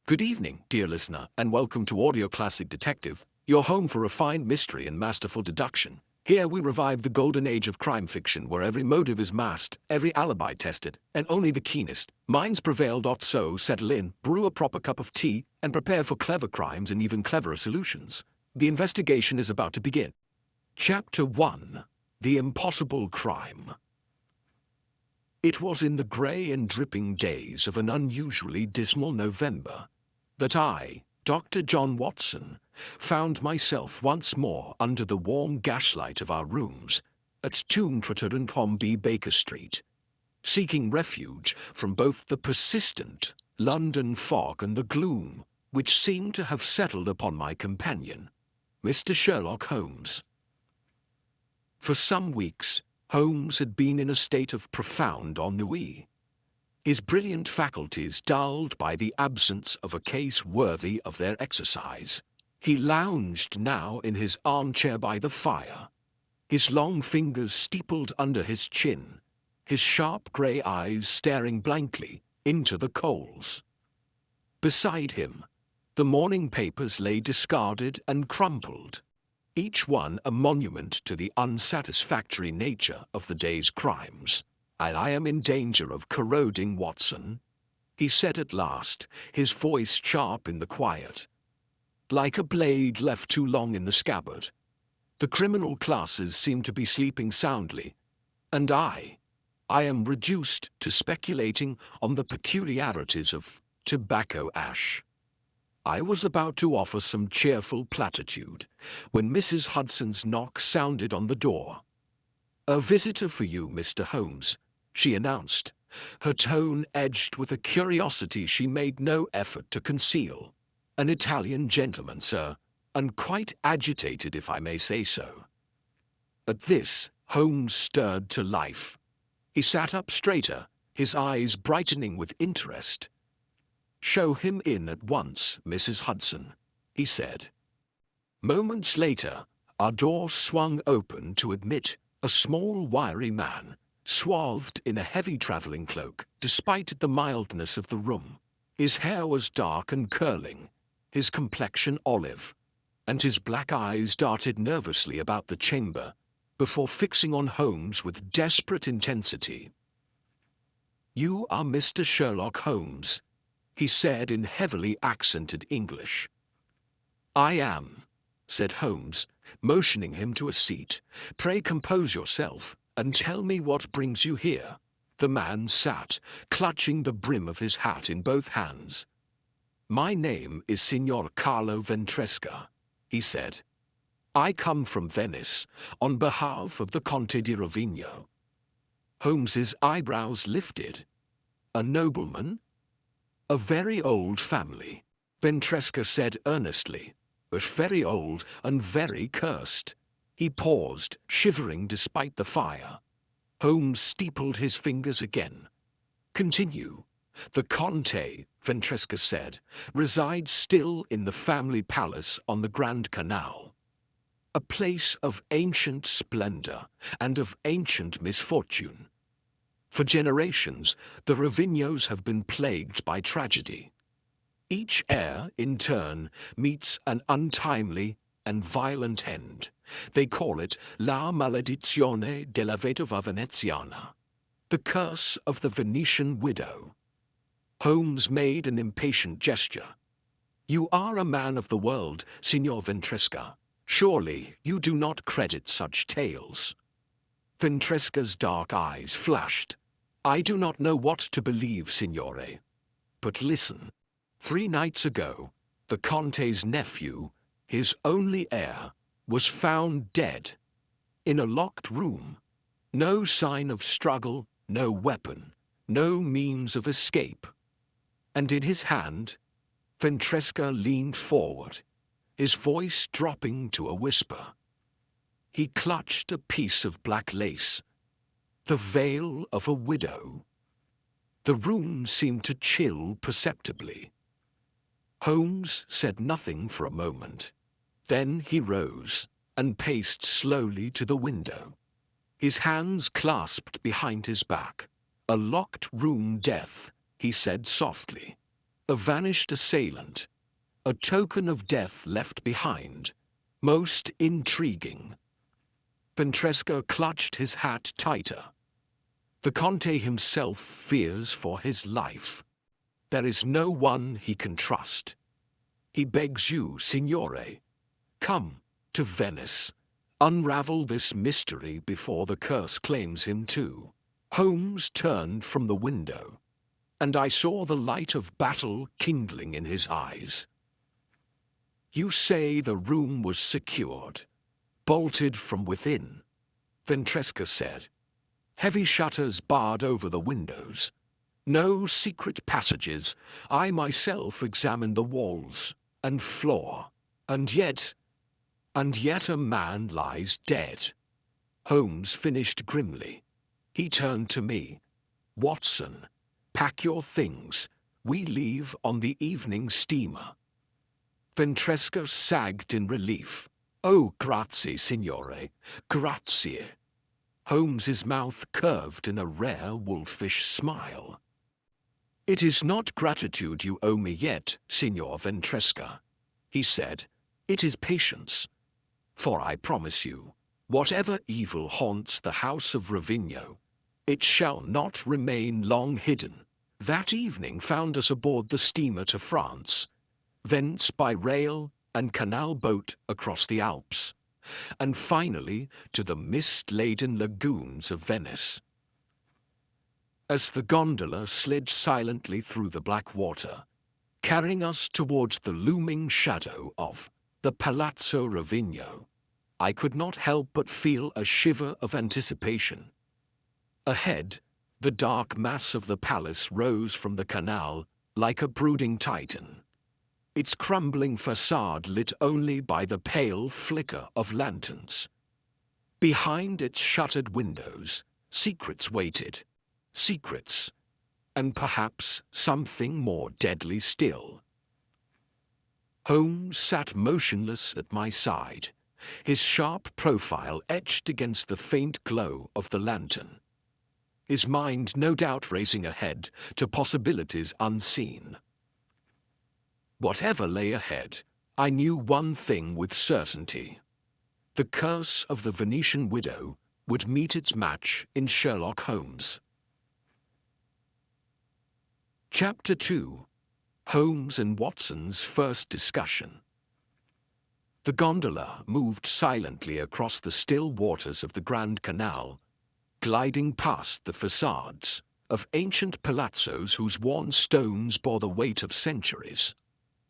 Good evening, dear listener, and welcome to Audio Classic Detective, your home for refined mystery and masterful deduction. Here we revive the golden age of crime fiction where every motive is masked, every alibi tested, and only the keenest minds prevail. So settle in, brew a proper cup of tea, and prepare for clever crimes and even cleverer solutions. The investigation is about to begin. Chapter 1: The Impossible Crime. It was in the grey and dripping days of an unusually dismal November that I, Dr. John Watson, found myself once more under the warm gaslight of our rooms at 200 Baker Street, seeking refuge from both the persistent London fog and the gloom which seemed to have settled upon my companion, Mr. Sherlock Holmes. For some weeks, Holmes had been in a state of profound ennui, his brilliant faculties dulled by the absence of a case worthy of their exercise. He lounged now in his armchair by the fire, his long fingers steepled under his chin, his sharp grey eyes staring blankly into the coals. Beside him, the morning papers lay discarded and crumpled, each one a monument to the unsatisfactory nature of the day's crimes. "And I am in danger of corroding, Watson," he said at last, his voice sharp in the quiet, like a blade left too long in the scabbard. "The criminal classes seem to be sleeping soundly, and I am reduced to speculating on the peculiarities of tobacco ash." I was about to offer some cheerful platitude when Mrs. Hudson's knock sounded on the door. "A visitor for you, Mr. Holmes," she announced, her tone edged with a curiosity she made no effort to conceal. "An Italian gentleman, sir, and quite agitated, if I may say so." At this, Holmes stirred to life. He sat up straighter, his eyes brightening with interest. "Show him in at once, Mrs. Hudson," he said. Moments later, our door swung open to admit a small, wiry man, swathed in a heavy traveling cloak, despite the mildness of the room. His hair was dark and curling, his complexion olive, and his black eyes darted nervously about the chamber before fixing on Holmes with desperate intensity. "You are Mr. Sherlock Holmes," he said in heavily accented English. "I am," said Holmes, motioning him to a seat. "Pray compose yourself and tell me what brings you here." The man sat, clutching the brim of his hat in both hands. "My name is Signor Carlo Ventresca," he said. "I come from Venice on behalf of the Conte di Rovigno." Holmes's eyebrows lifted. "A nobleman?" "A very old family," Ventresca said earnestly, "but very old and very cursed." He paused, shivering despite the fire. Holmes steepled his fingers again. "Continue." "The Conte," Ventresca said, "resides still in the family palace on the Grand Canal. A place of ancient splendor and of ancient misfortune. For generations, the Rovignos have been plagued by tragedy. Each heir, in turn, meets an untimely and violent end. They call it La maledizione della vedova veneziana, the curse of the Venetian widow. Holmes made an impatient gesture. "You are a man of the world, Signor Ventresca. Surely you do not credit such tales." Ventresca's dark eyes flashed. "I do not know what to believe, Signore. But listen. 3 nights ago, the Conte's nephew, his only heir, was found dead, in a locked room. No sign of struggle, no weapon, no means of escape. And in his hand," Ventresca leaned forward, his voice dropping to a whisper, "he clutched a piece of black lace, the veil of a widow." The room seemed to chill perceptibly. Holmes said nothing for a moment. Then he rose and paced slowly to the window, his hands clasped behind his back. "A locked room death," he said softly. A vanished assailant. A token of death left behind. Most intriguing. Ventresca clutched his hat tighter. The Conte himself fears for his life. There is no one he can trust. He begs you, Signore, come to Venice. Unravel this mystery before the curse claims him too. Holmes turned from the window, and I saw the light of battle kindling in his eyes. You say the room was secured, bolted from within, Ventresca said. Heavy shutters barred over the windows. No secret passages. I myself examined the walls and floor, and yet a man lies dead. Holmes finished grimly. He turned to me. Watson, pack your things. We leave on the evening steamer. Ventresca sagged in relief. Oh, grazie, signore, grazie. Holmes's mouth curved in a rare wolfish smile. It is not gratitude you owe me yet, Signor Ventresca, he said. It is patience. For I promise you, whatever evil haunts the house of Rovigno, it shall not remain long hidden. That evening found us aboard the steamer to France, thence by rail and canal boat across the Alps, and finally to the mist-laden lagoons of Venice. As the gondola slid silently through the black water, carrying us towards the looming shadow of the Palazzo Rovigno, I could not help but feel a shiver of anticipation. Ahead, the dark mass of the palace rose from the canal like a brooding titan, its crumbling facade lit only by the pale flicker of lanterns. Behind its shuttered windows, secrets waited. Secrets, and perhaps something more deadly still. Holmes sat motionless at my side, his sharp profile etched against the faint glow of the lantern, his mind no doubt racing ahead to possibilities unseen. Whatever lay ahead, I knew one thing with certainty. The curse of the Venetian widow would meet its match in Sherlock Holmes. Chapter 2. Holmes and Watson's First Discussion. The gondola moved silently across the still waters of the Grand Canal, gliding past the facades of ancient palazzos whose worn stones bore the weight of centuries.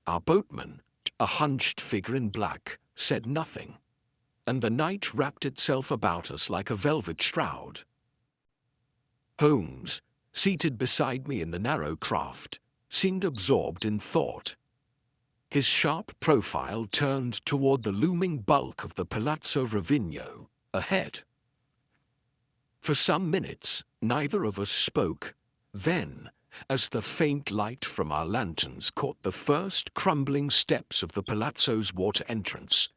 Our boatman, a hunched figure in black, said nothing, and the night wrapped itself about us like a velvet shroud. Holmes, seated beside me in the narrow craft, seemed absorbed in thought. His sharp profile turned toward the looming bulk of the Palazzo Rovigno ahead. For some minutes, neither of us spoke. Then, as the faint light from our lanterns caught the first crumbling steps of the palazzo's water entrance,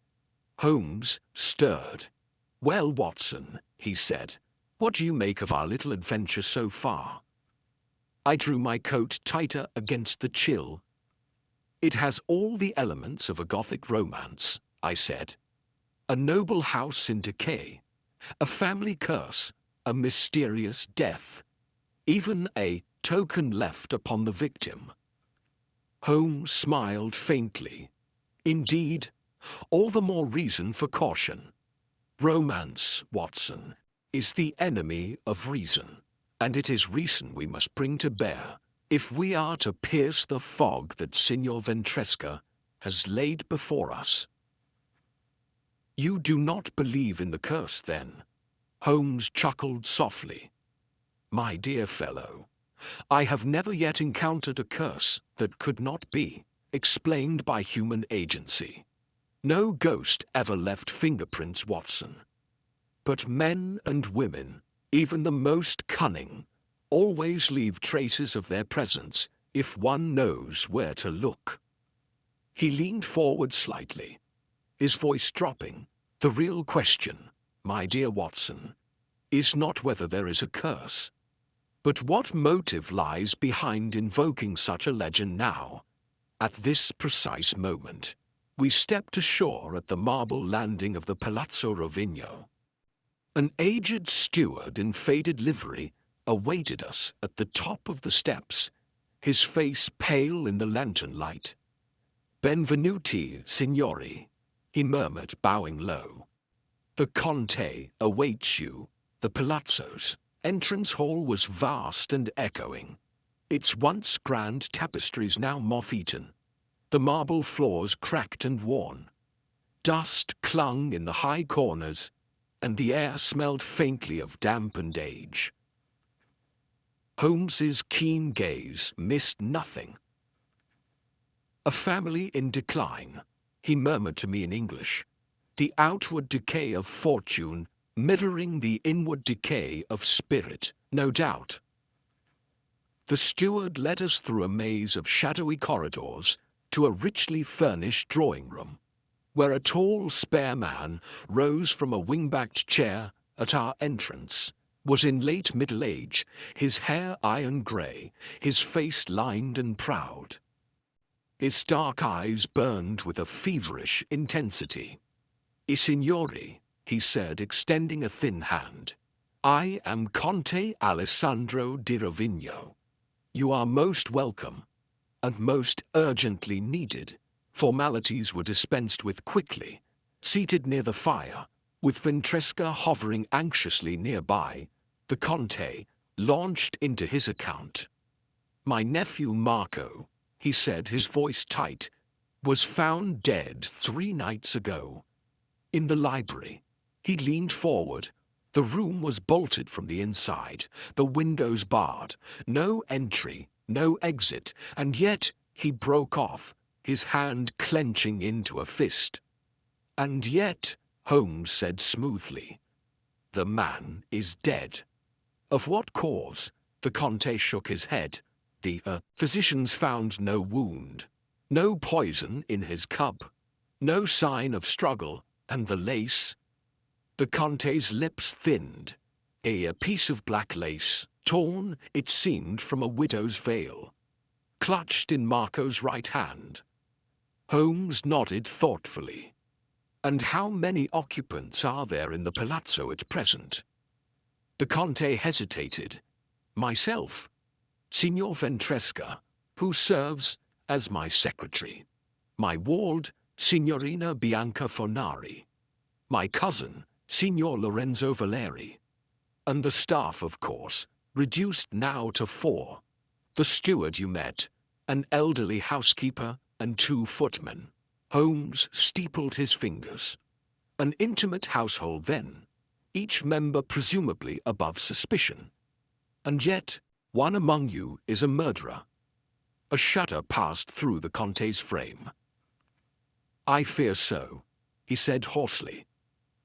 Holmes stirred. "Well, Watson," he said, "what do you make of our little adventure so far?" I drew my coat tighter against the chill. "It has all the elements of a Gothic romance," I said. "A noble house in decay, a family curse, a mysterious death, even a token left upon the victim." Holmes smiled faintly. "Indeed, all the more reason for caution. Romance, Watson, is the enemy of reason, and it is reason we must bring to bear if we are to pierce the fog that Signor Ventresca has laid before us." "You do not believe in the curse, then?" Holmes chuckled softly. "My dear fellow, I have never yet encountered a curse that could not be explained by human agency. No ghost ever left fingerprints, Watson. But men and women, even the most cunning, always leave traces of their presence if one knows where to look." He leaned forward slightly, his voice dropping. "The real question, my dear Watson, is not whether there is a curse, But what motive lies behind invoking such a legend now? At this precise moment, we stepped ashore at the marble landing of the Palazzo Rovigno. An aged steward in faded livery awaited us at the top of the steps, his face pale in the lantern light. "Benvenuti, signori," he murmured, bowing low. "The Conte awaits you." The Palazzo's entrance hall was vast and echoing, its once grand tapestries now moth-eaten, the marble floors cracked and worn. Dust clung in the high corners, and the air smelled faintly of damp and age. Holmes's keen gaze missed nothing. "A family in decline," he murmured to me in English. "The outward decay of fortune mirroring the inward decay of spirit, no doubt." The steward led us through a maze of shadowy corridors to a richly furnished drawing room, where a tall, spare man rose from a wing-backed chair at our entrance, was in late middle age, his hair iron grey, his face lined and proud. His dark eyes burned with a feverish intensity. "I signori," he said, extending a thin hand. "I am Conte Alessandro di Rovigno. You are most welcome, and most urgently needed." Formalities were dispensed with quickly. Seated near the fire, with Ventresca hovering anxiously nearby, the Conte launched into his account. "My nephew Marco," he said, his voice tight, "was found dead 3 nights ago. In the library." He leaned forward. The room was bolted from the inside, the windows barred, no entry, no exit, and yet he broke off, his hand clenching into a fist. "And yet," Holmes said smoothly, "the man is dead." "Of what cause?" The Conte shook his head. "The physicians found no wound, no poison in his cup, no sign of struggle, and the lace—" The Conte's lips thinned. A piece of black lace, torn, it seemed, from a widow's veil, clutched in Marco's right hand. Holmes nodded thoughtfully. "And how many occupants are there in the palazzo at present?" The Conte hesitated. "Myself, Signor Ventresca, who serves as my secretary. My ward, Signorina Bianca Fornari. My cousin, Signor Lorenzo Valeri. And the staff, of course, reduced now to 4. The steward you met, an elderly housekeeper, and 2 footmen." Holmes steepled his fingers. "An intimate household, then, each member presumably above suspicion. And yet, one among you is a murderer." A shudder passed through the Conte's frame. "I fear so," he said hoarsely.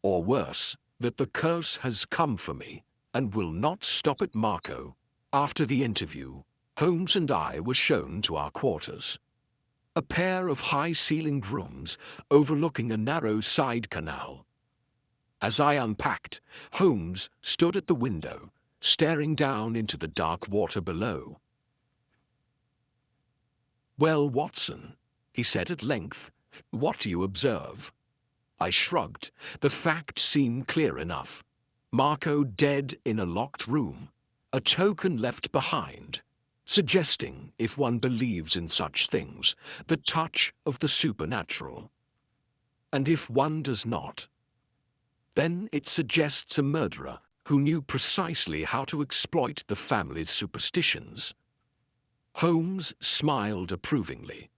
"Or worse, that the curse has come for me and will not stop at Marco." After the interview, Holmes and I were shown to our quarters. A pair of high-ceilinged rooms overlooking a narrow side canal. As I unpacked, Holmes stood at the window, staring down into the dark water below. "Well, Watson," he said at length, "what do you observe?" I shrugged. The fact seemed clear enough. Marco dead in a locked room, a token left behind, suggesting, if one believes in such things, the touch of the supernatural. And if one does not, then it suggests a murderer who knew precisely how to exploit the family's superstitions. Holmes smiled approvingly.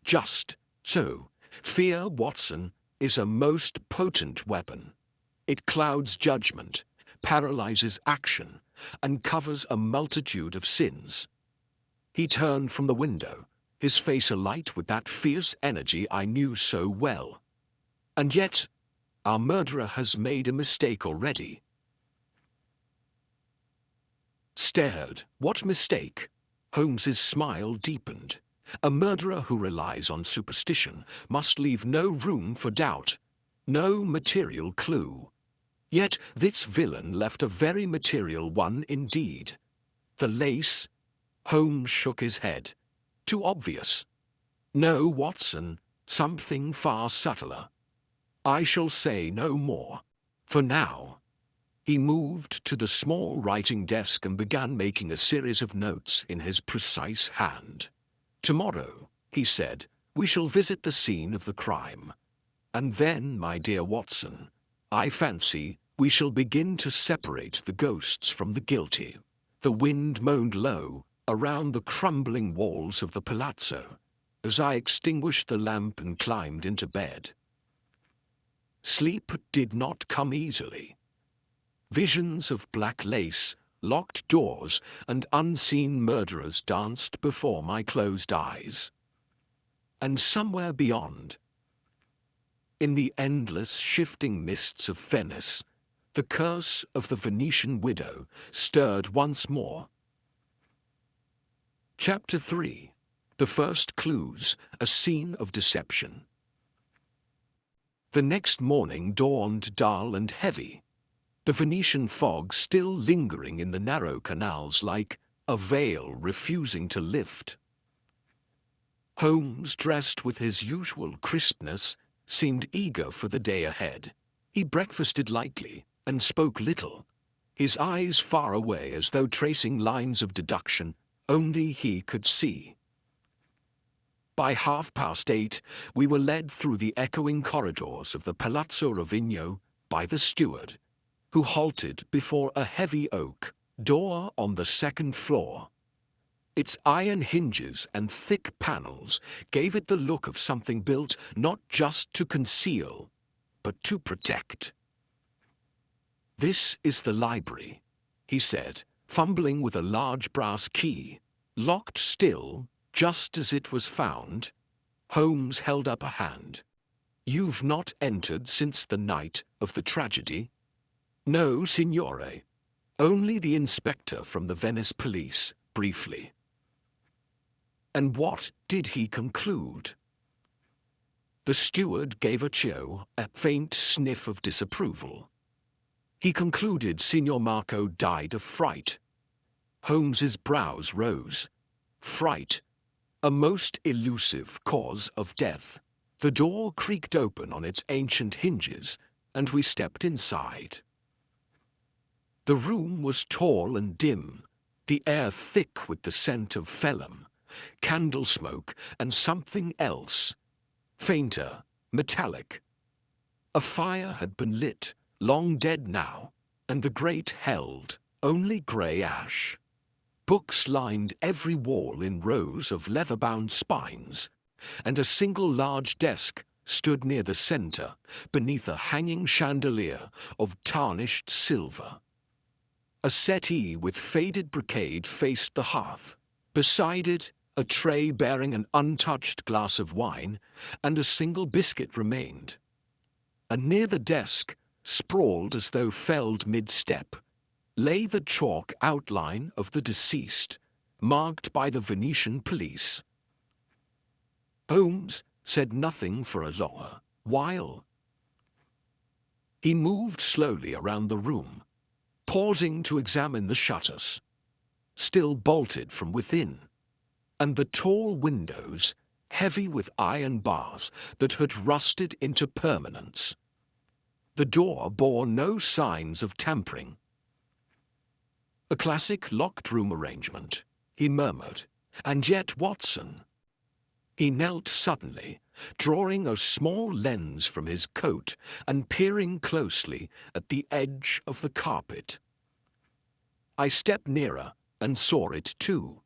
"Just so. Fear, Watson, is a most potent weapon. It clouds judgment, paralyzes action, and covers a multitude of sins." He turned from the window, his face alight with that fierce energy I knew so well. "And yet, our murderer has made a mistake already." Stared. "What mistake?" Holmes's smile deepened. "A murderer who relies on superstition must leave no room for doubt, no material clue. Yet this villain left a very material one indeed. The lace? Holmes shook his head. Too obvious. No, Watson, something far subtler. I shall say no more. For now. He moved to the small writing desk and began making a series of notes in his precise hand. Tomorrow, he said, we shall visit the scene of the crime. And then, my dear Watson, I fancy we shall begin to separate the ghosts from the guilty. The wind moaned low around the crumbling walls of the palazzo as I extinguished the lamp and climbed into bed. Sleep did not come easily. Visions of black lace, locked doors, and unseen murderers danced before my closed eyes. And somewhere beyond, in the endless shifting mists of Venice, the curse of the Venetian widow stirred once more. Chapter 3. The First Clues, a Scene of Deception. The next morning dawned dull and heavy, the Venetian fog still lingering in the narrow canals like a veil refusing to lift. Holmes, dressed with his usual crispness, seemed eager for the day ahead. He breakfasted lightly and spoke little, his eyes far away as though tracing lines of deduction only he could see. By 8:30, we were led through the echoing corridors of the Palazzo Rovigno by the steward, who halted before a heavy oak door on the second floor. Its iron hinges and thick panels gave it the look of something built not just to conceal, but to protect. "This is the library," he said, fumbling with a large brass key, locked still just as it was found. Holmes held up a hand. "You've not entered since the night of the tragedy?" "No, signore. Only the inspector from the Venice police, briefly." "And what did he conclude?" The steward gave a faint sniff of disapproval. "He concluded Signor Marco died of fright." Holmes's brows rose. Fright, a most elusive cause of death. The door creaked open on its ancient hinges, and we stepped inside. The room was tall and dim, the air thick with the scent of vellum, candle smoke, and something else, fainter, metallic. A fire had been lit, long dead now, and the grate held only grey ash. Books lined every wall in rows of leather-bound spines, and a single large desk stood near the center, beneath a hanging chandelier of tarnished silver. A settee with faded brocade faced the hearth. Beside it, a tray bearing an untouched glass of wine and a single biscuit remained. And near the desk, sprawled as though felled mid-step, lay the chalk outline of the deceased, marked by the Venetian police. Holmes said nothing for a long while. He moved slowly around the room, pausing to examine the shutters, still bolted from within, and the tall windows, heavy with iron bars that had rusted into permanence. The door bore no signs of tampering. "A classic locked-room arrangement," he murmured. "And yet, Watson—" He knelt suddenly, drawing a small lens from his coat and peering closely at the edge of the carpet. I stepped nearer and saw it too.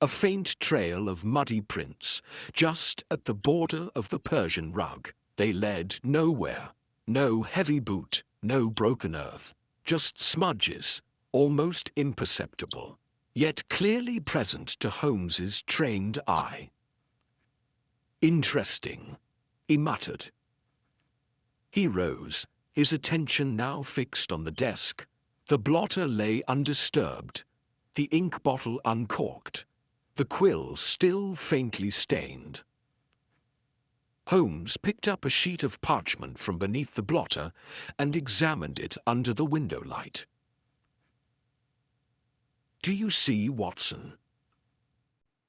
A faint trail of muddy prints, just at the border of the Persian rug. They led nowhere. No heavy boot, no broken earth, just smudges, almost imperceptible, yet clearly present to Holmes's trained eye. "Interesting," he muttered. He rose, his attention now fixed on the desk. The blotter lay undisturbed, the ink bottle uncorked, the quill still faintly stained. Holmes picked up a sheet of parchment from beneath the blotter and examined it under the window light. do you see, Watson?"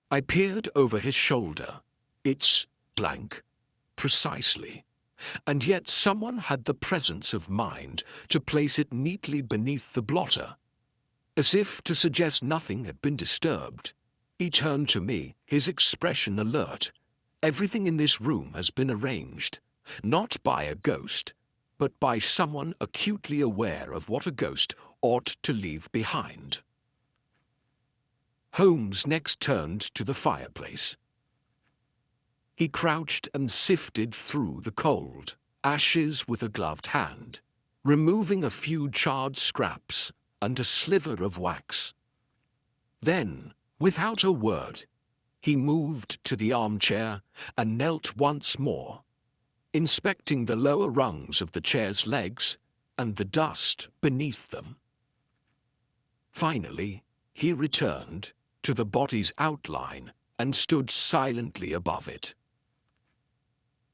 I peered over his shoulder. "It's blank, precisely. And yet someone had the presence of mind to place it neatly beneath the blotter, as if to suggest nothing had been disturbed." He turned to me, his expression alert. "Everything in this room has been arranged, not by a ghost, but by someone acutely aware of what a ghost ought to leave behind." Holmes next turned to the fireplace. He crouched and sifted through the cold ashes with a gloved hand, removing a few charred scraps and a sliver of wax. Then, without a word, he moved to the armchair and knelt once more, inspecting the lower rungs of the chair's legs and the dust beneath them. Finally, he returned to the body's outline and stood silently above it.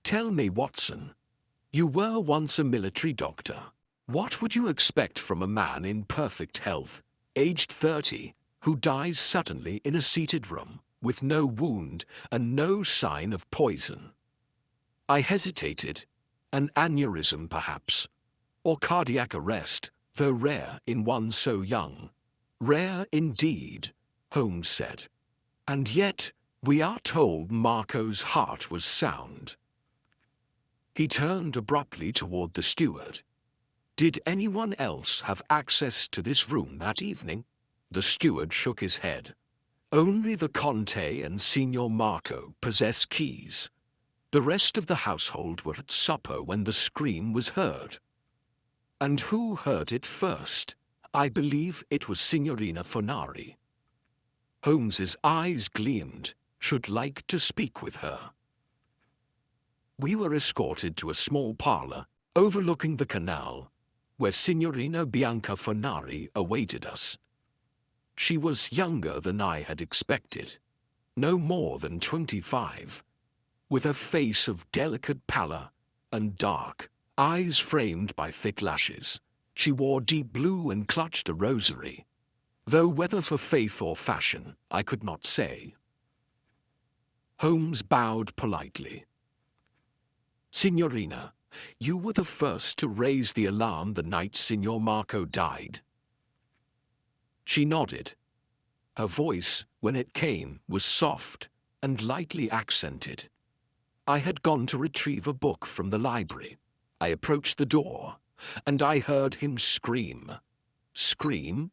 "Tell me, Watson, you were once a military doctor. What would you expect from a man in perfect health, aged 30, who dies suddenly in a seated room, with no wound and no sign of poison?" I hesitated. "An aneurysm, perhaps, or cardiac arrest, though rare in one so young." "Rare indeed," Holmes said. "And yet we are told Marco's heart was sound." He turned abruptly toward the steward. "Did anyone else have access to this room that evening?" The steward shook his head. "Only the Conte and Signor Marco possess keys. The rest of the household were at supper when the scream was heard." "And who heard it first?" "I believe it was Signorina Fornari." Holmes's eyes gleamed. "Should like to speak with her." We were escorted to a small parlor overlooking the canal, where Signorina Bianca Fornari awaited us. She was younger than I had expected, no more than 25, with a face of delicate pallor and dark eyes framed by thick lashes. She wore deep blue and clutched a rosary, though whether for faith or fashion I could not say. Holmes bowed politely. "Signorina, you were the first to raise the alarm the night Signor Marco died." She nodded. Her voice, when it came, was soft and lightly accented. I had gone to retrieve a book from the library. I approached the door, and I heard him scream. Scream?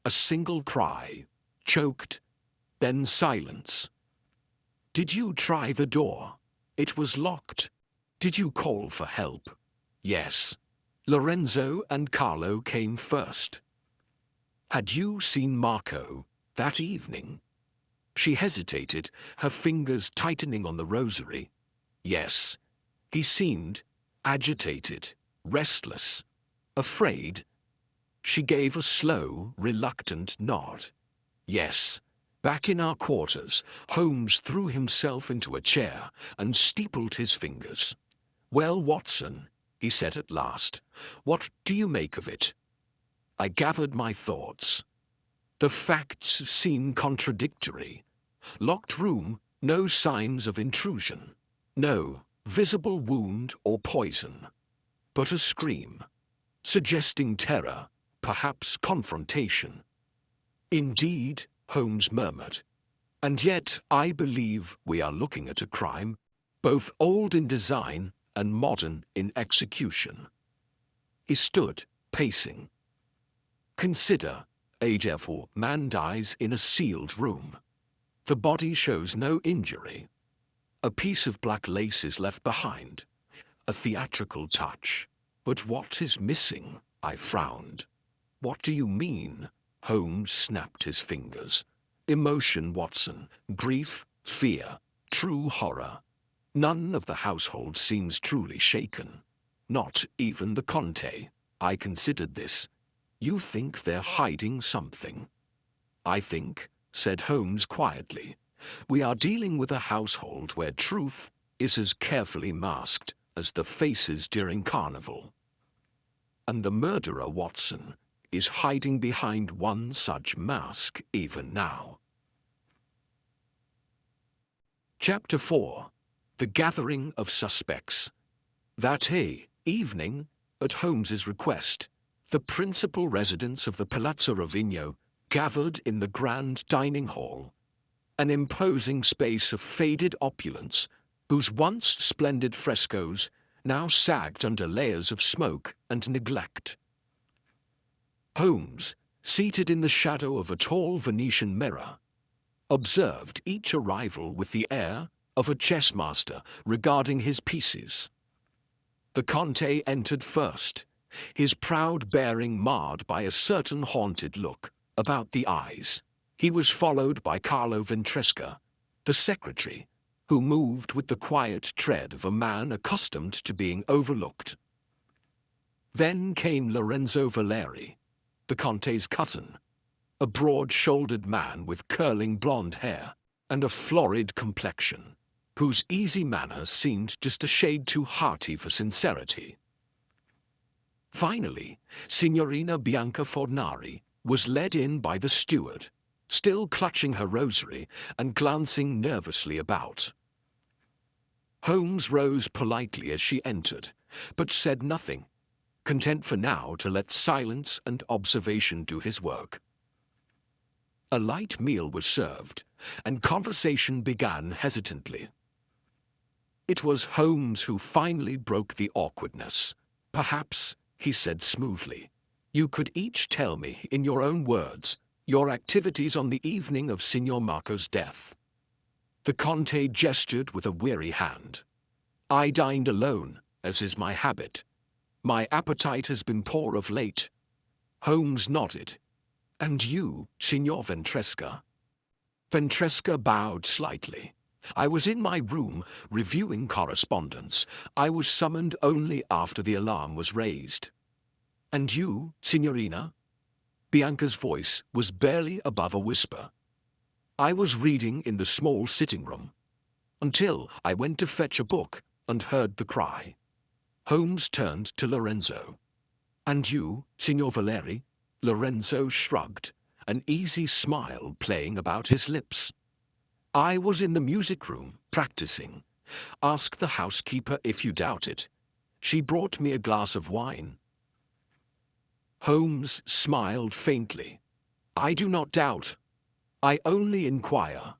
A single cry, choked, then silence. "Did you try the door?" "It was locked." "Did you call for help?" "Yes. Lorenzo and Carlo came first." "Had you seen Marco that evening?" She hesitated, her fingers tightening on the rosary. "Yes. He seemed agitated, restless, afraid." She gave a slow, reluctant nod. "Yes." Back in our quarters, Holmes threw himself into a chair and steepled his fingers. "Well, Watson," he said at last, "what do you make of it?" I gathered my thoughts. The facts seem contradictory. Locked room, no signs of intrusion. No visible wound or poison. But a scream, suggesting terror, perhaps confrontation. "Indeed," Holmes murmured. "And yet I believe we are looking at a crime, both old in design and modern in execution." He stood, pacing. "Consider, Age-4, man dies in a sealed room. The body shows no injury. A piece of black lace is left behind. A theatrical touch. But what is missing?" I frowned. "What do you mean?" Holmes snapped his fingers. "Emotion, Watson. Grief, fear, true horror. None of the household seems truly shaken. Not even the Conte." I considered this. "You think they're hiding something?" "I think," said Holmes quietly, "we are dealing with a household where truth is as carefully masked as the faces during carnival. And the murderer, Watson, is hiding behind one such mask even now. Chapter 4. The Gathering of Suspects. That evening, at Holmes's request, the principal residents of the Palazzo Rovigno gathered in the grand dining hall, an imposing space of faded opulence whose once splendid frescoes now sagged under layers of smoke and neglect. Holmes, seated in the shadow of a tall Venetian mirror, observed each arrival with the air of a chess master regarding his pieces. The Conte entered first, his proud bearing marred by a certain haunted look about the eyes. He was followed by Carlo Ventresca, the secretary, who moved with the quiet tread of a man accustomed to being overlooked. Then came Lorenzo Valeri, the Conte's cousin, a broad-shouldered man with curling blonde hair and a florid complexion, whose easy manners seemed just a shade too hearty for sincerity. Finally, Signorina Bianca Fornari was led in by the steward, still clutching her rosary and glancing nervously about. Holmes rose politely as she entered, but said nothing, content for now to let silence and observation do his work. A light meal was served, and conversation began hesitantly. It was Holmes who finally broke the awkwardness. "Perhaps," he said smoothly, "you could each tell me, in your own words, your activities on the evening of Signor Marco's death." The Conte gestured with a weary hand. "I dined alone, as is my habit. My appetite has been poor of late." Holmes nodded. "And you, Signor Ventresca?" Ventresca bowed slightly. "I was in my room, reviewing correspondence. I was summoned only after the alarm was raised." "And you, Signorina?" Bianca's voice was barely above a whisper. "I was reading in the small sitting room, until I went to fetch a book and heard the cry." Holmes turned to Lorenzo. "And you, Signor Valeri?" Lorenzo shrugged, an easy smile playing about his lips. "I was in the music room, practicing. Ask the housekeeper if you doubt it. She brought me a glass of wine." Holmes smiled faintly. "I do not doubt. I only inquire."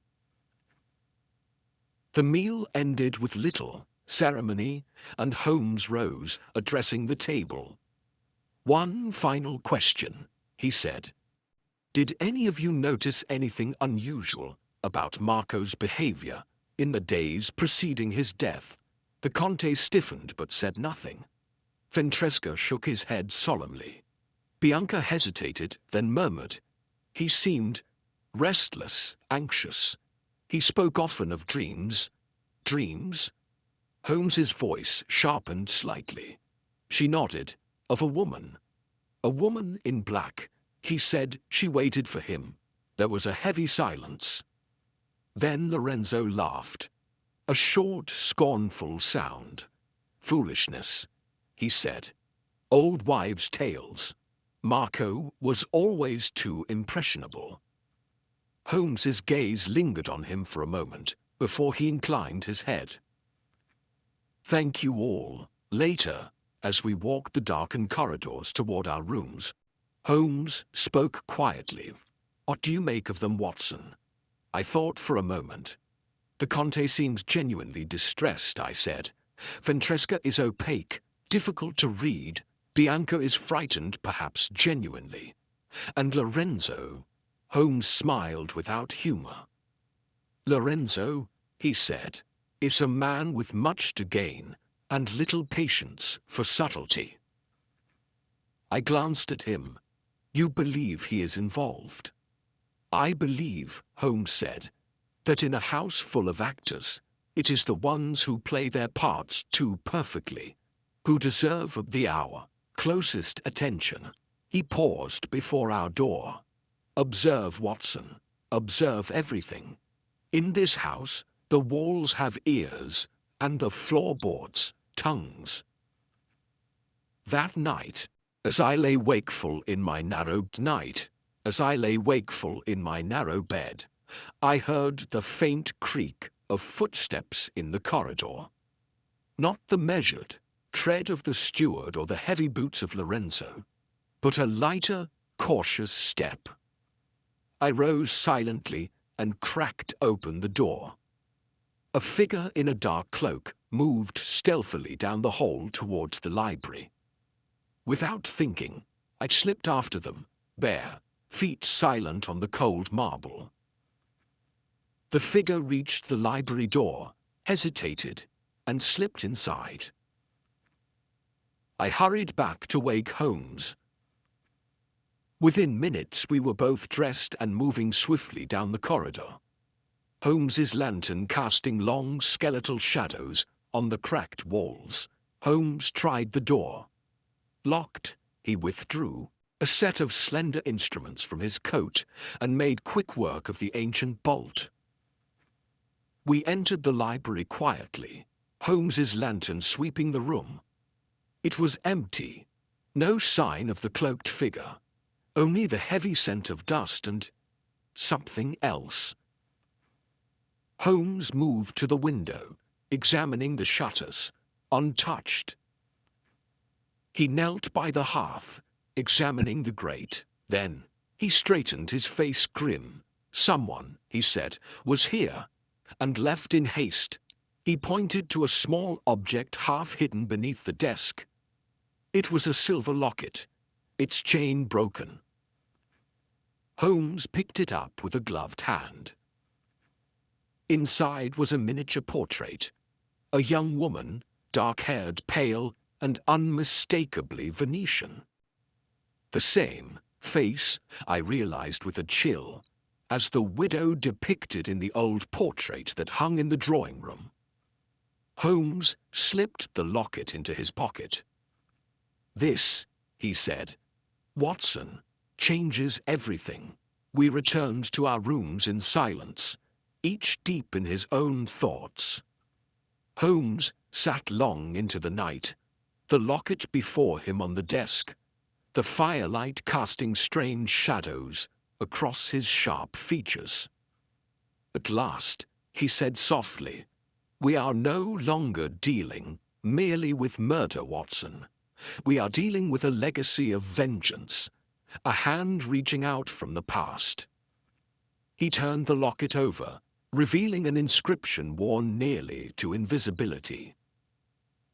The meal ended with little ceremony, and Holmes rose, addressing the table. "One final question," he said. "Did any of you notice anything unusual about Marco's behavior in the days preceding his death?" The Conte stiffened but said nothing. Ventresca shook his head solemnly. Bianca hesitated, then murmured. "He seemed restless, anxious. He spoke often of dreams." "Dreams?" Holmes's voice sharpened slightly. She nodded. "Of a woman. A woman in black. He said she waited for him." There was a heavy silence. Then Lorenzo laughed. A short, scornful sound. "Foolishness," he said. "Old wives' tales. Marco was always too impressionable." Holmes's gaze lingered on him for a moment before he inclined his head. "Thank you all." Later, as we walked the darkened corridors toward our rooms, Holmes spoke quietly. "What do you make of them, Watson?" I thought for a moment. "The Conte seems genuinely distressed," I said. "Ventresca is opaque, difficult to read. Bianca is frightened, perhaps genuinely. And Lorenzo..." Holmes smiled without humor. "Lorenzo," he said, "is a man with much to gain and little patience for subtlety." I glanced at him. "You believe he is involved?" "I believe," Holmes said, "that in a house full of actors, it is the ones who play their parts too perfectly, who deserve the hour, closest attention." He paused before our door. "Observe, Watson. Observe everything. In this house, the walls have ears, and the floorboards, tongues." That night, As I lay wakeful in my narrow night, as I lay wakeful in my narrow bed, I heard the faint creak of footsteps in the corridor. Not the measured tread of the steward or the heavy boots of Lorenzo, but a lighter, cautious step. I rose silently and cracked open the door. A figure in a dark cloak moved stealthily down the hall towards the library. Without thinking, I slipped after them, bare, feet silent on the cold marble. The figure reached the library door, hesitated, and slipped inside. I hurried back to wake Holmes. Within minutes we were both dressed and moving swiftly down the corridor, Holmes's lantern casting long skeletal shadows on the cracked walls. Holmes tried the door. Locked, he withdrew a set of slender instruments from his coat and made quick work of the ancient bolt. We entered the library quietly, Holmes's lantern sweeping the room. It was empty, no sign of the cloaked figure, only the heavy scent of dust and something else. Holmes moved to the window, examining the shutters, untouched. He knelt by the hearth, examining the grate. Then he straightened, his face grim. Someone, he said, was here, and left in haste. He pointed to a small object half hidden beneath the desk. It was a silver locket, its chain broken. Holmes picked it up with a gloved hand. Inside was a miniature portrait. A young woman, dark-haired, pale, and unmistakably Venetian. The same face, I realized with a chill, as the widow depicted in the old portrait that hung in the drawing room. Holmes slipped the locket into his pocket. "This," he said, "Watson, changes everything." We returned to our rooms in silence, each deep in his own thoughts. Holmes sat long into the night, the locket before him on the desk, the firelight casting strange shadows across his sharp features. At last, he said softly, "We are no longer dealing merely with murder, Watson. We are dealing with a legacy of vengeance, a hand reaching out from the past." He turned the locket over, revealing an inscription worn nearly to invisibility.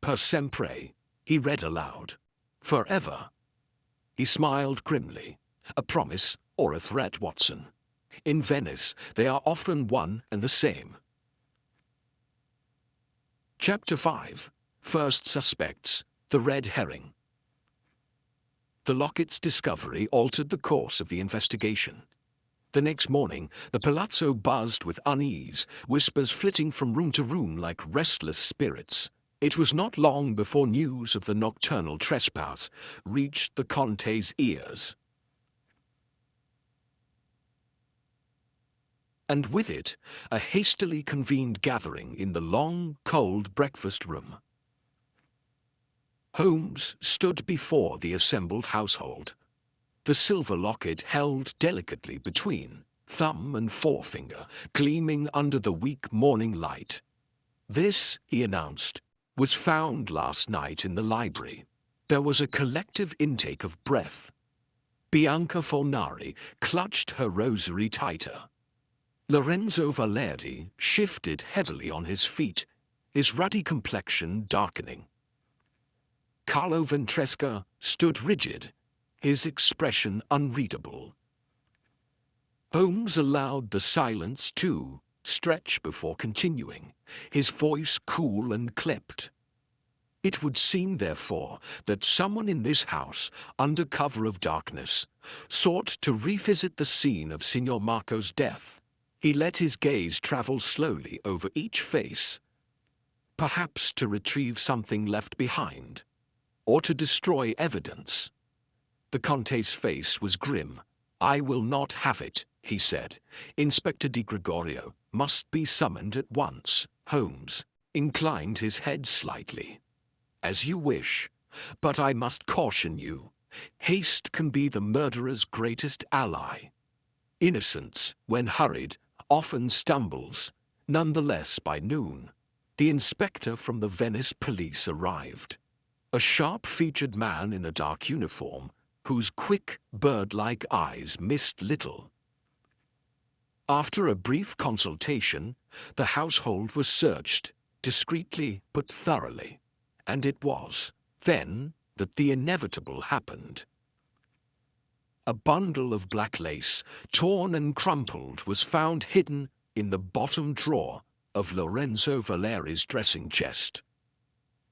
"Per sempre," he read aloud. "Forever." He smiled grimly. "A promise or a threat, Watson. In Venice, they are often one and the same." Chapter 5. First Suspects, the Red Herring. The locket's discovery altered the course of the investigation. The next morning, the palazzo buzzed with unease, whispers flitting from room to room like restless spirits. It was not long before news of the nocturnal trespass reached the Conte's ears. And with it, a hastily convened gathering in the long, cold breakfast room. Holmes stood before the assembled household, the silver locket held delicately between thumb and forefinger, gleaming under the weak morning light. "This," he announced, "was found last night in the library." There was a collective intake of breath. Bianca Fornari clutched her rosary tighter. Lorenzo Valeri shifted heavily on his feet, his ruddy complexion darkening. Carlo Ventresca stood rigid, his expression unreadable. Holmes allowed the silence to stretch before continuing, his voice cool and clipped. It would seem, therefore, that someone in this house, under cover of darkness, sought to revisit the scene of Signor Marco's death. He let his gaze travel slowly over each face, perhaps to retrieve something left behind, or to destroy evidence. The Conte's face was grim. "I will not have it," he said. "Inspector Di Gregorio must be summoned at once." Holmes inclined his head slightly. "As you wish, but I must caution you. Haste can be the murderer's greatest ally. Innocence, when hurried, often stumbles. Nonetheless, by noon, the inspector from the Venice police arrived. A sharp-featured man in a dark uniform, whose quick, bird-like eyes missed little. After a brief consultation, the household was searched, discreetly but thoroughly, and it was then that the inevitable happened. A bundle of black lace, torn and crumpled, was found hidden in the bottom drawer of Lorenzo Valeri's dressing chest.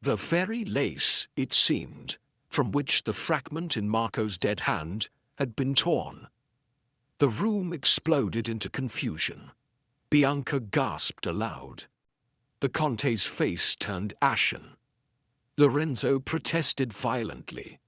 The very lace, it seemed, from which the fragment in Marco's dead hand had been torn. The room exploded into confusion. Bianca gasped aloud. The Conte's face turned ashen. Lorenzo protested violently,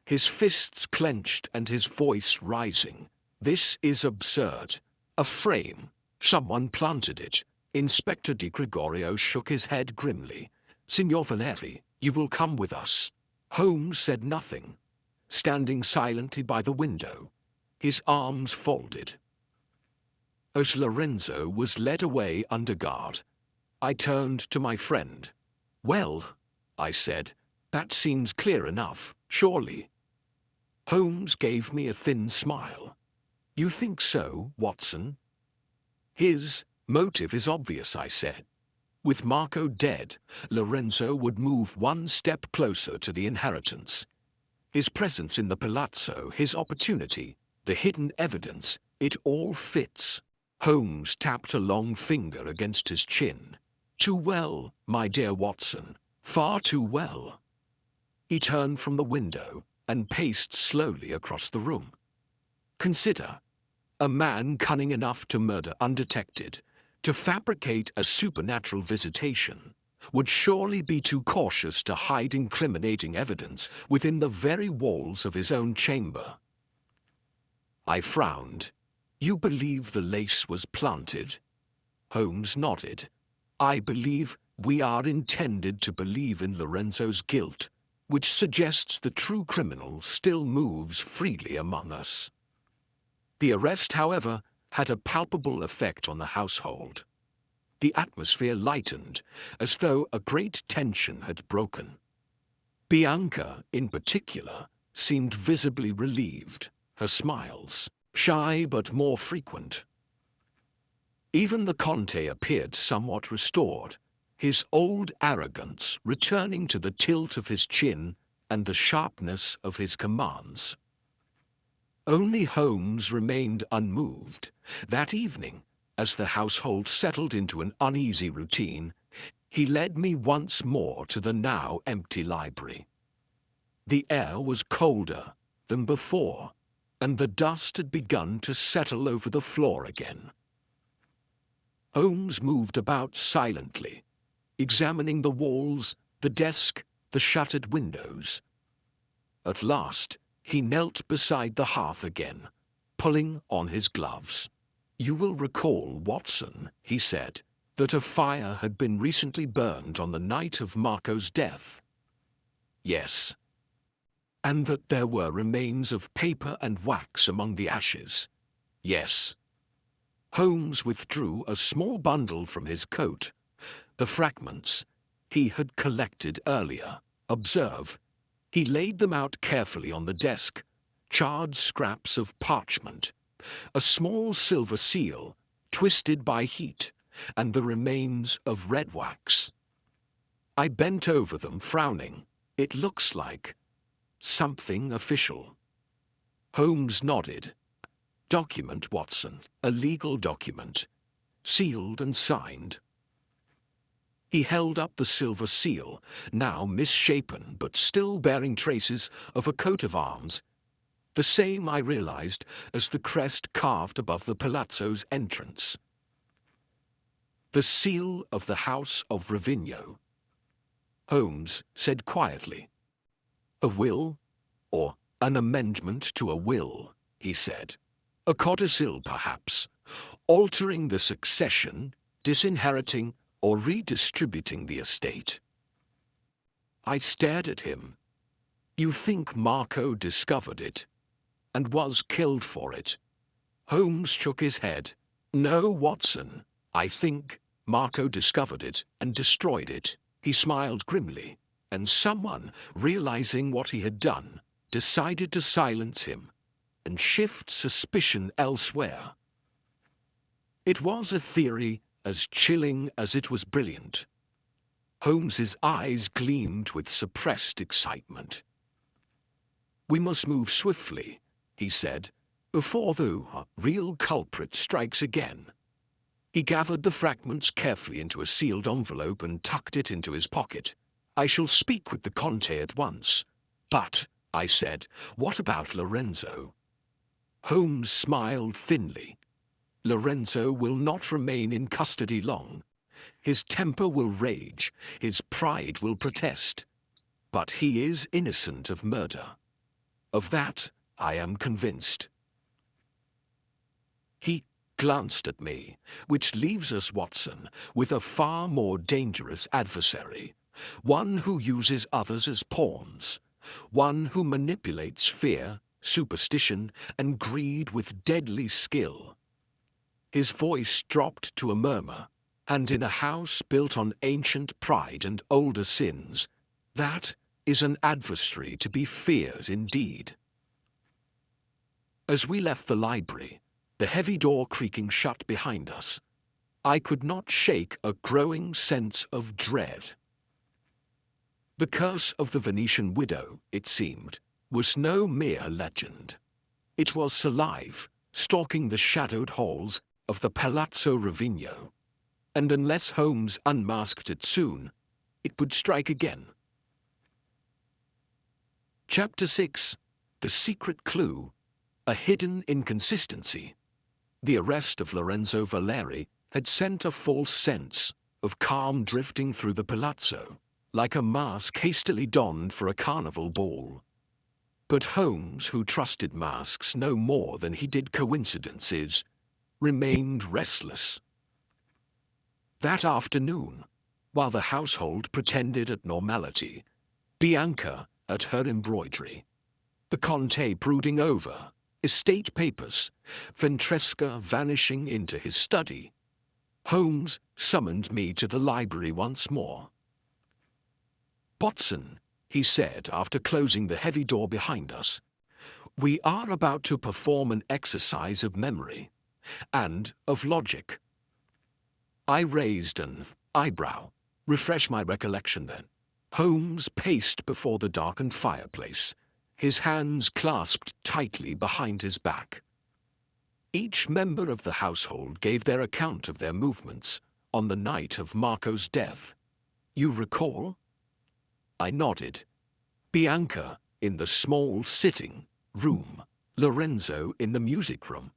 his fists clenched and his voice rising. "This is absurd. A frame. Someone planted it." Inspector Di Gregorio shook his head grimly. "Signor Valeri, you will come with us." Holmes said nothing, standing silently by the window, his arms folded. As Lorenzo was led away under guard, I turned to my friend. "Well," I said, "that seems clear enough, surely." Holmes gave me a thin smile. "You think so, Watson?" "His motive is obvious," I said. With Marco dead, Lorenzo would move one step closer to the inheritance. His presence in the palazzo, his opportunity, the hidden evidence, it all fits. Holmes tapped a long finger against his chin. "Too well, my dear Watson, far too well." He turned from the window and paced slowly across the room. "Consider, a man cunning enough to murder undetected, to fabricate a supernatural visitation, would surely be too cautious to hide incriminating evidence within the very walls of his own chamber." I frowned. "You believe the lace was planted?" Holmes nodded. "I believe we are intended to believe in Lorenzo's guilt, which suggests the true criminal still moves freely among us." The arrest, however, had a palpable effect on the household. The atmosphere lightened, as though a great tension had broken. Bianca, in particular, seemed visibly relieved, her smiles, shy but more frequent. Even the Conte appeared somewhat restored, his old arrogance returning to the tilt of his chin and the sharpness of his commands. Only Holmes remained unmoved. That evening, as the household settled into an uneasy routine, he led me once more to the now empty library. The air was colder than before, and the dust had begun to settle over the floor again. Holmes moved about silently, examining the walls, the desk, the shuttered windows. At last, he knelt beside the hearth again, pulling on his gloves. "You will recall, Watson," he said, "that a fire had been recently burned on the night of Marco's death." "Yes." "And that there were remains of paper and wax among the ashes." "Yes." Holmes withdrew a small bundle from his coat. The fragments he had collected earlier. Observe, he laid them out carefully on the desk, charred scraps of parchment, a small silver seal, twisted by heat, and the remains of red wax. I bent over them, frowning. "It looks like something official." Holmes nodded. "Document, Watson, a legal document, sealed and signed." He held up the silver seal, now misshapen but still bearing traces of a coat of arms, the same, I realized, as the crest carved above the palazzo's entrance. "The seal of the House of Ravigno," Holmes said quietly. "A will, or an amendment to a will," he said. "A codicil, perhaps, altering the succession, disinheriting or redistributing the estate." I stared at him. You think Marco discovered it and was killed for it? Holmes shook his head. No, Watson. I think Marco discovered it and destroyed it. He smiled grimly, and someone, realizing what he had done, decided to silence him and shift suspicion elsewhere. It was a theory as chilling as it was brilliant. Holmes's eyes gleamed with suppressed excitement. We must move swiftly, he said, before the real culprit strikes again. He gathered the fragments carefully into a sealed envelope and tucked it into his pocket. I shall speak with the Conte at once. But, I said, what about Lorenzo? Holmes smiled thinly. Lorenzo will not remain in custody long. His temper will rage, his pride will protest. But he is innocent of murder. Of that, I am convinced. He glanced at me, which leaves us, Watson, with a far more dangerous adversary, one who uses others as pawns, one who manipulates fear, superstition, and greed with deadly skill. His voice dropped to a murmur, and in a house built on ancient pride and older sins, that is an adversary to be feared indeed. As we left the library, the heavy door creaking shut behind us, I could not shake a growing sense of dread. The curse of the Venetian widow, it seemed, was no mere legend. It was alive, stalking the shadowed halls of the Palazzo Rovigno, and unless Holmes unmasked it soon, it would strike again. Chapter 6. The Secret Clue. A Hidden Inconsistency. The arrest of Lorenzo Valeri had sent a false sense of calm drifting through the palazzo, like a mask hastily donned for a carnival ball. But Holmes, who trusted masks no more than he did coincidences, remained restless. That afternoon, while the household pretended at normality, Bianca at her embroidery, the Conte brooding over estate papers, Ventresca vanishing into his study, Holmes summoned me to the library once more. Watson, he said after closing the heavy door behind us, we are about to perform an exercise of memory and of logic. I raised an eyebrow. Refresh my recollection then. Holmes paced before the darkened fireplace, his hands clasped tightly behind his back. Each member of the household gave their account of their movements on the night of Marco's death. You recall? I nodded. Bianca in the small sitting room, Lorenzo in the music room,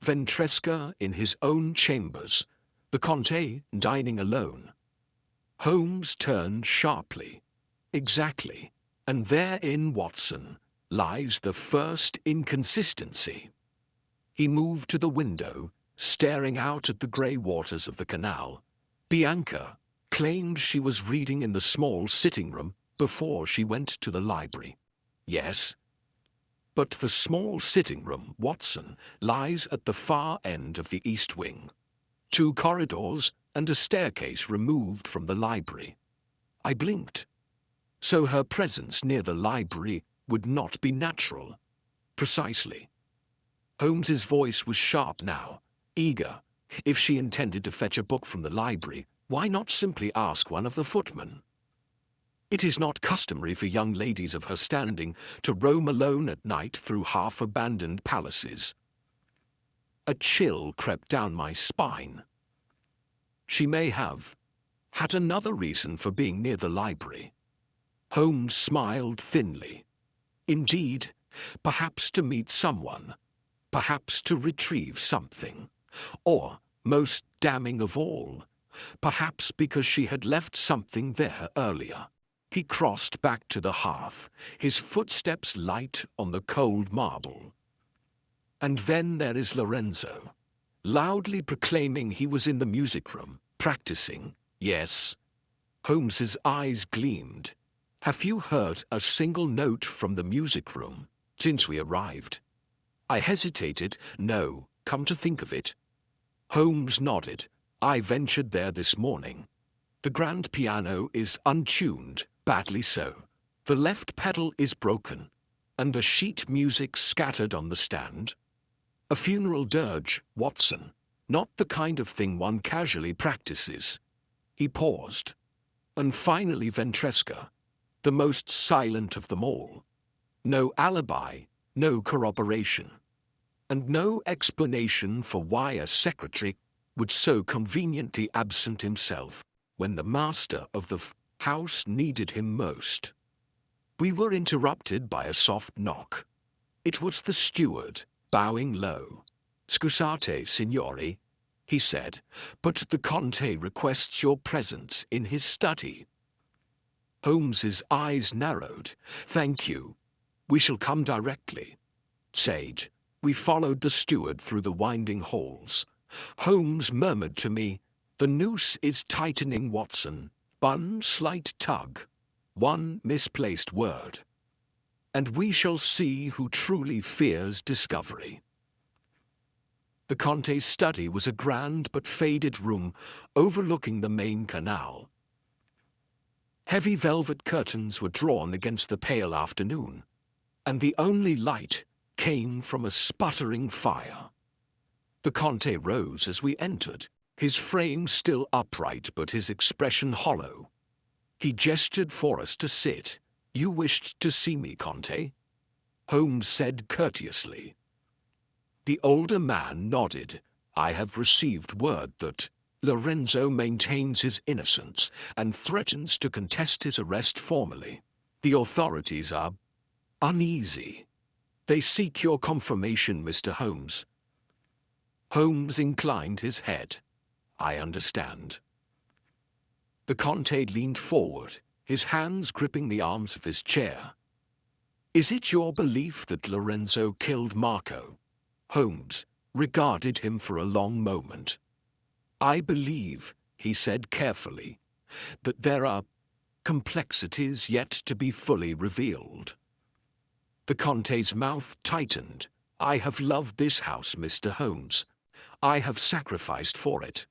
Ventresca in his own chambers, the Conte dining alone. Holmes turned sharply. Exactly. And therein, Watson, lies the first inconsistency. He moved to the window, staring out at the grey waters of the canal. Bianca claimed she was reading in the small sitting room before she went to the library. Yes. But the small sitting room, Watson, lies at the far end of the east wing. 2 corridors and a staircase removed from the library. I blinked. So her presence near the library would not be natural. Precisely. Holmes's voice was sharp now, eager. If she intended to fetch a book from the library, why not simply ask one of the footmen? It is not customary for young ladies of her standing to roam alone at night through half-abandoned palaces. A chill crept down my spine. She may have had another reason for being near the library. Holmes smiled thinly. Indeed, perhaps to meet someone, perhaps to retrieve something, or, most damning of all, perhaps because she had left something there earlier. He crossed back to the hearth, his footsteps light on the cold marble. And then there is Lorenzo, loudly proclaiming he was in the music room, practicing. Yes. Holmes's eyes gleamed. Have you heard a single note from the music room since we arrived? I hesitated. No, come to think of it. Holmes nodded. I ventured there this morning. The grand piano is untuned, badly so. The left pedal is broken, and the sheet music scattered on the stand. A funeral dirge, Watson. Not the kind of thing one casually practices. He paused. And finally Ventresca, the most silent of them all. No alibi, no corroboration, and no explanation for why a secretary would so conveniently absent himself when the master of the house needed him most. We were interrupted by a soft knock. It was the steward, bowing low. "Scusate, signori," he said, "but the Conte requests your presence in his study." Holmes's eyes narrowed. "Thank you. We shall come directly." Sage. We followed the steward through the winding halls. Holmes murmured to me, "The noose is tightening, Watson. One slight tug, one misplaced word, and we shall see who truly fears discovery." The Conte's study was a grand but faded room overlooking the main canal. Heavy velvet curtains were drawn against the pale afternoon, and the only light came from a sputtering fire. The Conte rose as we entered, his frame still upright but his expression hollow. He gestured for us to sit. "You wished to see me, Conte?" Holmes said courteously. The older man nodded. "I have received word that Lorenzo maintains his innocence and threatens to contest his arrest formally. The authorities are uneasy. They seek your confirmation, Mr. Holmes." Holmes inclined his head. "I understand." The Conte leaned forward, his hands gripping the arms of his chair. "Is it your belief that Lorenzo killed Marco?" Holmes regarded him for a long moment. "I believe," he said carefully, "that there are complexities yet to be fully revealed." The Conte's mouth tightened. "I have loved this house, Mr. Holmes. I have sacrificed for it.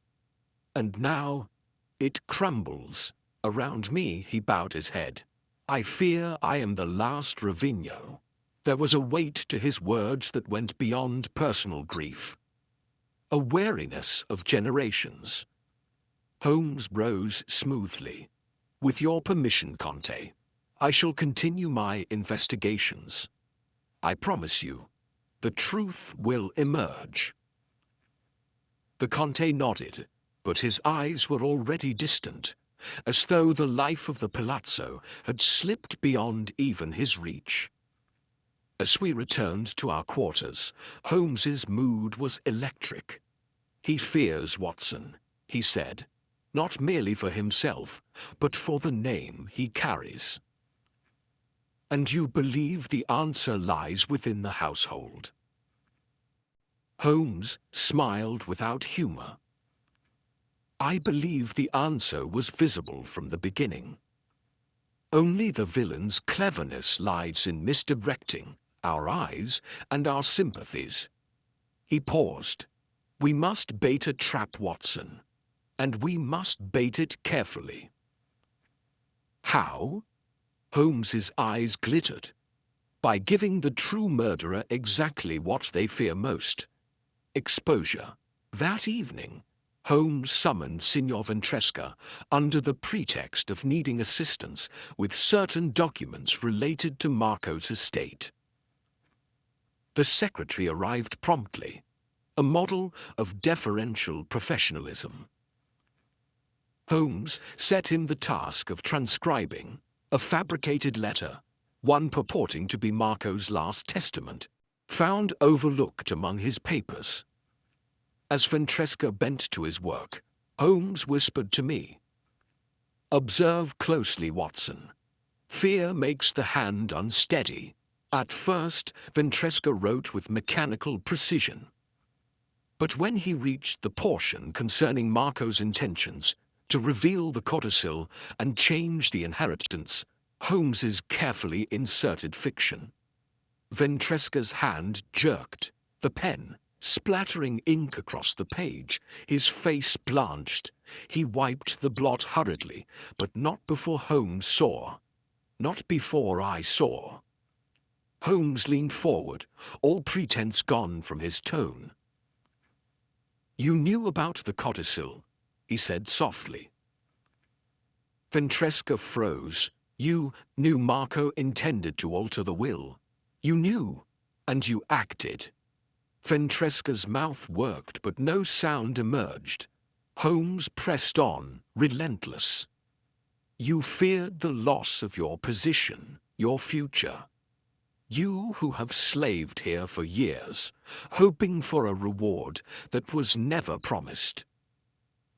And now it crumbles around me." He bowed his head. "I fear I am the last Ravigno." There was a weight to his words that went beyond personal grief, a wariness of generations. Holmes rose smoothly. "With your permission, Conte, I shall continue my investigations. I promise you, the truth will emerge." The Conte nodded, but his eyes were already distant, as though the life of the palazzo had slipped beyond even his reach. As we returned to our quarters, Holmes's mood was electric. "He fears Watson," he said, "not merely for himself, but for the name he carries." "And you believe the answer lies within the household?" Holmes smiled without humor. "I believe the answer was visible from the beginning. Only the villain's cleverness lies in misdirecting our eyes and our sympathies." He paused. "We must bait a trap, Watson, and we must bait it carefully." "How?" Holmes's eyes glittered. "By giving the true murderer exactly what they fear most: exposure." That evening, Holmes summoned Signor Ventresca under the pretext of needing assistance with certain documents related to Marco's estate. The secretary arrived promptly, a model of deferential professionalism. Holmes set him the task of transcribing a fabricated letter, one purporting to be Marco's last testament, found overlooked among his papers. As Ventresca bent to his work, Holmes whispered to me, "Observe closely, Watson. Fear makes the hand unsteady." At first, Ventresca wrote with mechanical precision. But when he reached the portion concerning Marco's intentions to reveal the codicil and change the inheritance, Holmes's carefully inserted fiction. Ventresca's hand jerked, the pen splattering ink across the page. His face blanched. He wiped the blot hurriedly, but not before Holmes saw. Not before I saw. Holmes leaned forward, all pretense gone from his tone. "You knew about the codicil," he said softly. Ventresca froze. "You knew Marco intended to alter the will. You knew, and you acted." Ventresca's mouth worked, but no sound emerged. Holmes pressed on, relentless. "You feared the loss of your position, your future. You who have slaved here for years, hoping for a reward that was never promised."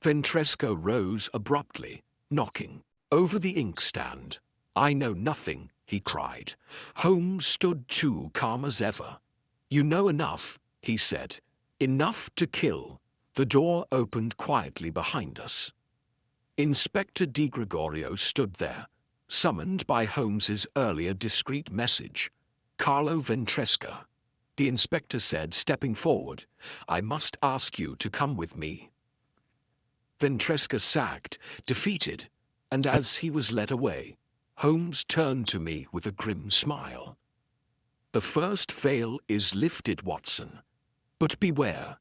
Ventresca rose abruptly, knocking over the inkstand. "I know nothing," he cried. Holmes stood too calm as ever. "You know enough," he said. "Enough to kill." The door opened quietly behind us. Inspector Di Gregorio stood there, summoned by Holmes's earlier discreet message. "Carlo Ventresca," the inspector said, stepping forward. "I must ask you to come with me." Ventresca sagged, defeated, and as he was led away, Holmes turned to me with a grim smile. "The first veil is lifted, Watson. But beware.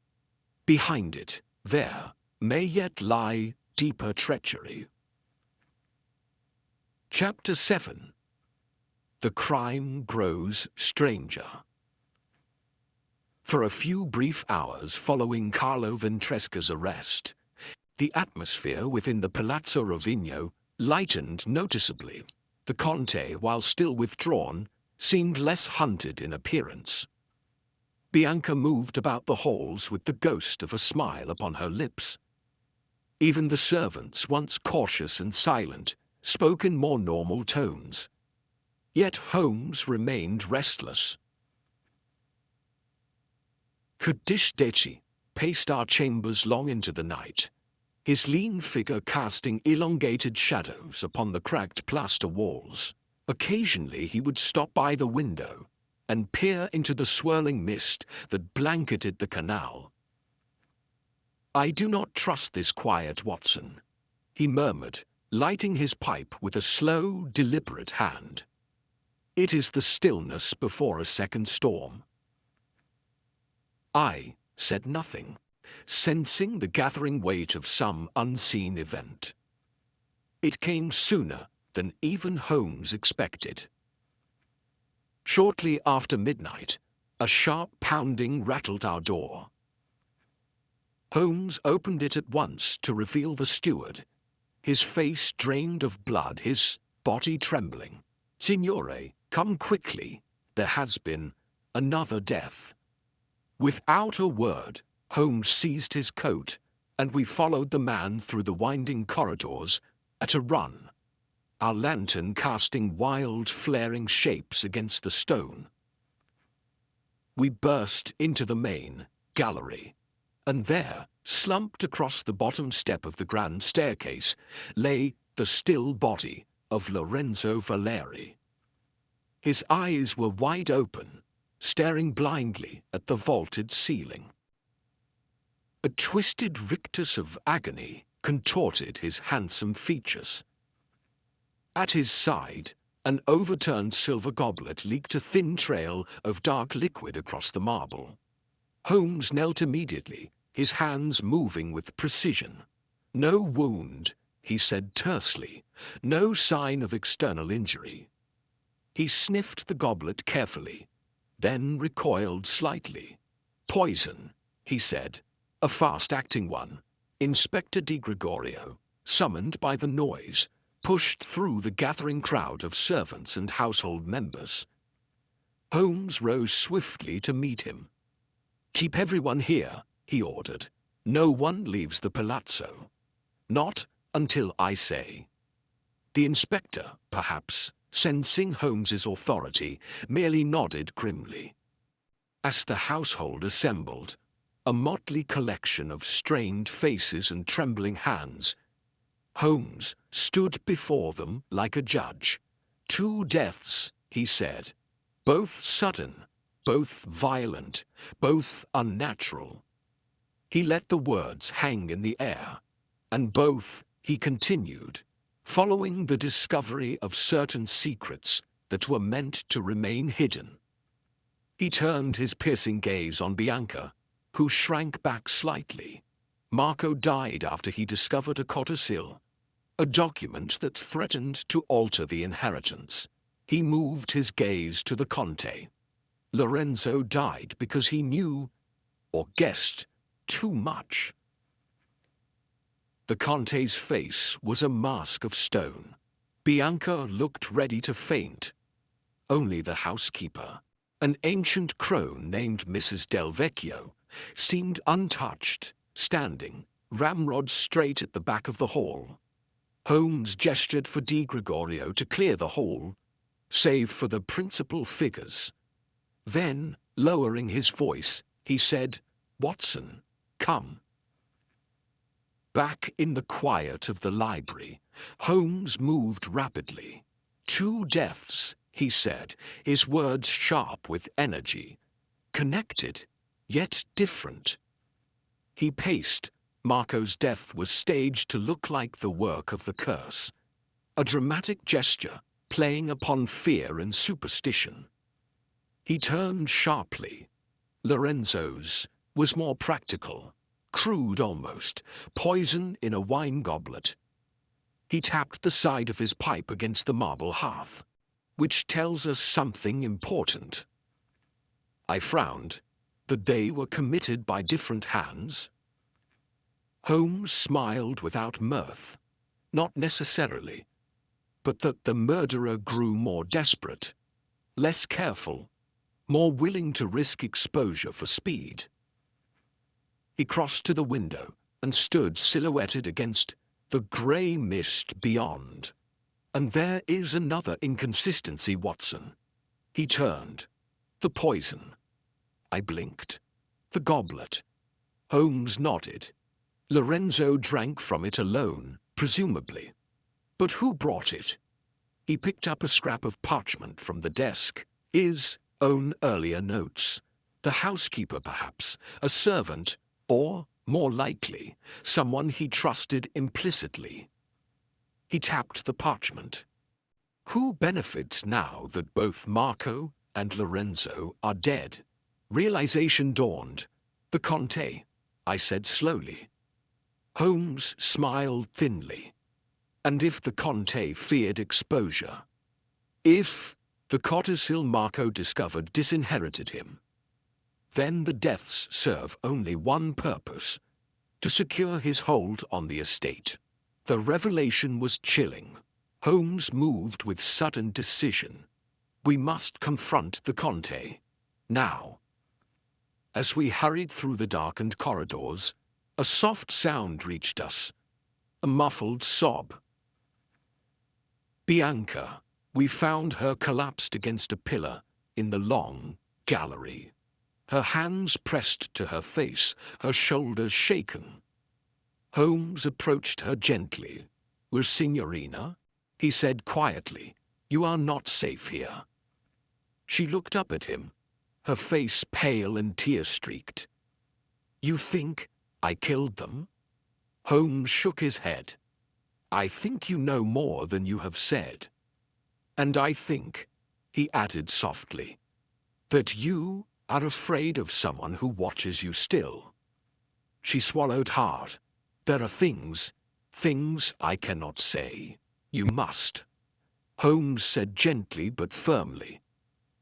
Behind it, there, may yet lie deeper treachery." Chapter 7. The crime grows stranger. For a few brief hours following Carlo Ventresca's arrest, the atmosphere within the Palazzo Rovigno lightened noticeably. The Conte, while still withdrawn, seemed less hunted in appearance. Bianca moved about the halls with the ghost of a smile upon her lips. Even the servants, once cautious and silent, spoke in more normal tones. Yet Holmes remained restless. Kadishdeci paced our chambers long into the night, his lean figure casting elongated shadows upon the cracked plaster walls. Occasionally he would stop by the window and peer into the swirling mist that blanketed the canal. "I do not trust this quiet, Watson," he murmured, lighting his pipe with a slow, deliberate hand. "It is the stillness before a second storm." I said nothing, sensing the gathering weight of some unseen event. It came sooner than even Holmes expected. Shortly after midnight, a sharp pounding rattled our door. Holmes opened it at once to reveal the steward, his face drained of blood, his body trembling. "Signore, come quickly. There has been another death." Without a word, Holmes seized his coat, and we followed the man through the winding corridors at a run, our lantern casting wild, flaring shapes against the stone. We burst into the main gallery, and there, slumped across the bottom step of the grand staircase, lay the still body of Lorenzo Valeri. His eyes were wide open, staring blindly at the vaulted ceiling. A twisted rictus of agony contorted his handsome features. At his side, an overturned silver goblet leaked a thin trail of dark liquid across the marble. Holmes knelt immediately, his hands moving with precision. "No wound," he said tersely, "no sign of external injury." He sniffed the goblet carefully, then recoiled slightly. "Poison," he said, "a fast-acting one." Inspector Di Gregorio, summoned by the noise, pushed through the gathering crowd of servants and household members. Holmes rose swiftly to meet him. "Keep everyone here," he ordered. "No one leaves the palazzo. Not until I say." The inspector, perhaps, sensing Holmes's authority, merely nodded grimly. As the household assembled, a motley collection of strained faces and trembling hands, Holmes stood before them like a judge, 2 deaths, he said. Both sudden, both violent, both unnatural. He let the words hang in the air. And both, he continued, following the discovery of certain secrets that were meant to remain hidden. He turned his piercing gaze on Bianca, who shrank back slightly. Marco died after he discovered a codicil, a document that threatened to alter the inheritance. He moved his gaze to the Conte. Lorenzo died because he knew, or guessed, too much. The Conte's face was a mask of stone. Bianca looked ready to faint. Only the housekeeper, an ancient crone named Mrs. Del Vecchio, seemed untouched, standing, ramrod straight at the back of the hall. Holmes gestured for Di Gregorio to clear the hall, save for the principal figures. Then, lowering his voice, he said, "Watson, come." Back in the quiet of the library, Holmes moved rapidly. 2 deaths, he said, his words sharp with energy. Connected, yet different. He paced. Marco's death was staged to look like the work of the curse. A dramatic gesture, playing upon fear and superstition. He turned sharply. Lorenzo's was more practical, crude almost, poison in a wine goblet. He tapped the side of his pipe against the marble hearth, which tells us something important. I frowned. That they were committed by different hands? Holmes smiled without mirth. Not necessarily, but that the murderer grew more desperate, less careful, more willing to risk exposure for speed. He crossed to the window and stood silhouetted against the grey mist beyond. "And there is another inconsistency, Watson." He turned. "The poison." I blinked. "The goblet." Holmes nodded. "Lorenzo drank from it alone, presumably. But who brought it?" He picked up a scrap of parchment from the desk. His own earlier notes. The housekeeper, perhaps, a servant, or, more likely, someone he trusted implicitly. He tapped the parchment. "Who benefits now that both Marco and Lorenzo are dead?" Realization dawned. "The Conte," I said slowly. Holmes smiled thinly. "And if the Conte feared exposure? If the codicil Marco discovered disinherited him? Then the deaths serve only one purpose: to secure his hold on the estate." The revelation was chilling. Holmes moved with sudden decision. "We must confront the Conte. Now." As we hurried through the darkened corridors, a soft sound reached us, a muffled sob. Bianca. We found her collapsed against a pillar in the long gallery. Her hands pressed to her face, her shoulders shaken. Holmes approached her gently. "Well, Signorina," he said quietly, "you are not safe here." She looked up at him, her face pale and tear-streaked. "You think I killed them?" Holmes shook his head. "I think you know more than you have said. And I think," he added softly, "that you are afraid of someone who watches you still." She swallowed hard. "There are things I cannot say. You must," Holmes said gently but firmly.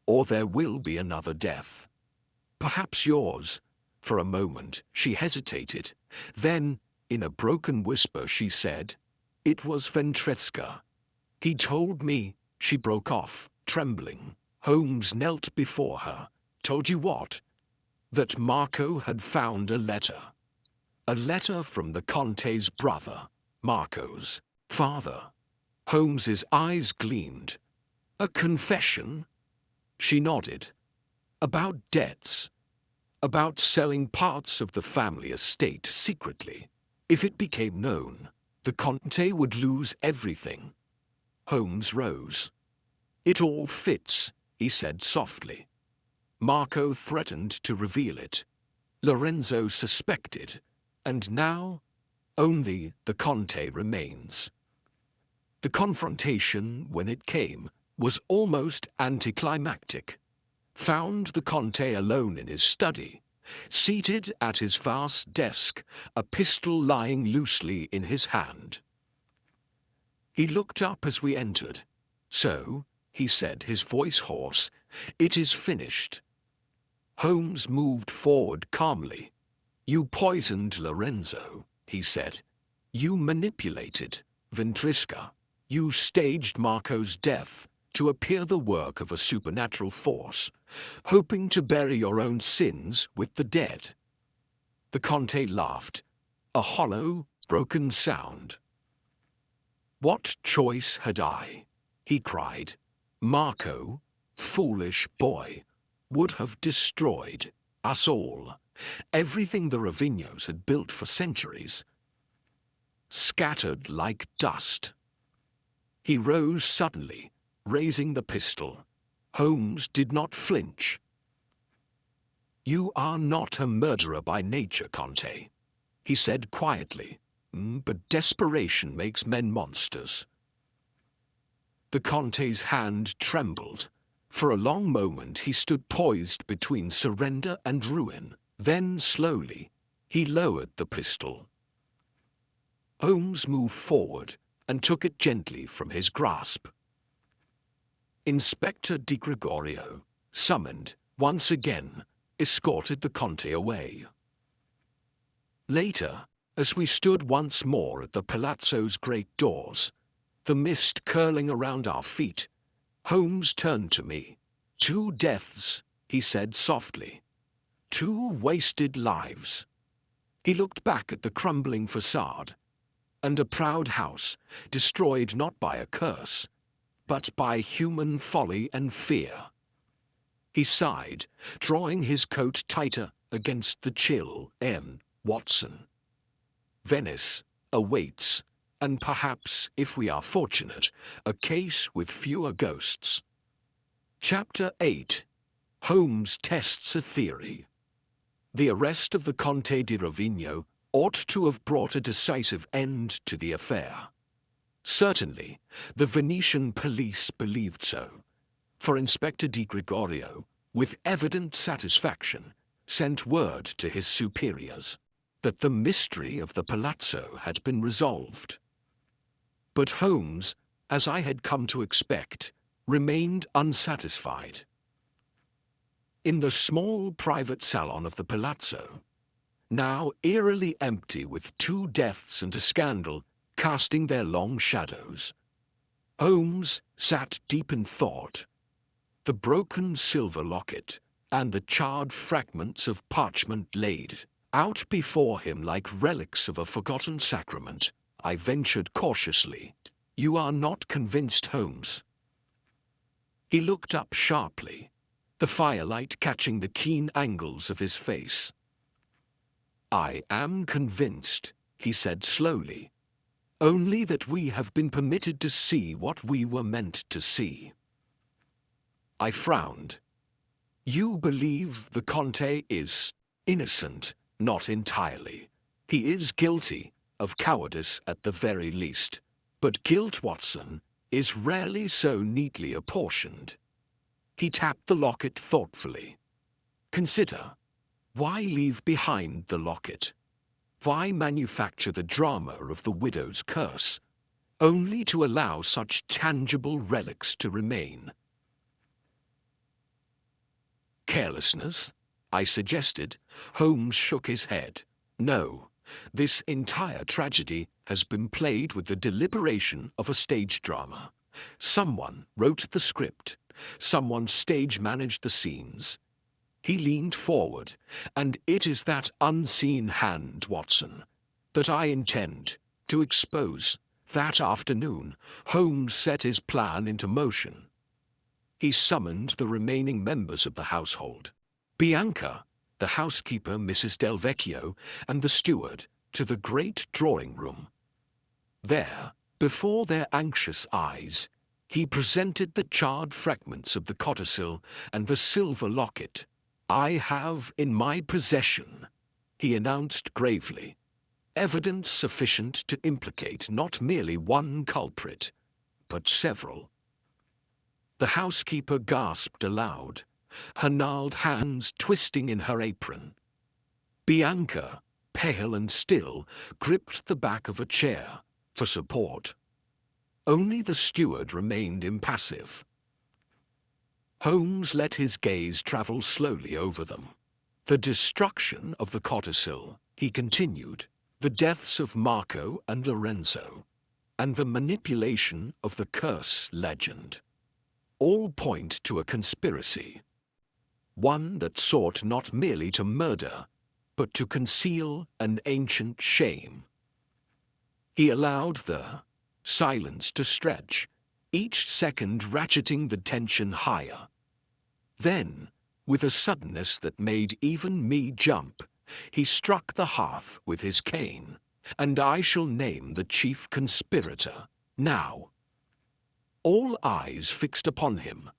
"Or there will be another death. Perhaps yours." For a moment, she hesitated. Then, in a broken whisper, she said, "It was Ventresca. He told me." She broke off, trembling. Holmes knelt before her. "Told you what?" "That Marco had found a letter. A letter from the Conte's brother, Marco's father." Holmes's eyes gleamed. "A confession?" She nodded. "About debts. About selling parts of the family estate secretly. If it became known, the Conte would lose everything." Holmes rose. "It all fits," he said softly. Marco threatened to reveal it. Lorenzo suspected, and now only the Conte remains. The confrontation, when it came, was almost anticlimactic. Found the Conte alone in his study, seated at his vast desk, a pistol lying loosely in his hand. He looked up as we entered. "So," he said, his voice hoarse, "it is finished." Holmes moved forward calmly. "You poisoned Lorenzo," he said. "You manipulated Ventrisca. You staged Marco's death to appear the work of a supernatural force, hoping to bury your own sins with the dead." The Conte laughed, a hollow, broken sound. "What choice had I?" he cried. "Marco, foolish boy, would have destroyed us all, everything the Ravignos had built for centuries, scattered like dust." He rose suddenly, raising the pistol. Holmes did not flinch. "You are not a murderer by nature, Conte," he said quietly, "but desperation makes men monsters." The Conte's hand trembled. For a long moment he stood poised between surrender and ruin. Then, slowly, he lowered the pistol. Holmes moved forward and took it gently from his grasp. Inspector Di Gregorio, summoned once again, escorted the Conte away. Later, as we stood once more at the palazzo's great doors, the mist curling around our feet, Holmes turned to me. "Two deaths," he said softly. "Two wasted lives." He looked back at the crumbling facade, and a proud house, destroyed not by a curse, but by human folly and fear. He sighed, drawing his coat tighter against the chill. "Watson, Venice awaits, and perhaps, if we are fortunate, a case with fewer ghosts." Chapter 8. Holmes tests a theory. The arrest of the Conte di Rovigno ought to have brought a decisive end to the affair. Certainly, the Venetian police believed so, for Inspector Di Gregorio, with evident satisfaction, sent word to his superiors that the mystery of the palazzo had been resolved. But Holmes, as I had come to expect, remained unsatisfied. In the small private salon of the palazzo, now eerily empty with two deaths and a scandal casting their long shadows, Holmes sat deep in thought. The broken silver locket and the charred fragments of parchment laid out before him like relics of a forgotten sacrament. I ventured cautiously, "You are not convinced, Holmes?" He looked up sharply, the firelight catching the keen angles of his face. "I am convinced," he said slowly, "only that we have been permitted to see what we were meant to see." I frowned. "You believe the Conte is innocent?" "Not entirely. He is guilty of cowardice at the very least. But guilt, Watson, is rarely so neatly apportioned." He tapped the locket thoughtfully. "Consider, why leave behind the locket? Why manufacture the drama of the widow's curse, only to allow such tangible relics to remain?" "Carelessness?" I suggested. Holmes shook his head. "No, this entire tragedy has been played with the deliberation of a stage drama. Someone wrote the script. Someone stage-managed the scenes." He leaned forward. "And it is that unseen hand, Watson, that I intend to expose." That afternoon, Holmes set his plan into motion. He summoned the remaining members of the household. Bianca, the housekeeper, Mrs. Del Vecchio, and the steward, to the great drawing-room. There, before their anxious eyes, He presented the charred fragments of the codicil and the silver locket. "I have in my possession," he announced gravely, "evidence sufficient to implicate not merely one culprit, but several." The housekeeper gasped aloud, her gnarled hands twisting in her apron. Bianca, pale and still, gripped the back of a chair for support. Only the steward remained impassive. Holmes let his gaze travel slowly over them. "The destruction of the codicil," he continued, "the deaths of Marco and Lorenzo, and the manipulation of the curse legend, all point to a conspiracy. One that sought not merely to murder, but to conceal an ancient shame." He allowed the silence to stretch, each second ratcheting the tension higher. Then, with a suddenness that made even me jump, he struck the hearth with his cane. "And I shall name the chief conspirator, now." All eyes fixed upon him.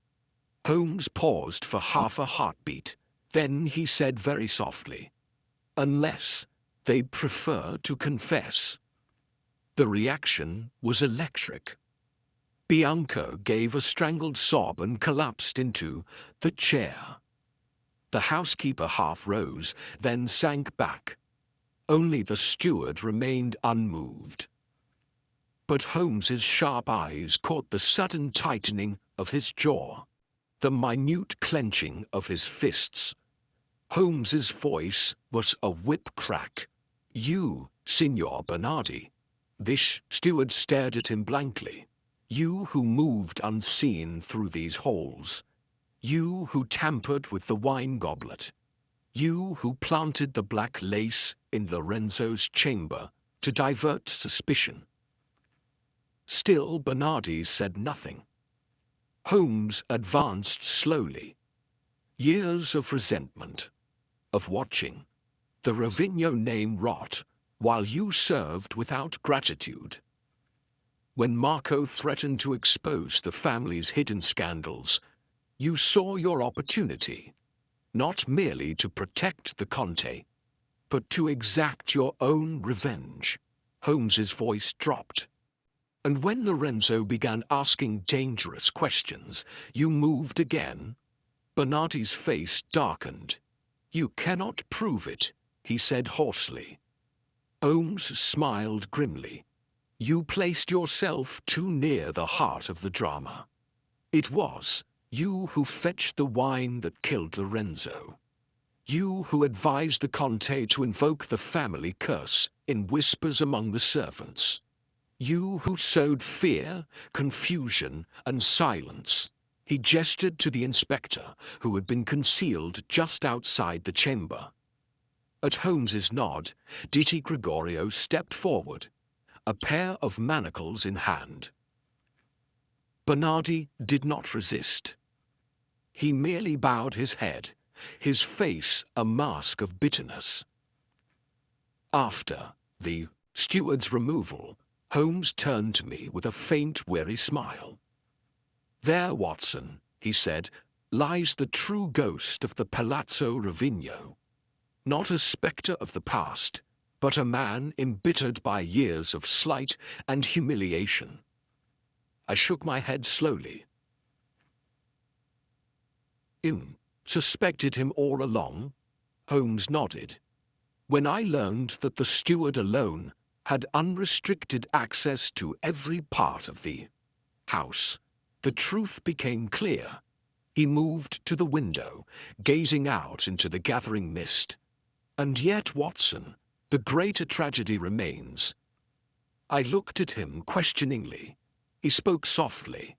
Holmes paused for half a heartbeat. Then he said very softly, "Unless they prefer to confess." The reaction was electric. Bianca gave a strangled sob and collapsed into the chair. The housekeeper half rose, then sank back. Only the steward remained unmoved. But Holmes's sharp eyes caught the sudden tightening of his jaw, the minute clenching of his fists. Holmes's voice was a whip crack. "You, Signor Bernardi." This steward stared at him blankly. "You who moved unseen through these halls. You who tampered with the wine goblet. You who planted the black lace in Lorenzo's chamber to divert suspicion." Still Bernardi said nothing. Holmes advanced slowly. Years of resentment, of watching the Rovigno name rot while you served without gratitude. When Marco threatened to expose the family's hidden scandals, you saw your opportunity, not merely to protect the Conte, but to exact your own revenge. Holmes's voice dropped. "And when Lorenzo began asking dangerous questions, you moved again?" Bernardi's face darkened. "You cannot prove it," he said hoarsely. Holmes smiled grimly. "You placed yourself too near the heart of the drama. It was you who fetched the wine that killed Lorenzo. You who advised the Conte to invoke the family curse in whispers among the servants. You who sowed fear, confusion, and silence." He gestured to the inspector, who had been concealed just outside the chamber. At Holmes's nod, Di Gregorio stepped forward, a pair of manacles in hand. Bernardi did not resist. He merely bowed his head, his face a mask of bitterness. After the steward's removal, Holmes turned to me with a faint, weary smile. "There, Watson," he said, "lies the true ghost of the Palazzo Rovigno. Not a spectre of the past, but a man embittered by years of slight and humiliation." I shook my head slowly. "You suspected him all along?" Holmes nodded. "When I learned that the steward alone had unrestricted access to every part of the house, the truth became clear." He moved to the window, gazing out into the gathering mist. "And yet, Watson, the greater tragedy remains." I looked at him questioningly. He spoke softly.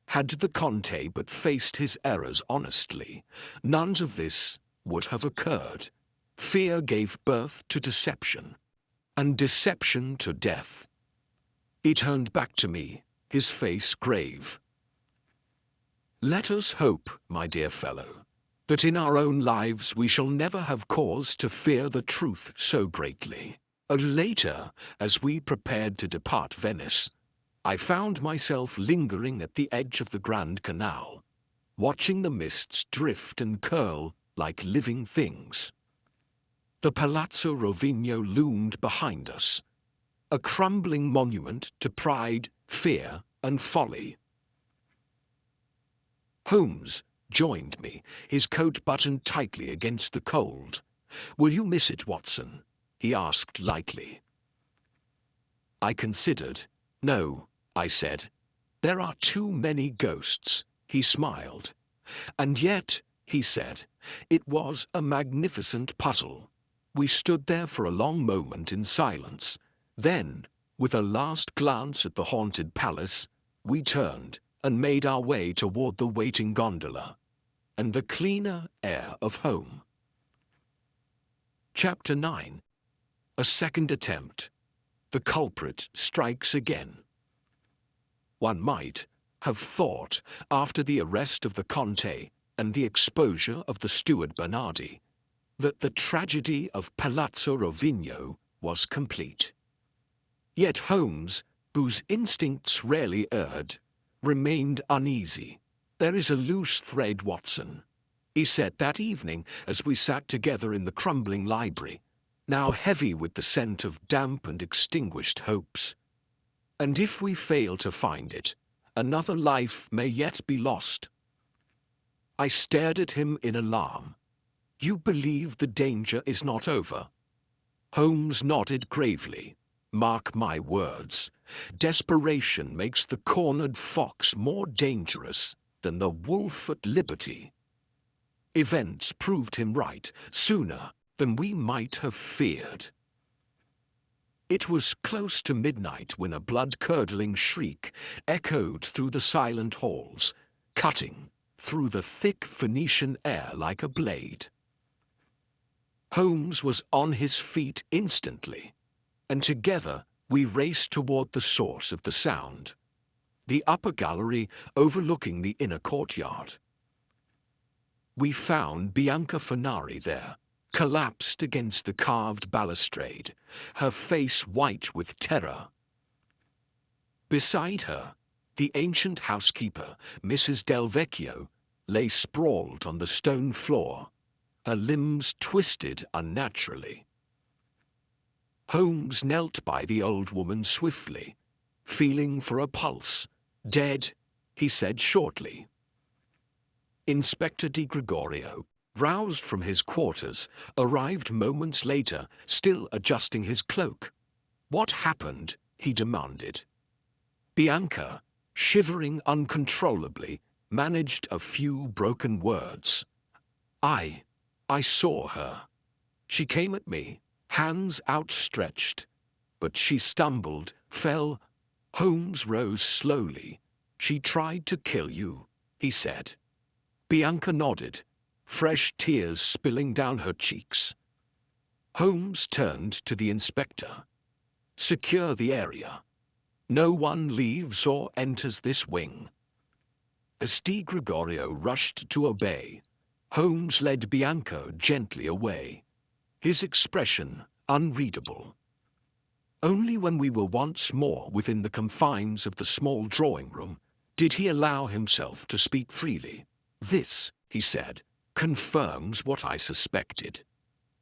Had the Conte but faced his errors honestly, none of this would have occurred. Fear gave birth to deception, and deception to death. He turned back to me, his face grave. "Let us hope, my dear fellow, that in our own lives we shall never have cause to fear the truth so greatly." Later, as we prepared to depart Venice, I found myself lingering at the edge of the Grand Canal, watching the mists drift and curl like living things. The Palazzo Rovigno loomed behind us, a crumbling monument to pride, fear, and folly. Holmes joined me, his coat buttoned tightly against the cold. "Will you miss it, Watson?" he asked lightly. I considered. "No," I said. "There are too many ghosts." He smiled. "And yet," he said, "it was a magnificent puzzle." We stood there for a long moment in silence. Then, with a last glance at the haunted palace, we turned and made our way toward the waiting gondola and the cleaner air of home. Chapter 9. A second attempt. The culprit strikes again. One might have thought, after the arrest of the Conte and the exposure of the steward Bernardi, that the tragedy of Palazzo Rovigno was complete. Yet Holmes, whose instincts rarely erred, remained uneasy. "There is a loose thread, Watson," he said that evening as we sat together in the crumbling library, now heavy with the scent of damp and extinguished hopes. "And if we fail to find it, another life may yet be lost." I stared at him in alarm. "You believe the danger is not over?" Holmes nodded gravely. "Mark my words. Desperation makes the cornered fox more dangerous than the wolf at liberty." Events proved him right sooner than we might have feared. It was close to midnight when a blood-curdling shriek echoed through the silent halls, cutting through the thick Venetian air like a blade. Holmes was on his feet instantly, and together we raced toward the source of the sound, the upper gallery overlooking the inner courtyard. We found Bianca Fanari there, collapsed against the carved balustrade, her face white with terror. Beside her, the ancient housekeeper, Mrs. Del Vecchio, lay sprawled on the stone floor, her limbs twisted unnaturally. Holmes knelt by the old woman swiftly, feeling for a pulse. "Dead," he said shortly. Inspector Di Gregorio, roused from his quarters, arrived moments later, still adjusting his cloak. "What happened?" he demanded. Bianca, shivering uncontrollably, managed a few broken words. I saw her. She came at me, hands outstretched, but she stumbled, fell." Holmes rose slowly. "She tried to kill you," he said. Bianca nodded, fresh tears spilling down her cheeks. Holmes turned to the inspector. "Secure the area. No one leaves or enters this wing." As Di Gregorio rushed to obey, Holmes led Bianca gently away, his expression unreadable. Only when we were once more within the confines of the small drawing room did he allow himself to speak freely. "This," he said, "confirms what I suspected."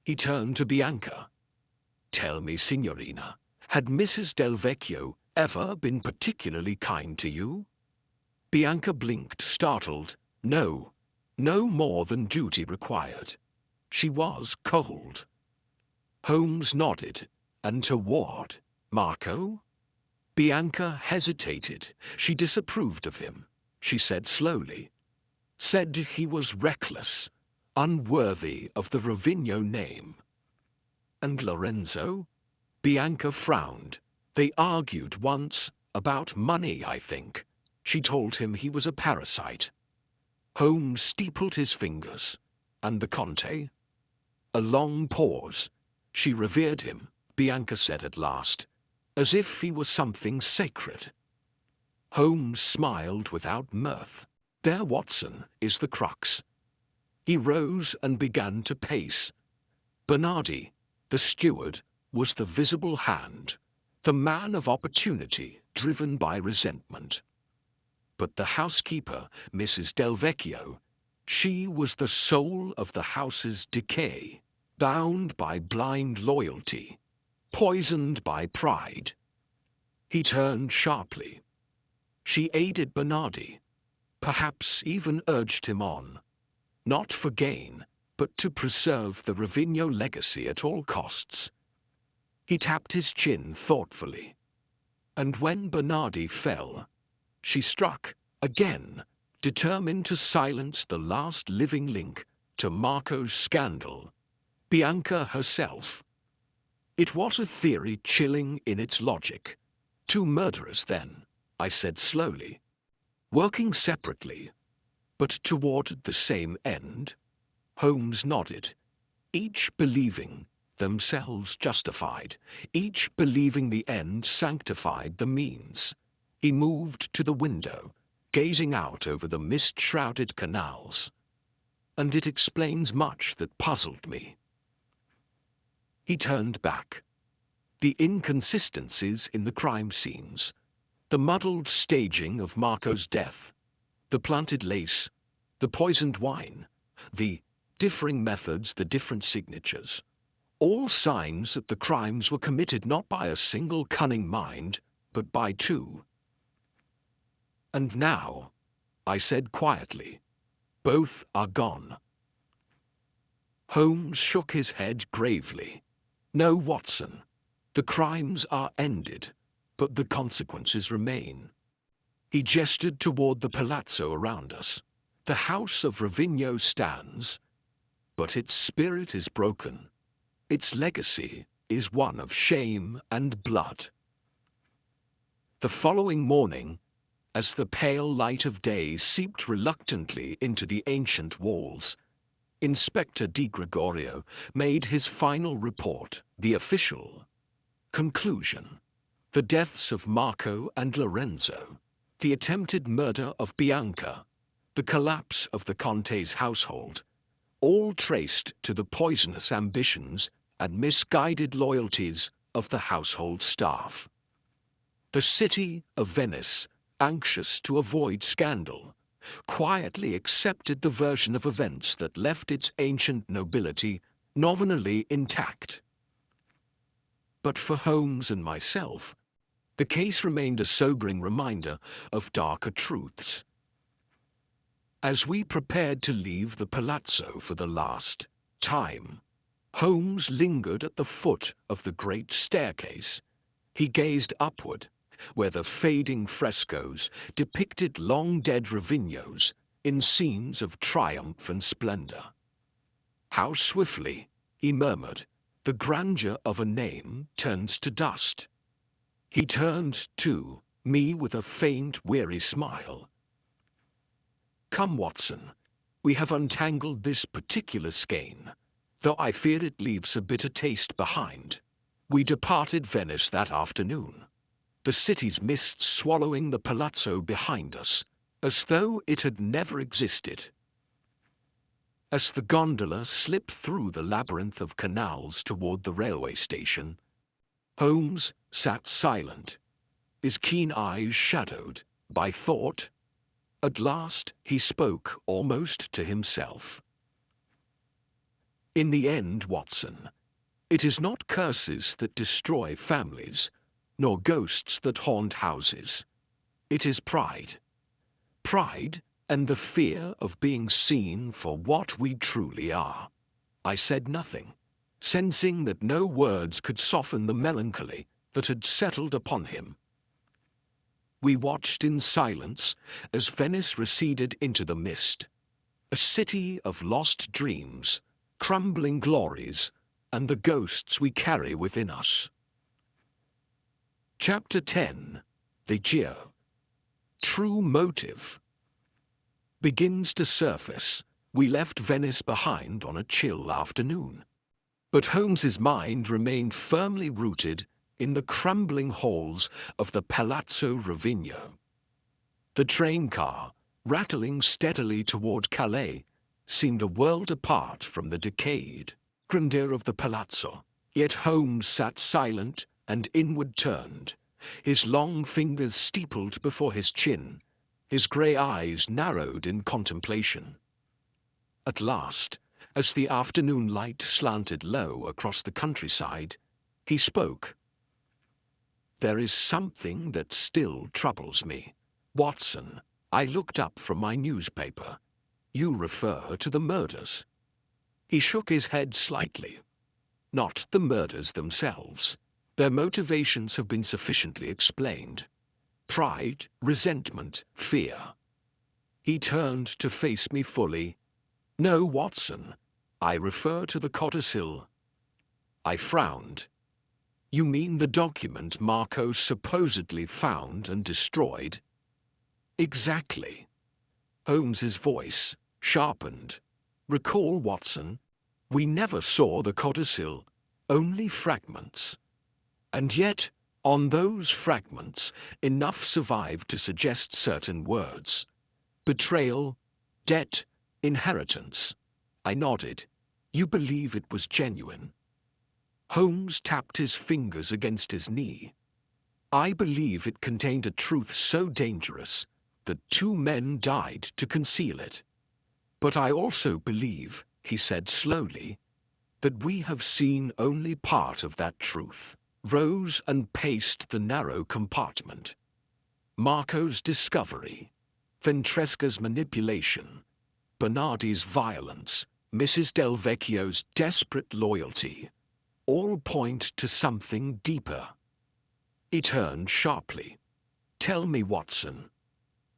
He turned to Bianca. "Tell me, Signorina, had Mrs. Del Vecchio ever been particularly kind to you?" Bianca blinked, startled. "No, no more than duty required. She was cold." Holmes nodded. "And toward Marco?" Bianca hesitated. She disapproved of him, she said slowly. Said he was reckless, unworthy of the Rovigno name. "And Lorenzo?" Bianca frowned. "They argued once about money, I think. She told him he was a parasite." Holmes steepled his fingers. "And the Conte?" A long pause. "She revered him," Bianca said at last, "as if he was something sacred." Holmes smiled without mirth. "There, Watson, is the crux." He rose and began to pace. Bernardi, the steward, was the visible hand. the man of opportunity, driven by resentment. But the housekeeper, Mrs. Del Vecchio, she was the soul of the house's decay, bound by blind loyalty, poisoned by pride. He turned sharply. She aided Bernardi, perhaps even urged him on, not for gain, but to preserve the Ravigno legacy at all costs. He tapped his chin thoughtfully, and when Bernardi fell, she struck again, determined to silence the last living link to Marco's scandal, Bianca herself. It was a theory chilling in its logic. Two murderers, then, I said slowly, working separately, but toward the same end. Holmes nodded, each believing themselves justified, each believing the end sanctified the means. He moved to the window, gazing out over the mist-shrouded canals. And it explains much that puzzled me. He turned back. The inconsistencies in the crime scenes, the muddled staging of Marco's death, the planted lace, the poisoned wine, the differing methods, the different signatures, all signs that the crimes were committed not by a single cunning mind, but by two. And now, I said quietly, both are gone. Holmes shook his head gravely. No, Watson, the crimes are ended, but the consequences remain. He gestured toward the palazzo around us. The house of Ravigno stands, but its spirit is broken. Its legacy is one of shame and blood. The following morning, as the pale light of day seeped reluctantly into the ancient walls, Inspector Di Gregorio made his final report, the official conclusion. The deaths of Marco and Lorenzo, the attempted murder of Bianca, the collapse of the Conte's household, all traced to the poisonous ambitions and misguided loyalties of the household staff. The city of Venice, anxious to avoid scandal, quietly accepted the version of events that left its ancient nobility nominally intact. But for Holmes and myself, the case remained a sobering reminder of darker truths. As we prepared to leave the palazzo for the last time, Holmes lingered at the foot of the great staircase. He gazed upward, where the fading frescoes depicted long-dead Ravignos in scenes of triumph and splendor. How swiftly, he murmured, the grandeur of a name turns to dust. He turned to me with a faint, weary smile. Come, Watson, we have untangled this particular skein, though I fear it leaves a bitter taste behind. We departed Venice that afternoon, the city's mist swallowing the palazzo behind us, as though it had never existed. As the gondola slipped through the labyrinth of canals toward the railway station, Holmes sat silent, his keen eyes shadowed by thought. At last he spoke almost to himself. In the end, Watson, it is not curses that destroy families, nor ghosts that haunt houses. It is pride. Pride and the fear of being seen for what we truly are. I said nothing, sensing that no words could soften the melancholy that had settled upon him. We watched in silence as Venice receded into the mist, a city of lost dreams, crumbling glories, and the ghosts we carry within us. Chapter 10. The Geo. True motive begins to surface. We left Venice behind on a chill afternoon, but Holmes's mind remained firmly rooted in the crumbling halls of the Palazzo Ravigno. The train car, rattling steadily toward Calais, seemed a world apart from the decayed grandeur of the palazzo. Yet Holmes sat silent and inward turned, his long fingers steepled before his chin, his grey eyes narrowed in contemplation. At last, as the afternoon light slanted low across the countryside, he spoke. "There is something that still troubles me, Watson." I looked up from my newspaper. "You refer to the murders." He shook his head slightly. "Not the murders themselves. Their motivations have been sufficiently explained. Pride, resentment, fear." He turned to face me fully. "No, Watson. I refer to the codicil." I frowned. "You mean the document Marco supposedly found and destroyed?" "Exactly." Holmes's voice sharpened. "Recall, Watson, we never saw the codicil, only fragments. And yet, on those fragments, enough survived to suggest certain words. Betrayal, debt, inheritance." I nodded. "You believe it was genuine?" Holmes tapped his fingers against his knee. "I believe it contained a truth so dangerous that 2 men died to conceal it. But I also believe," he said slowly, "that we have seen only part of that truth. Rose and paced the narrow compartment. Marco's discovery, Ventresca's manipulation, Bernardi's violence, Mrs. Del Vecchio's desperate loyalty, all point to something deeper." He turned sharply. "Tell me, Watson,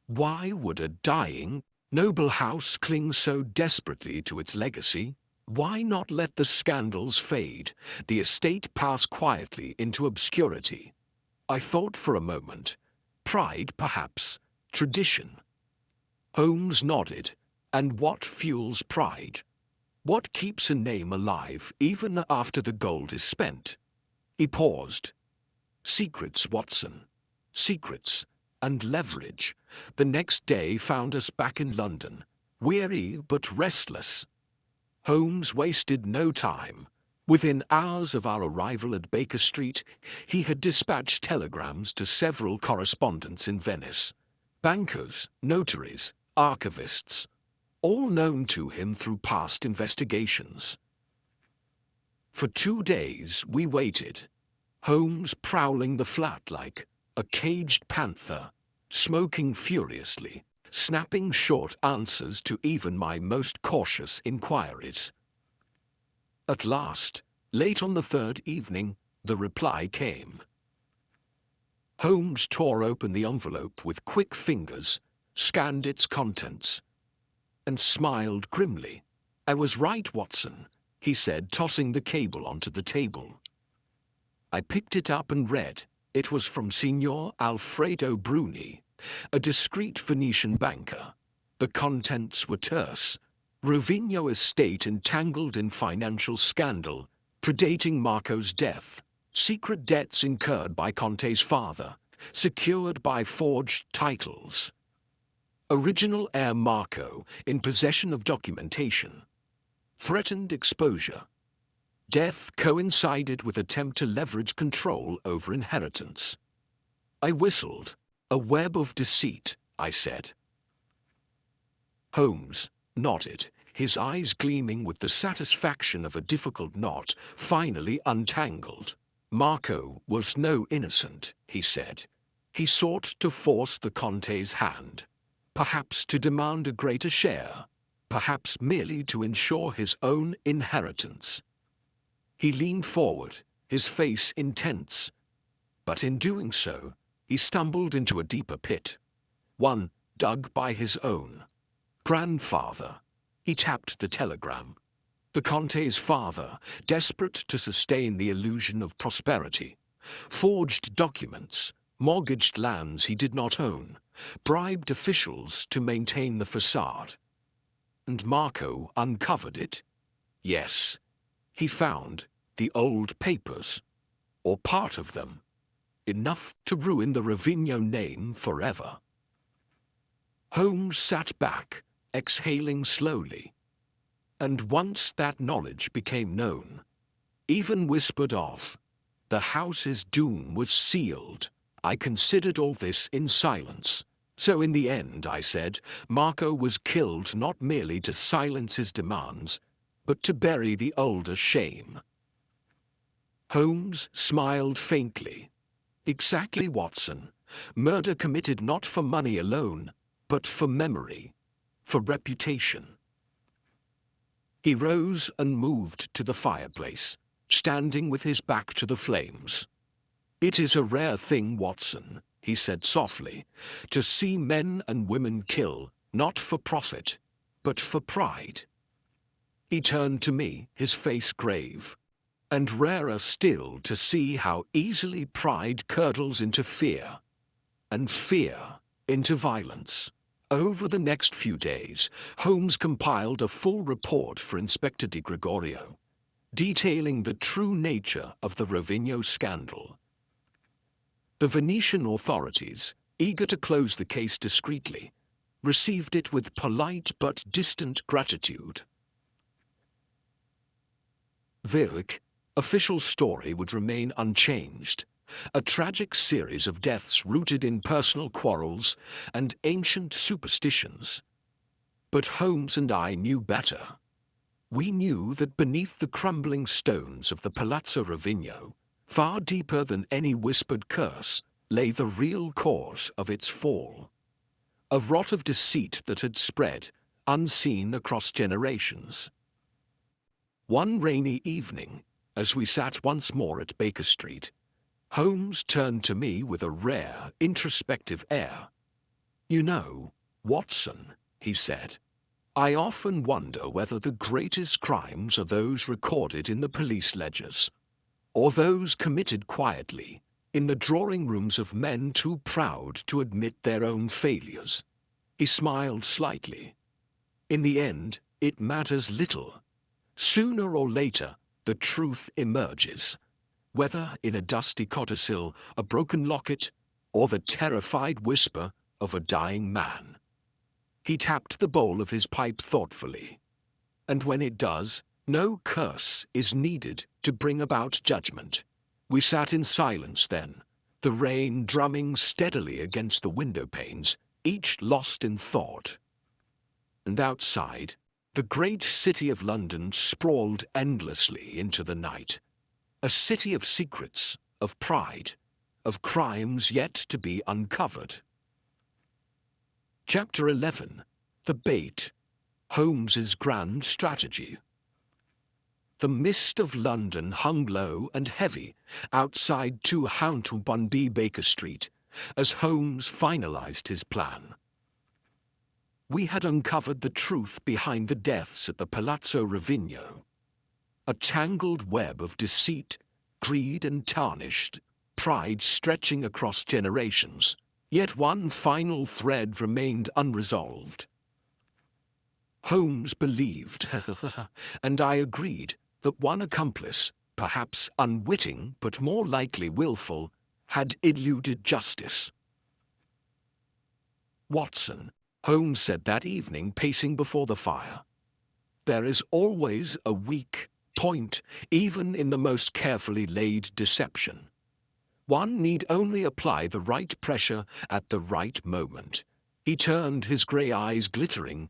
why would a dying, noble house cling so desperately to its legacy? Why not let the scandals fade, the estate pass quietly into obscurity?" I thought for a moment. Pride, perhaps. Tradition. Holmes nodded. "And what fuels pride? What keeps a name alive even after the gold is spent?" He paused. "Secrets, Watson. Secrets. And leverage." The next day found us back in London, weary but restless. Holmes wasted no time. Within hours of our arrival at Baker Street, he had dispatched telegrams to several correspondents in Venice. Bankers, notaries, archivists, all known to him through past investigations. For 2 days we waited, Holmes prowling the flat like a caged panther, smoking furiously, snapping short answers to even my most cautious inquiries. At last, late on the 3rd evening, the reply came. Holmes tore open the envelope with quick fingers, scanned its contents, and smiled grimly. "I was right, Watson," he said, tossing the cable onto the table. I picked it up and read. It was from Signor Alfredo Bruni, a discreet Venetian banker. The contents were terse. Rovigno estate entangled in financial scandal, predating Marco's death. Secret debts incurred by Conte's father, secured by forged titles. Original heir Marco in possession of documentation. Threatened exposure. Death coincided with attempt to leverage control over inheritance. I whistled. "A web of deceit," I said. Holmes nodded, his eyes gleaming with the satisfaction of a difficult knot finally untangled. "Marco was no innocent," he said. "He sought to force the Conte's hand, perhaps to demand a greater share, perhaps merely to ensure his own inheritance." He leaned forward, his face intense. But in doing so, he stumbled into a deeper pit, one dug by his own grandfather. He tapped the telegram. The Conte's father, desperate to sustain the illusion of prosperity, forged documents, mortgaged lands he did not own, bribed officials to maintain the facade. And Marco uncovered it. Yes, he found the old papers, or part of them, enough to ruin the Rovigno name forever. Holmes sat back, exhaling slowly. And once that knowledge became known, even whispered of, The house's doom was sealed. I considered all this in silence. So in the end, I said, Marco was killed not merely to silence his demands, but to bury the older shame. Holmes smiled faintly. Exactly, Watson. Murder committed not for money alone, but for memory, for reputation. He rose and moved to the fireplace, standing with his back to the flames. It is a rare thing, Watson, he said softly, to see men and women kill, not for profit, but for pride. He turned to me, his face grave. And rarer still to see how easily pride curdles into fear, and fear into violence. Over the next few days, Holmes compiled a full report for Inspector Di Gregorio, detailing the true nature of the Rovigno scandal. The Venetian authorities, eager to close the case discreetly, received it with polite but distant gratitude. The official story would remain unchanged, a tragic series of deaths rooted in personal quarrels and ancient superstitions. But Holmes and I knew better. We knew that beneath the crumbling stones of the Palazzo Rovigno, far deeper than any whispered curse, lay the real cause of its fall. A rot of deceit that had spread, unseen across generations. One rainy evening, as we sat once more at Baker Street, Holmes turned to me with a rare, introspective air. "You know, Watson," he said, "I often wonder whether the greatest crimes are those recorded in the police ledgers, or those committed quietly, in the drawing rooms of men too proud to admit their own failures." He smiled slightly. "In the end, it matters little. Sooner or later, the truth emerges, whether in a dusty codicil, a broken locket, or the terrified whisper of a dying man." He tapped the bowl of his pipe thoughtfully. "And when it does, no curse is needed to bring about judgment." We sat in silence then, the rain drumming steadily against the window panes, each lost in thought. And outside, the great city of London sprawled endlessly into the night. A city of secrets, of pride, of crimes yet to be uncovered. Chapter 11. The Bait. Holmes's Grand Strategy. The mist of London hung low and heavy outside 201B Baker Street as Holmes finalized his plan. We had uncovered the truth behind the deaths at the Palazzo Rovigno. A tangled web of deceit, greed and tarnished pride stretching across generations, yet one final thread remained unresolved. Holmes believed, and I agreed, that one accomplice, perhaps unwitting but more likely willful, had eluded justice. "Watson," Holmes said that evening, pacing before the fire, "there is always a weak point, even in the most carefully laid deception. One need only apply the right pressure at the right moment." He turned, his grey eyes glittering.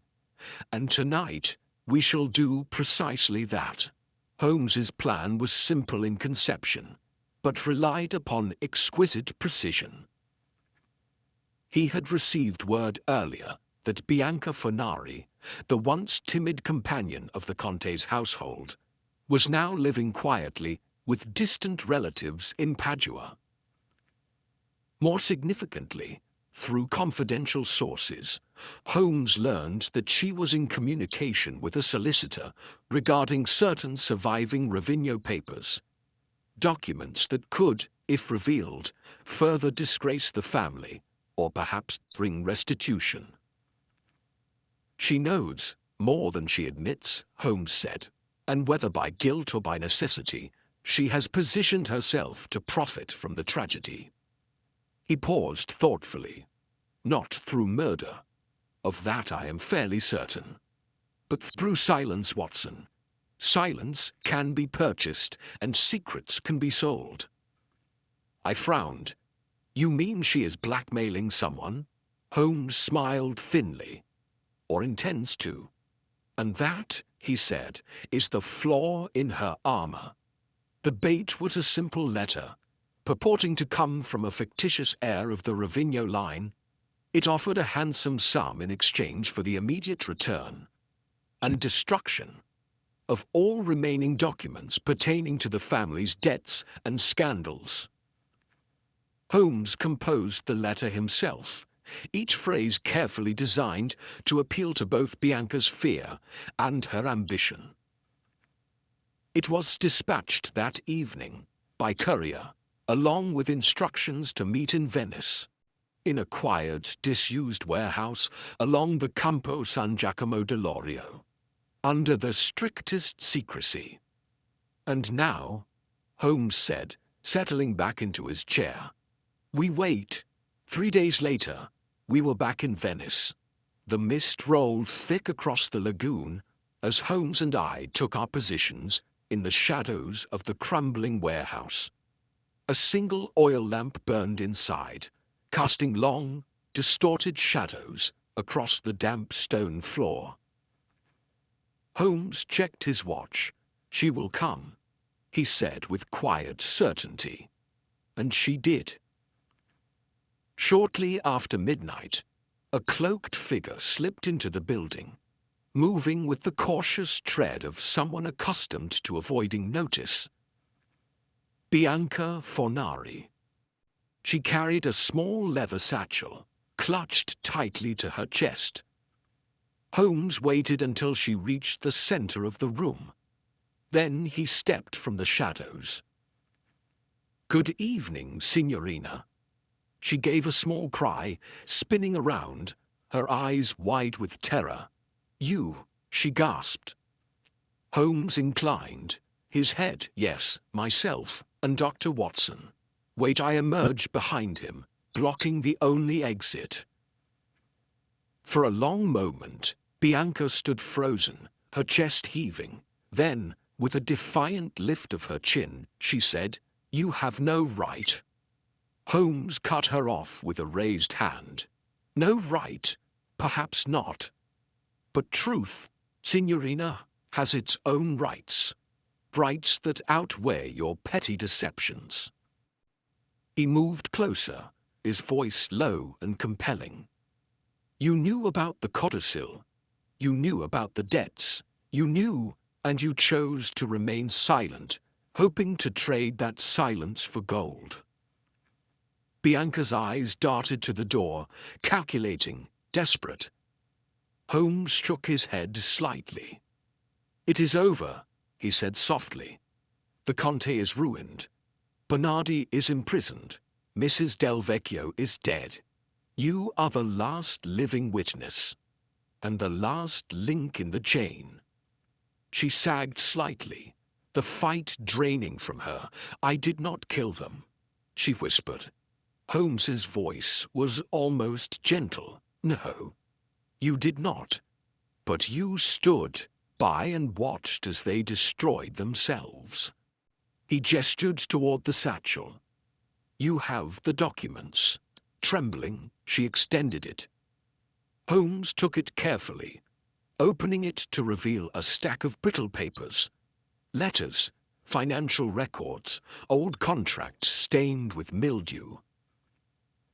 "And tonight we shall do precisely that." Holmes's plan was simple in conception, but relied upon exquisite precision. He had received word earlier that Bianca Fornari, the once timid companion of the Conte's household, was now living quietly with distant relatives in Padua. More significantly, through confidential sources, Holmes learned that she was in communication with a solicitor regarding certain surviving Rovigno papers, documents that could, if revealed, further disgrace the family or perhaps bring restitution. "She knows more than she admits," Holmes said, "and whether by guilt or by necessity, she has positioned herself to profit from the tragedy." He paused thoughtfully. "Not through murder. Of that I am fairly certain. But through silence, Watson. Silence can be purchased, and secrets can be sold. I frowned. You mean she is blackmailing someone? Holmes smiled thinly. Or intends to. And that, he said, is the flaw in her armor. The bait was a simple letter, purporting to come from a fictitious heir of the Ravigno line. It offered a handsome sum in exchange for the immediate return and destruction of all remaining documents pertaining to the family's debts and scandals. Holmes composed the letter himself, each phrase carefully designed to appeal to both Bianca's fear and her ambition. It was dispatched that evening by courier, along with instructions to meet in Venice, in a quiet, disused warehouse along the Campo San Giacomo dell'Orio, under the strictest secrecy. And now, Holmes said, settling back into his chair, we wait. 3 days later, we were back in Venice. The mist rolled thick across the lagoon as Holmes and I took our positions in the shadows of the crumbling warehouse. A single oil lamp burned inside, casting long, distorted shadows across the damp stone floor. Holmes checked his watch. She will come, he said with quiet certainty. And she did. Shortly after midnight, a cloaked figure slipped into the building, moving with the cautious tread of someone accustomed to avoiding notice. Bianca Fornari. She carried a small leather satchel, clutched tightly to her chest. Holmes waited until she reached the center of the room. Then he stepped from the shadows. "Good evening, Signorina." She gave a small cry, spinning around, her eyes wide with terror. "You," she gasped. Holmes inclined, his head, "Yes, myself, and Dr. Watson. Wait," I emerged behind him, blocking the only exit. For a long moment, Bianca stood frozen, her chest heaving. Then, with a defiant lift of her chin, she said, "You have no right." Holmes cut her off with a raised hand. "No right? Perhaps not. But truth, Signorina, has its own rights. Rights that outweigh your petty deceptions." He moved closer, his voice low and compelling. "You knew about the codicil. You knew about the debts. You knew, and you chose to remain silent, hoping to trade that silence for gold." Bianca's eyes darted to the door, calculating, desperate. Holmes shook his head slightly. "It is over," he said softly. "The Conte is ruined. Bernardi is imprisoned. Mrs. Del Vecchio is dead. You are the last living witness, and the last link in the chain." She sagged slightly, the fight draining from her. "I did not kill them," she whispered. Holmes's voice was almost gentle. "No, you did not. But you stood by and watched as they destroyed themselves." He gestured toward the satchel. "You have the documents." Trembling, she extended it. Holmes took it carefully, opening it to reveal a stack of brittle papers. Letters, financial records, old contracts stained with mildew.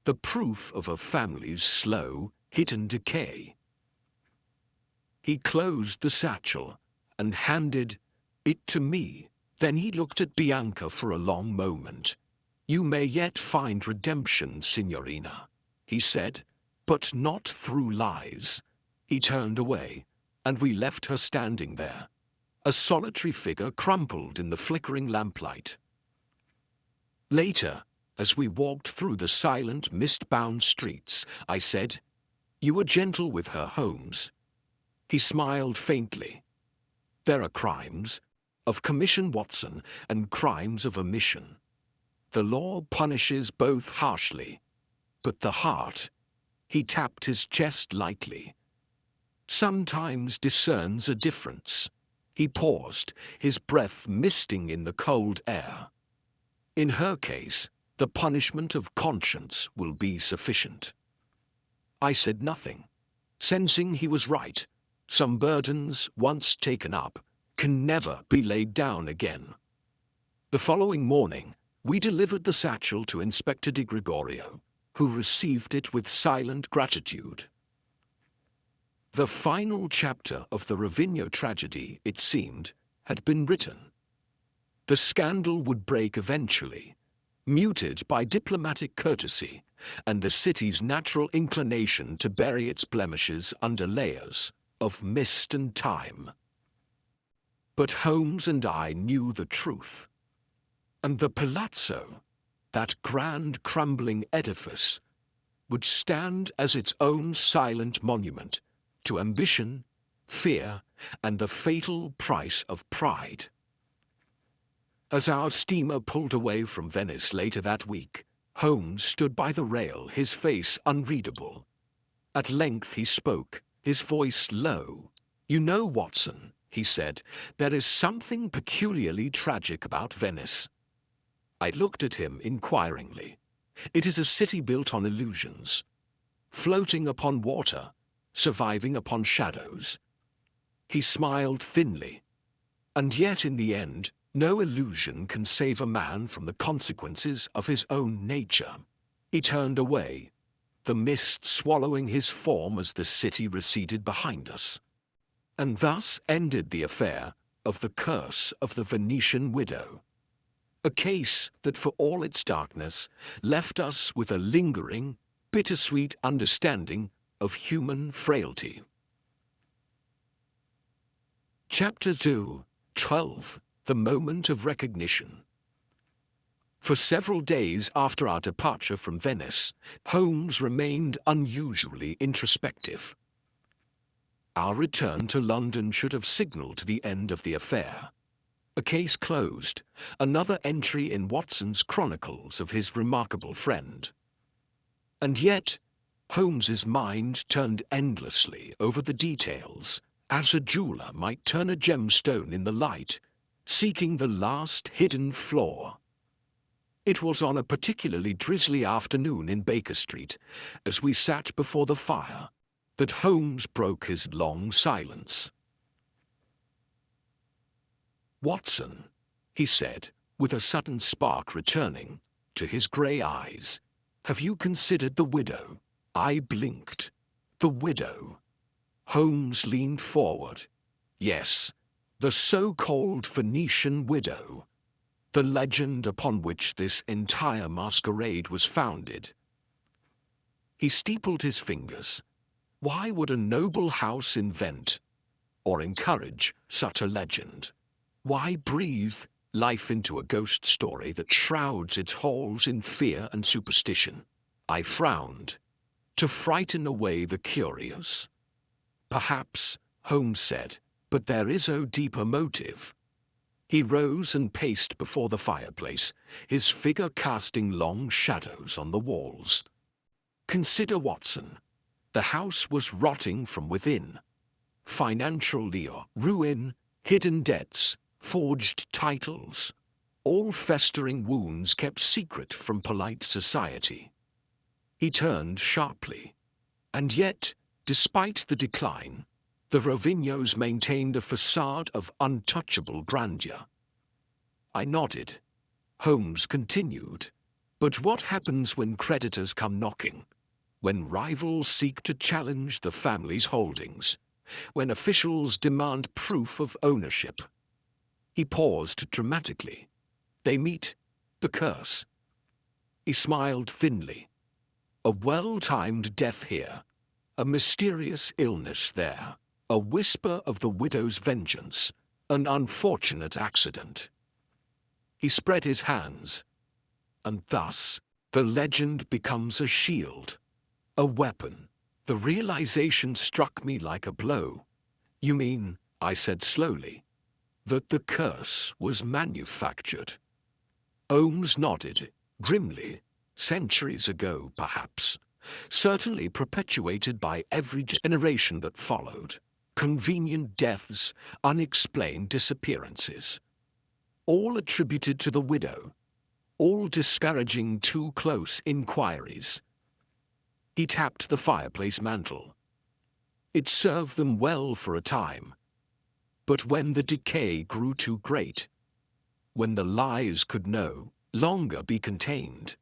The proof of a family's slow, hidden decay. He closed the satchel and handed it to me. Then he looked at Bianca for a long moment. "You may yet find redemption, Signorina," he said, "but not through lies." He turned away, and we left her standing there, a solitary figure crumpled in the flickering lamplight. Later, as we walked through the silent, mist-bound streets, I said, "You were gentle with her, Holmes." He smiled faintly. "There are crimes of commission, Watson, and crimes of omission. The law punishes both harshly, but the heart," he tapped his chest lightly, "sometimes discerns a difference." He paused, his breath misting in the cold air. "In her case, The punishment of conscience will be sufficient." I said nothing, sensing he was right. Some burdens, once taken up, can never be laid down again. The following morning, we delivered the satchel to Inspector Di Gregorio, who received it with silent gratitude. The final chapter of the Rovigno tragedy, it seemed, had been written. The scandal would break eventually, muted by diplomatic courtesy and the city's natural inclination to bury its blemishes under layers of mist and time. But Holmes and I knew the truth. And the palazzo, that grand crumbling edifice, would stand as its own silent monument to ambition, fear, and the fatal price of pride. As our steamer pulled away from Venice later that week, Holmes stood by the rail, his face unreadable. At length he spoke, his voice low. "You know, Watson," he said, "there is something peculiarly tragic about Venice." I looked at him inquiringly. It is a city built on illusions, floating upon water, surviving upon shadows. He smiled thinly. And yet in the end, no illusion can save a man from the consequences of his own nature. He turned away, the mist swallowing his form as the city receded behind us. And thus ended the affair of the curse of the Venetian widow. A case that, for all its darkness, left us with a lingering, bittersweet understanding of human frailty. Chapter 2, 12. The Moment of Recognition. For several days after our departure from Venice, Holmes remained unusually introspective. Our return to London should have signaled the end of the affair. A case closed, another entry in Watson's chronicles of his remarkable friend. And yet, Holmes's mind turned endlessly over the details, as a jeweler might turn a gemstone in the light, seeking the last hidden flaw. It was on a particularly drizzly afternoon in Baker Street, as we sat before the fire, that Holmes broke his long silence. "Watson," he said, with a sudden spark returning to his grey eyes, "have you considered the widow?" I blinked. The widow. Holmes leaned forward. Yes, the so-called Venetian widow. The legend upon which this entire masquerade was founded. He steepled his fingers. Why would a noble house invent or encourage such a legend? Why breathe life into a ghost story that shrouds its halls in fear and superstition? I frowned. To frighten away the curious. Perhaps, Holmes said, but there is a deeper motive. He rose and paced before the fireplace, his figure casting long shadows on the walls. Consider, Watson. The house was rotting from within. Financial ruin, hidden debts, forged titles, all festering wounds kept secret from polite society. He turned sharply. And yet, despite the decline, the Rovignos maintained a facade of untouchable grandeur. I nodded. Holmes continued. But what happens when creditors come knocking? When rivals seek to challenge the family's holdings? When officials demand proof of ownership? He paused dramatically. They meet the curse. He smiled thinly. A well-timed death here, a mysterious illness there, a whisper of the widow's vengeance, an unfortunate accident. He spread his hands, and thus the legend becomes a shield, a weapon. The realization struck me like a blow. "You mean," I said slowly, "that the curse was manufactured?" Holmes nodded, grimly. "Centuries ago, perhaps. Certainly perpetuated by every generation that followed. Convenient deaths, unexplained disappearances. All attributed to the widow. all discouraging too close inquiries. He tapped the fireplace mantel. It served them well for a time. But when the decay grew too great, when the lies could no longer be contained,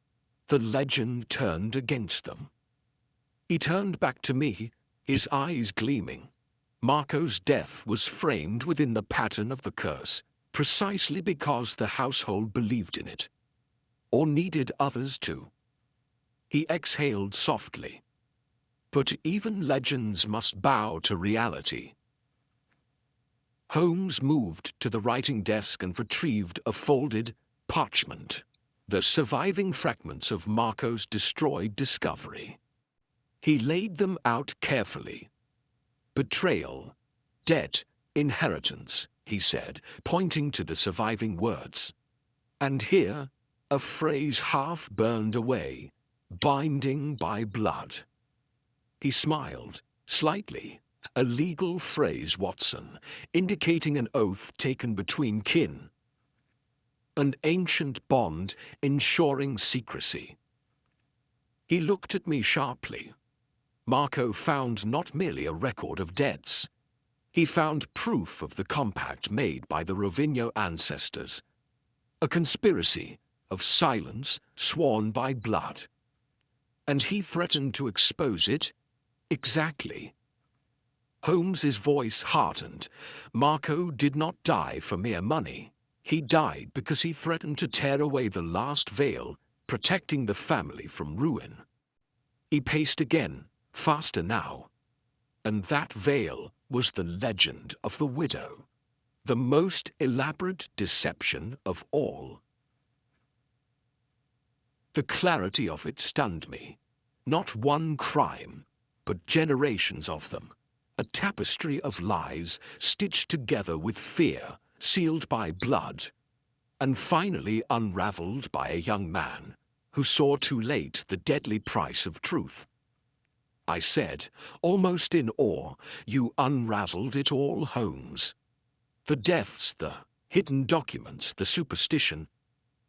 the legend turned against them. He turned back to me, his eyes gleaming. Marco's death was framed within the pattern of the curse, precisely because the household believed in it, or needed others to. He exhaled softly. But even legends must bow to reality. Holmes moved to the writing desk and retrieved a folded parchment, the surviving fragments of Marco's destroyed discovery. He laid them out carefully. Betrayal, debt, inheritance, he said, pointing to the surviving words. And here, a phrase half burned away, binding by blood. He smiled, slightly. A legal phrase, Watson, indicating an oath taken between kin. An ancient bond ensuring secrecy. He looked at me sharply. Marco found not merely a record of debts. He found proof of the compact made by the Rovigno ancestors. A conspiracy of silence sworn by blood. And he threatened to expose it? Exactly. Holmes's voice hardened. Marco did not die for mere money. He died because he threatened to tear away the last veil, protecting the family from ruin. He paced again, faster now. And that veil was the legend of the widow, the most elaborate deception of all. The clarity of it stunned me. Not one crime, but generations of them. A tapestry of lies stitched together with fear, sealed by blood, and finally unraveled by a young man who saw too late the deadly price of truth. I said, almost in awe, "You unraveled it all, Holmes. The deaths, the hidden documents, the superstition."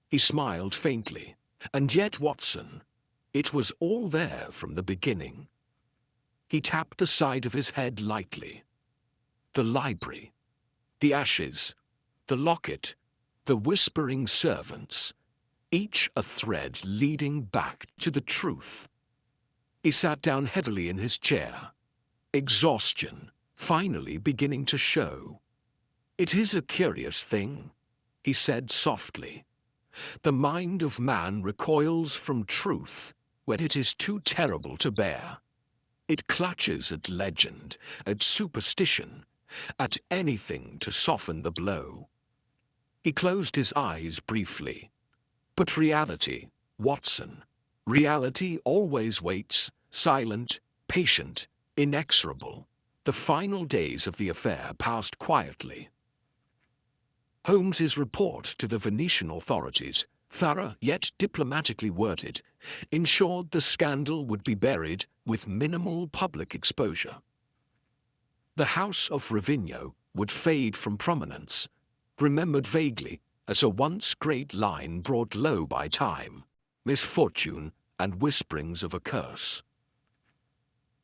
He smiled faintly. "And yet, Watson, it was all there from the beginning." He tapped the side of his head lightly. The library, the ashes, the locket, the whispering servants, each a thread leading back to the truth. He sat down heavily in his chair, exhaustion finally beginning to show. "It is a curious thing," he said softly. "The mind of man recoils from truth when it is too terrible to bear. It clutches at legend, at superstition, at anything to soften the blow." He closed his eyes briefly. "But reality, Watson, reality always waits, silent, patient, inexorable." The final days of the affair passed quietly. Holmes's report to the Venetian authorities, thorough yet diplomatically worded, ensured the scandal would be buried with minimal public exposure. The House of Rovigno would fade from prominence, remembered vaguely as a once great line brought low by time, misfortune, and whisperings of a curse.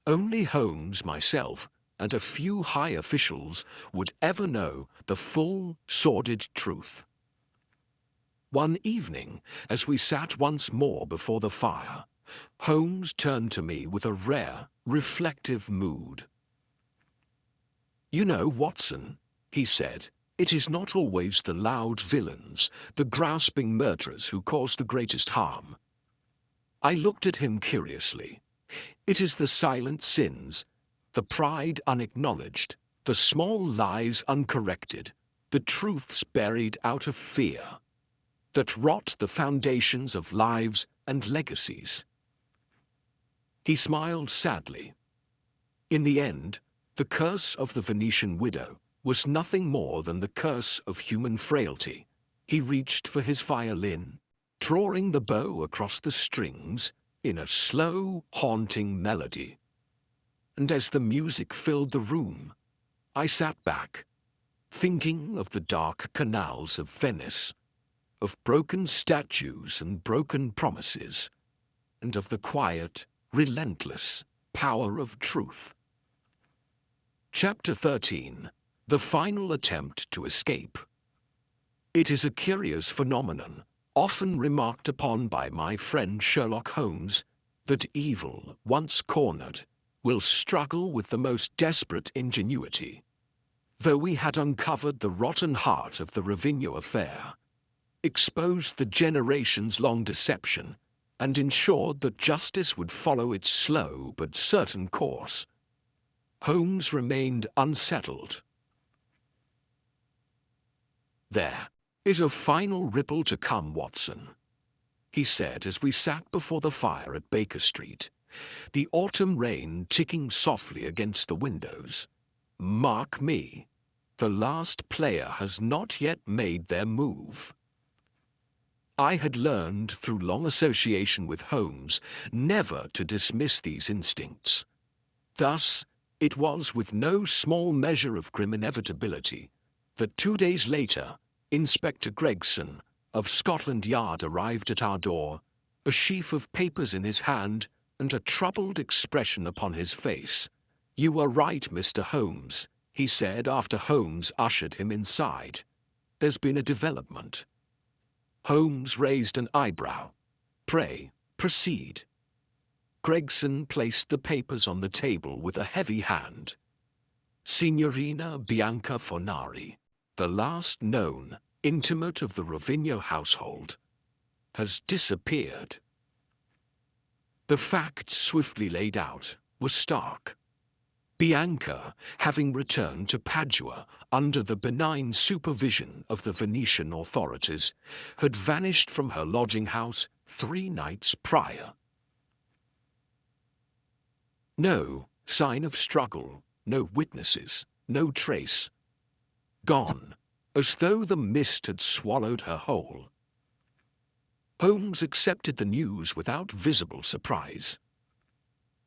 Only Holmes, myself, and a few high officials would ever know the full, sordid truth. One evening, as we sat once more before the fire, Holmes turned to me with a rare, reflective mood. "You know, Watson," he said, "it is not always the loud villains, the grasping murderers who cause the greatest harm." I looked at him curiously. "It is the silent sins, the pride unacknowledged, the small lies uncorrected, the truths buried out of fear, that rot the foundations of lives and legacies." He smiled sadly. In the end, the curse of the Venetian widow was nothing more than the curse of human frailty. He reached for his violin, drawing the bow across the strings in a slow, haunting melody. And as the music filled the room, I sat back, thinking of the dark canals of Venice, of broken statues and broken promises, and of the quiet, relentless power of truth. Chapter 13. The Final Attempt to Escape. It is a curious phenomenon, often remarked upon by my friend Sherlock Holmes, that evil, once cornered, will struggle with the most desperate ingenuity. Though we had uncovered the rotten heart of the Ravigno affair, exposed the generations-long deception, and ensured that justice would follow its slow but certain course, Holmes remained unsettled. "There is a final ripple to come, Watson," he said as we sat before the fire at Baker Street, the autumn rain ticking softly against the windows. "Mark me, the last player has not yet made their move." I had learned through long association with Holmes never to dismiss these instincts. Thus, it was with no small measure of grim inevitability that 2 days later, Inspector Gregson of Scotland Yard arrived at our door, a sheaf of papers in his hand and a troubled expression upon his face. "You are right, Mr. Holmes," he said after Holmes ushered him inside. "There's been a development." Holmes raised an eyebrow. "Pray, proceed." Gregson placed the papers on the table with a heavy hand. "Signorina Bianca Fornari, the last known intimate of the Ravigno household, has disappeared." The facts swiftly laid out were stark. Bianca, having returned to Padua under the benign supervision of the Venetian authorities, had vanished from her lodging house 3 nights prior. No sign of struggle, no witnesses, no trace. Gone, as though the mist had swallowed her whole. Holmes accepted the news without visible surprise.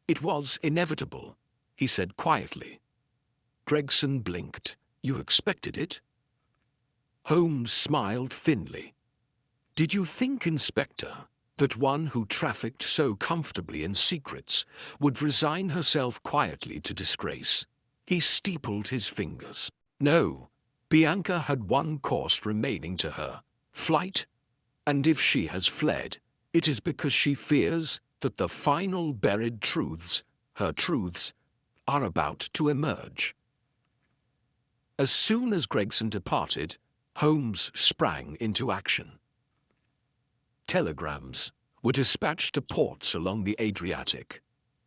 "It was inevitable," he said quietly. Gregson blinked. "You expected it?" Holmes smiled thinly. "Did you think, Inspector, that one who trafficked so comfortably in secrets would resign herself quietly to disgrace?" He steepled his fingers. "No, Bianca had one course remaining to her, flight, and if she has fled, it is because she fears that the final buried truths, her truths, are about to emerge." As soon as Gregson departed, Holmes sprang into action. Telegrams were dispatched to ports along the Adriatic,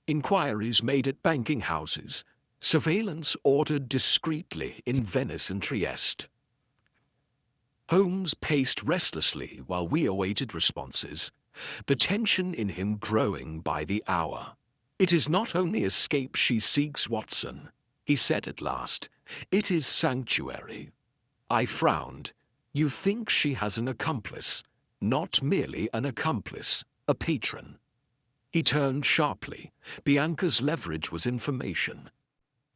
inquiries made at banking houses, surveillance ordered discreetly in Venice and Trieste. Holmes paced restlessly while we awaited responses, the tension in him growing by the hour. "It is not only escape she seeks, Watson," he said at last. "It is sanctuary." I frowned. "You think she has an accomplice, not merely an accomplice, a patron." He turned sharply. "Bianca's leverage was information.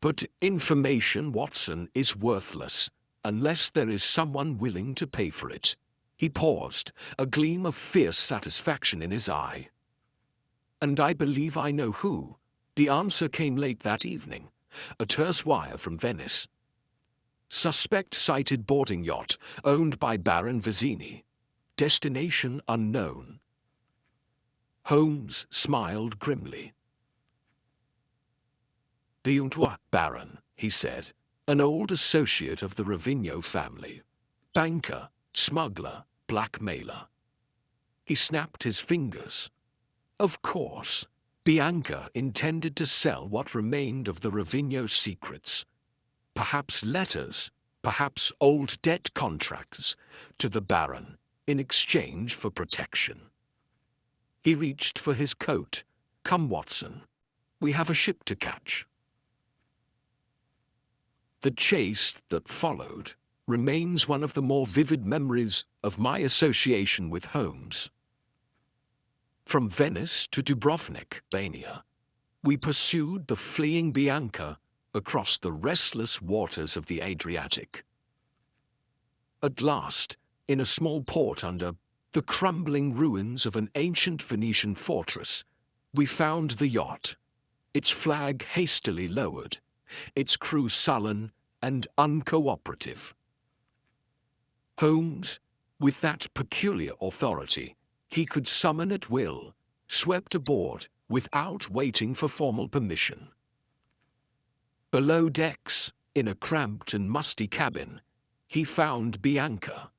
But information, Watson, is worthless unless there is someone willing to pay for it." He paused, a gleam of fierce satisfaction in his eye. "And I believe I know who." The answer came late that evening, a terse wire from Venice. "Suspect sighted boarding yacht owned by Baron Vizzini. Destination unknown." Holmes smiled grimly. "The unearthed Baron," he said, "an old associate of the Ravigno family. Banker, smuggler, blackmailer." He snapped his fingers. Of course, Bianca intended to sell what remained of the Ravigno secrets. Perhaps letters, perhaps old debt contracts, to the Baron in exchange for protection. He reached for his coat. "Come, Watson. We have a ship to catch." The chase that followed remains one of the more vivid memories of my association with Holmes. From Venice to Dubrovnik, Albania, we pursued the fleeing Bianca across the restless waters of the Adriatic. At last, in a small port under the crumbling ruins of an ancient Venetian fortress, we found the yacht, its flag hastily lowered, its crew sullen and uncooperative. Holmes, with that peculiar authority he could summon at will, swept aboard without waiting for formal permission. Below decks, in a cramped and musty cabin, he found Bianca.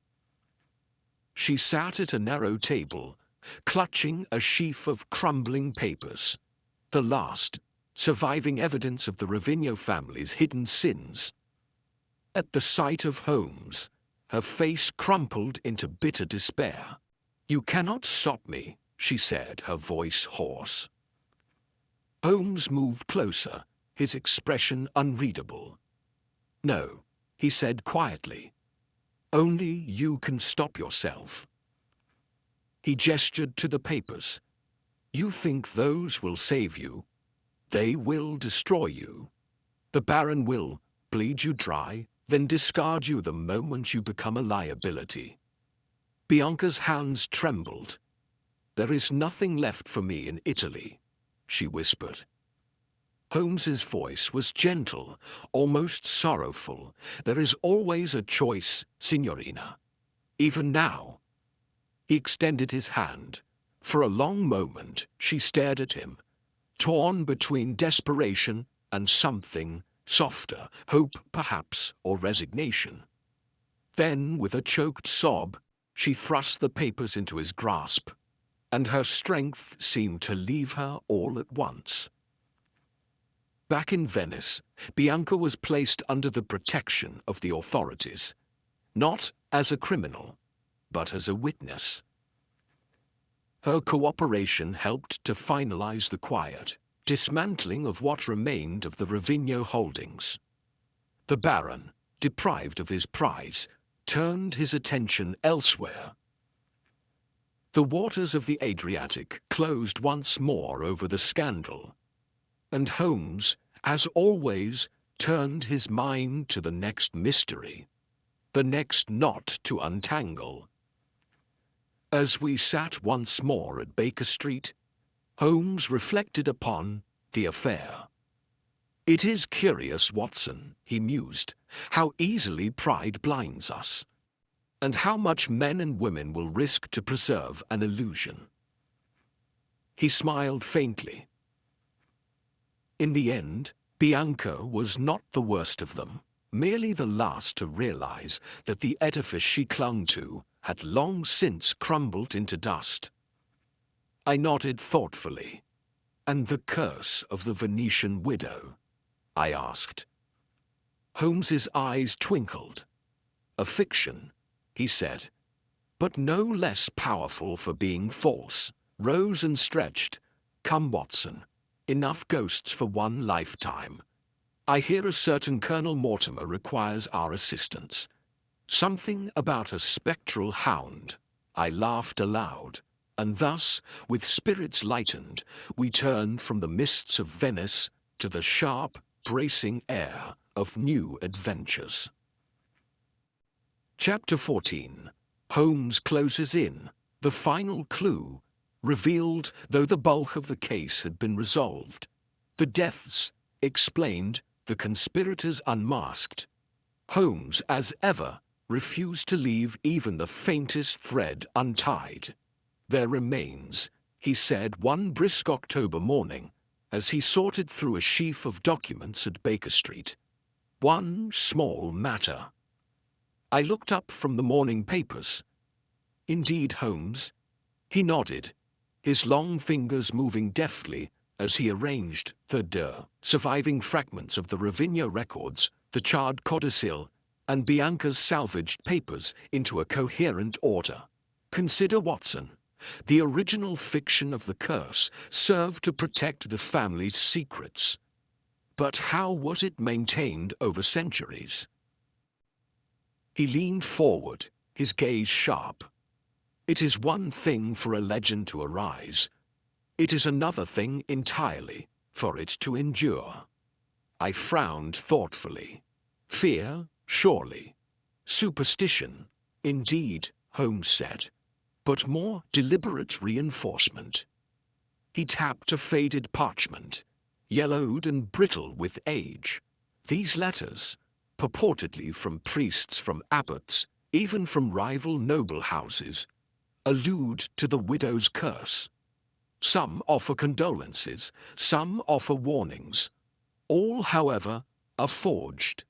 She sat at a narrow table, clutching a sheaf of crumbling papers, the last surviving evidence of the Ravigno family's hidden sins. At the sight of Holmes, her face crumpled into bitter despair. "You cannot stop me," she said, her voice hoarse. Holmes moved closer, his expression unreadable. "No," he said quietly. "Only you can stop yourself." He gestured to the papers. "You think those will save you? They will destroy you. The Baron will bleed you dry, then discard you the moment you become a liability." Bianca's hands trembled. "There is nothing left for me in Italy," she whispered. Holmes's voice was gentle, almost sorrowful. "There is always a choice, Signorina. Even now." He extended his hand. For a long moment she stared at him, torn between desperation and something softer, hope perhaps, or resignation. Then, with a choked sob, she thrust the papers into his grasp, and her strength seemed to leave her all at once. Back in Venice, Bianca was placed under the protection of the authorities, not as a criminal, but as a witness. Her cooperation helped to finalize the quiet dismantling of what remained of the Ravigno holdings. The Baron, deprived of his prize, turned his attention elsewhere. The waters of the Adriatic closed once more over the scandal, and Holmes, as always, turned his mind to the next mystery, the next knot to untangle. As we sat once more at Baker Street, Holmes reflected upon the affair. "It is curious, Watson," he mused, "how easily pride blinds us, and how much men and women will risk to preserve an illusion." He smiled faintly. In the end, Bianca was not the worst of them, merely the last to realize that the edifice she clung to had long since crumbled into dust. I nodded thoughtfully. "And the curse of the Venetian widow?" I asked. Holmes's eyes twinkled. "A fiction," he said, "but no less powerful for being false." Rose and stretched. "Come, Watson, enough ghosts for one lifetime. I hear a certain Colonel Mortimer requires our assistance. Something about a spectral hound." I laughed aloud, and thus, with spirits lightened, we turned from the mists of Venice to the sharp, bracing air of new adventures. Chapter 14. Holmes closes in. The final clue, revealed though the bulk of the case had been resolved. The deaths explained, the conspirators unmasked. Holmes, as ever, refused to leave even the faintest thread untied. "There remains," he said one brisk October morning, as he sorted through a sheaf of documents at Baker Street, "one small matter." I looked up from the morning papers. "Indeed, Holmes?" He nodded, his long fingers moving deftly as he arranged the surviving fragments of the Ravigno records, the charred codicil, and Bianca's salvaged papers into a coherent order. "Consider, Watson. The original fiction of the curse served to protect the family's secrets. But how was it maintained over centuries?" He leaned forward, his gaze sharp. "It is one thing for a legend to arise. It is another thing entirely for it to endure." I frowned thoughtfully. Fear, surely. Superstition, indeed, Holmes said, but more deliberate reinforcement. He tapped a faded parchment, yellowed and brittle with age. These letters, purportedly from priests, from abbots, even from rival noble houses, allude to the widow's curse. Some offer condolences, some offer warnings. All, however, are forged.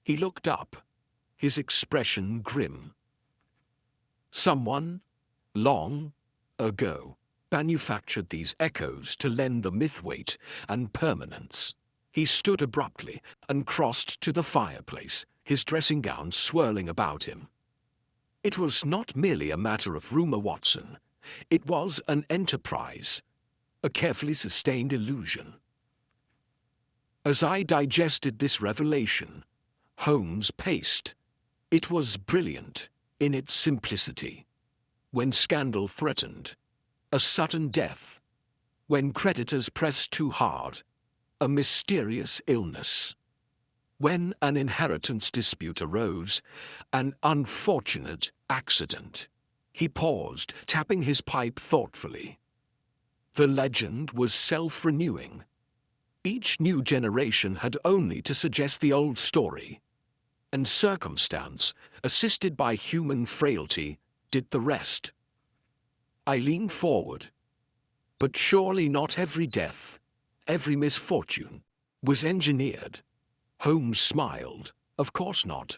He looked up, his expression grim. Someone, long ago, manufactured these echoes to lend the myth weight and permanence. He stood abruptly and crossed to the fireplace, his dressing gown swirling about him. It was not merely a matter of rumor, Watson. It was an enterprise, a carefully sustained illusion. As I digested this revelation, Holmes paced. It was brilliant in its simplicity. When scandal threatened, a sudden death. When creditors pressed too hard, a mysterious illness. When an inheritance dispute arose, an unfortunate accident. He paused, tapping his pipe thoughtfully. The legend was self-renewing. Each new generation had only to suggest the old story, and circumstance, assisted by human frailty, did the rest. I leaned forward. But surely not every death, every misfortune, was engineered. Holmes smiled. Of course not.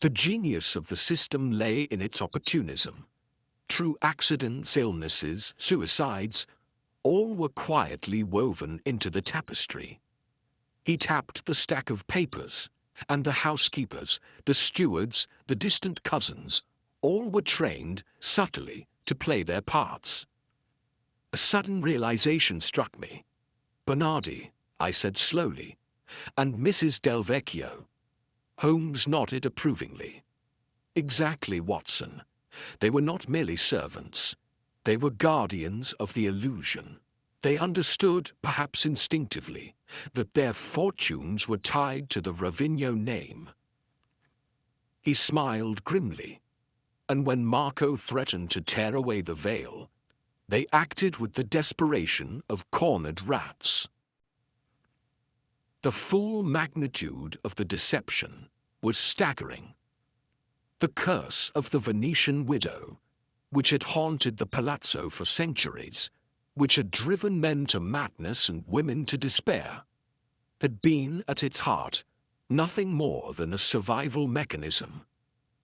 The genius of the system lay in its opportunism. True accidents, illnesses, suicides, all were quietly woven into the tapestry. He tapped the stack of papers, and the housekeepers, the stewards, the distant cousins, all were trained subtly to play their parts. A sudden realization struck me. Bernardi, I said slowly, and Mrs. Del Vecchio. Holmes nodded approvingly. Exactly, Watson. They were not merely servants. They were guardians of the illusion. They understood, perhaps instinctively, that their fortunes were tied to the Ravigno name. He smiled grimly, and when Marco threatened to tear away the veil, they acted with the desperation of cornered rats. The full magnitude of the deception was staggering. The curse of the Venetian widow, which had haunted the palazzo for centuries, which had driven men to madness and women to despair, had been at its heart nothing more than a survival mechanism,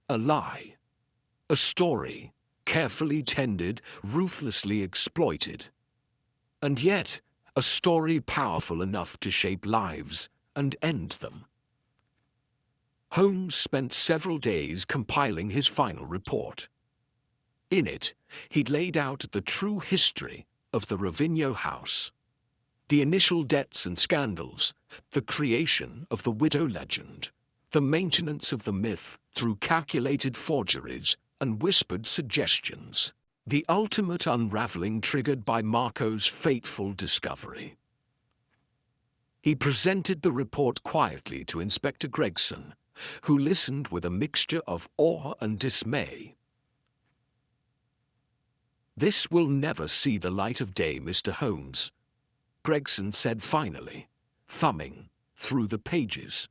a lie, a story carefully tended, ruthlessly exploited, and yet a story powerful enough to shape lives and end them. Holmes spent several days compiling his final report. In it, he'd laid out the true history of the Ravigno house, the initial debts and scandals, the creation of the widow legend, the maintenance of the myth through calculated forgeries and whispered suggestions, the ultimate unraveling triggered by Marco's fateful discovery. He presented the report quietly to Inspector Gregson, who listened with a mixture of awe and dismay. "This will never see the light of day, Mr. Holmes," Gregson said finally, thumbing through the pages.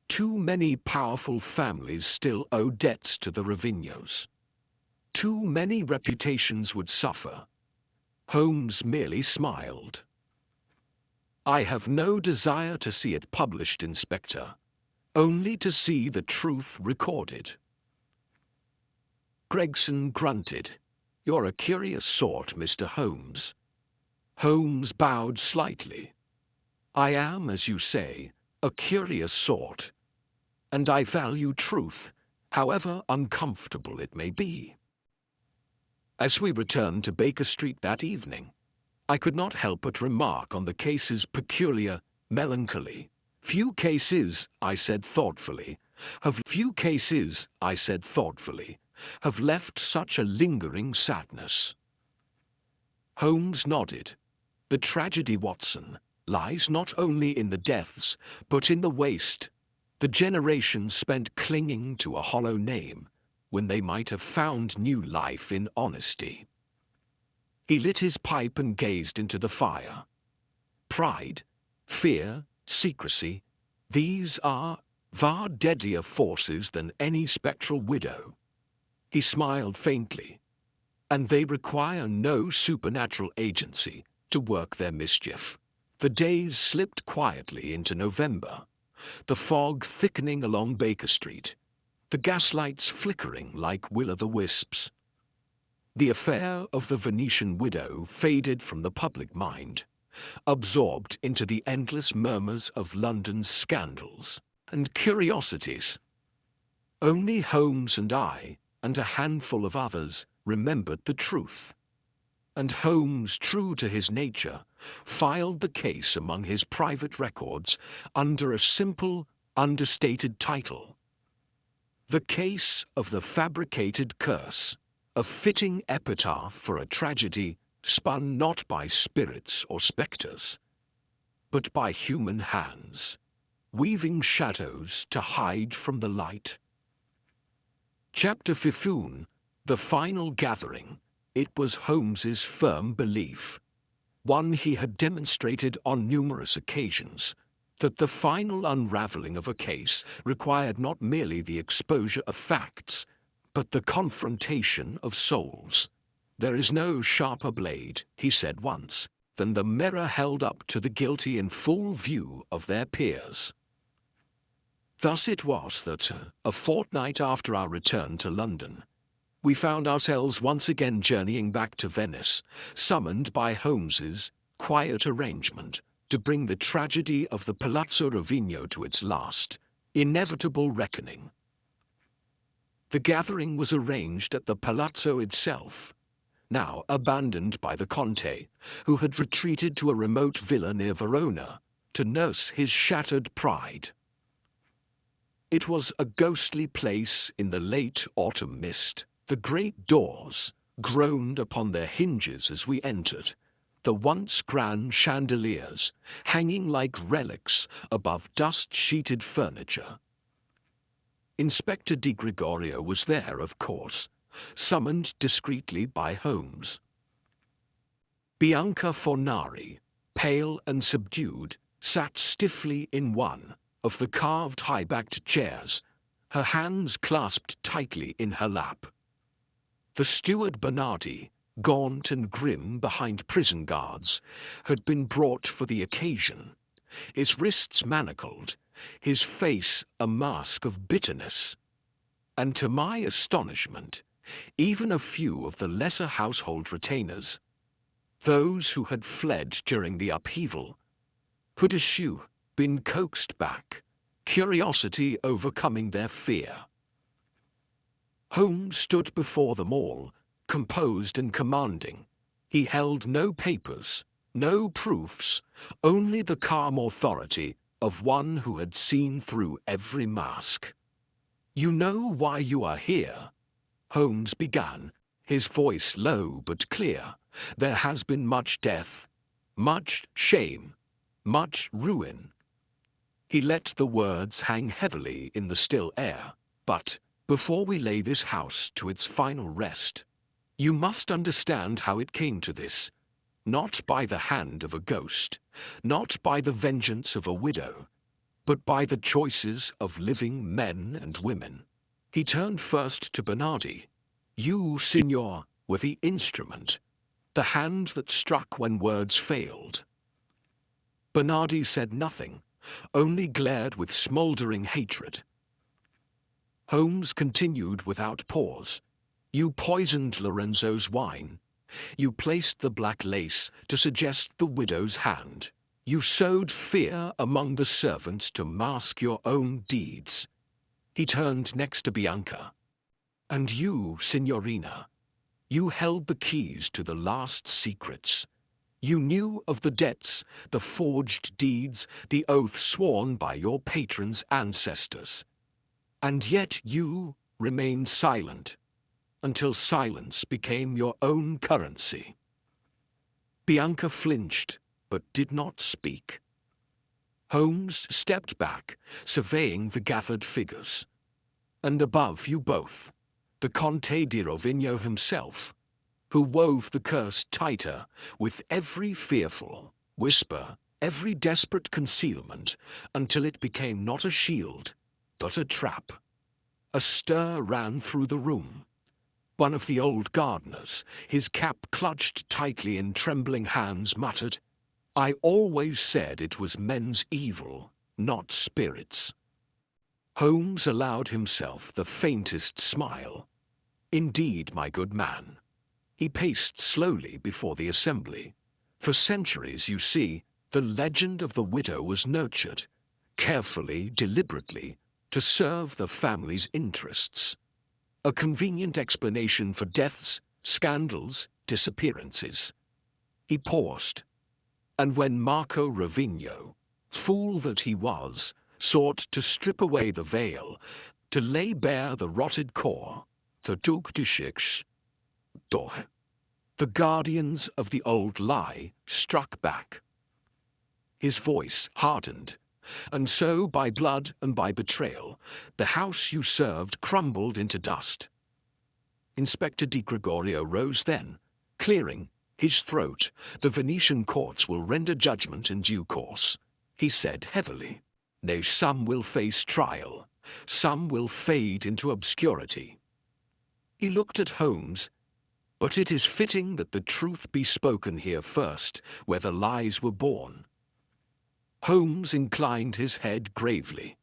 "Too many powerful families still owe debts to the Ravignos. Too many reputations would suffer." Holmes merely smiled. "I have no desire to see it published, Inspector, only to see the truth recorded." Gregson grunted. "You're a curious sort, Mr. Holmes." Holmes bowed slightly. "I am, as you say, a curious sort, and I value truth, however uncomfortable it may be." As we returned to Baker Street that evening, I could not help but remark on the case's peculiar melancholy. Few cases, I said thoughtfully, have left such a lingering sadness. Holmes nodded. "The tragedy, Watson, lies not only in the deaths, but in the waste, the generations spent clinging to a hollow name, when they might have found new life in honesty. He lit his pipe and gazed into the fire. Pride, fear, secrecy, these are far deadlier forces than any spectral widow. He smiled faintly. And they require no supernatural agency to work their mischief. The days slipped quietly into November, the fog thickening along Baker Street, the gaslights flickering like will-o'-the-wisps. The affair of the Venetian widow faded from the public mind, absorbed into the endless murmurs of London's scandals and curiosities. Only Holmes and I, and a handful of others, remembered the truth. And Holmes, true to his nature, filed the case among his private records under a simple, understated title. The Case of the Fabricated Curse, a fitting epitaph for a tragedy spun not by spirits or spectres, but by human hands, weaving shadows to hide from the light. Chapter 15. The Final Gathering. It was Holmes's firm belief, one he had demonstrated on numerous occasions, that the final unraveling of a case required not merely the exposure of facts, but the confrontation of souls. There is no sharper blade, he said once, than the mirror held up to the guilty in full view of their peers. Thus it was that, a fortnight after our return to London, we found ourselves once again journeying back to Venice, summoned by Holmes's quiet arrangement to bring the tragedy of the Palazzo Rovigno to its last, inevitable reckoning. The gathering was arranged at the palazzo itself, now abandoned by the Conte, who had retreated to a remote villa near Verona to nurse his shattered pride. It was a ghostly place in the late autumn mist. The great doors groaned upon their hinges as we entered, the once grand chandeliers hanging like relics above dust-sheeted furniture. Inspector Di Gregorio was there, of course, summoned discreetly by Holmes. Bianca Fornari, pale and subdued, sat stiffly in one of the carved high-backed chairs, her hands clasped tightly in her lap. The steward Bernardi, gaunt and grim behind prison guards, had been brought for the occasion, his wrists manacled, his face a mask of bitterness. And to my astonishment, even a few of the lesser household retainers, those who had fled during the upheaval, had eschew been coaxed back, curiosity overcoming their fear. Holmes stood before them all, composed and commanding. He held no papers, no proofs, only the calm authority of one who had seen through every mask. "You know why you are here," Holmes began, his voice low but clear. "There has been much death, much shame, much ruin." He let the words hang heavily in the still air. "But before we lay this house to its final rest, you must understand how it came to this. Not by the hand of a ghost, not by the vengeance of a widow, but by the choices of living men and women." He turned first to Bernardi. "You, Signor, were the instrument, the hand that struck when words failed." Bernardi said nothing, only glared with smoldering hatred. Holmes continued without pause. "You poisoned Lorenzo's wine. You placed the black lace to suggest the widow's hand. You sowed fear among the servants to mask your own deeds." He turned next to Bianca. "And you, Signorina, you held the keys to the last secrets. You knew of the debts, the forged deeds, the oath sworn by your patron's ancestors. And yet you remained silent, until silence became your own currency." Bianca flinched, but did not speak. Holmes stepped back, surveying the gathered figures. "And above you both, the Conte di Rovigno himself, who wove the curse tighter with every fearful whisper, every desperate concealment, until it became not a shield, but a trap. A stir ran through the room. One of the old gardeners, his cap clutched tightly in trembling hands, muttered, "I always said it was men's evil, not spirits." Holmes allowed himself the faintest smile. "Indeed, my good man." He paced slowly before the assembly. "For centuries, you see, the legend of the widow was nurtured, carefully, deliberately, to serve the family's interests. A convenient explanation for deaths, scandals, disappearances." He paused. "And when Marco Rovigno, fool that he was, sought to strip away the veil, to lay bare the rotted core, the Duc de Chix, the guardians of the old lie struck back." His voice hardened. "And so, by blood and by betrayal, the house you served crumbled into dust." Inspector Di Gregorio rose then, clearing his throat. "The Venetian courts will render judgment in due course," he said heavily. "Nay, some will face trial, some will fade into obscurity." He looked at Holmes. "But it is fitting that the truth be spoken here first, where the lies were born." Holmes inclined his head gravely.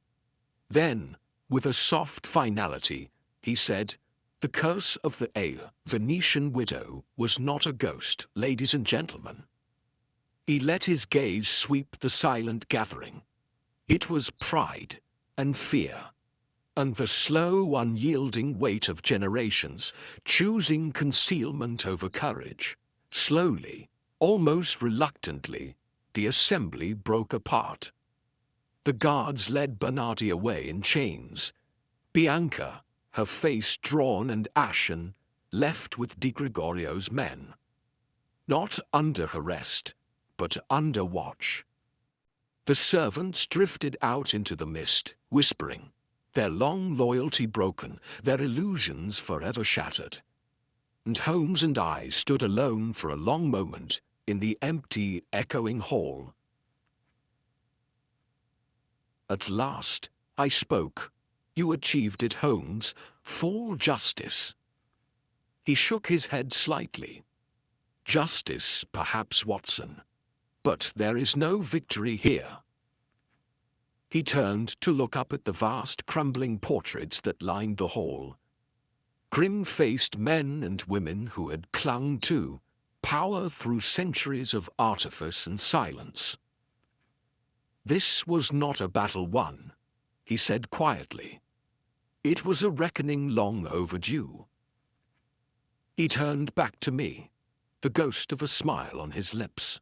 Then, with a soft finality, he said, "The curse of the Venetian widow was not a ghost, ladies and gentlemen." He let his gaze sweep the silent gathering. It was pride and fear, and the slow, unyielding weight of generations, choosing concealment over courage. Slowly, almost reluctantly, the assembly broke apart. The guards led Bernardi away in chains. Bianca, her face drawn and ashen, left with Di Gregorio's men. Not under arrest, but under watch. The servants drifted out into the mist, whispering, their long loyalty broken, their illusions forever shattered. And Holmes and I stood alone for a long moment in the empty, echoing hall. At last, I spoke. "You achieved it, Holmes. Full justice." He shook his head slightly. "Justice, perhaps, Watson. But there is no victory here." He turned to look up at the vast, crumbling portraits that lined the hall. Grim-faced men and women who had clung to power through centuries of artifice and silence. "This was not a battle won," he said quietly. "It was a reckoning long overdue." He turned back to me, the ghost of a smile on his lips.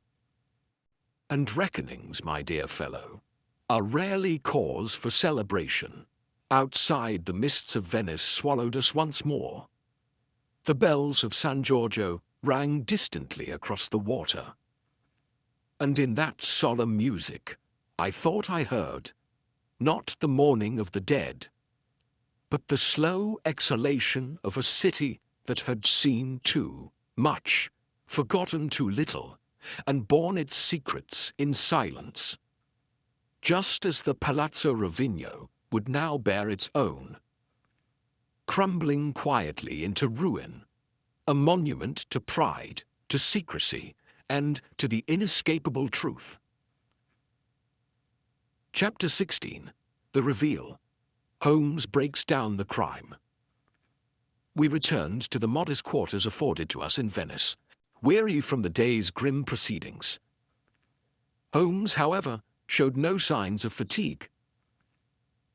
"And reckonings, my dear fellow, are rarely cause for celebration. Outside, the mists of Venice swallowed us once more. The bells of San Giorgio rang distantly across the water. And in that solemn music, I thought I heard, not the mourning of the dead, but the slow exhalation of a city that had seen too much, forgotten too little, and borne its secrets in silence. Just as the Palazzo Rovigno would now bear its own, crumbling quietly into ruin, a monument to pride, to secrecy, and to the inescapable truth. Chapter 16. The Reveal. Holmes breaks down the crime. We returned to the modest quarters afforded to us in Venice, weary from the day's grim proceedings. Holmes, however, showed no signs of fatigue.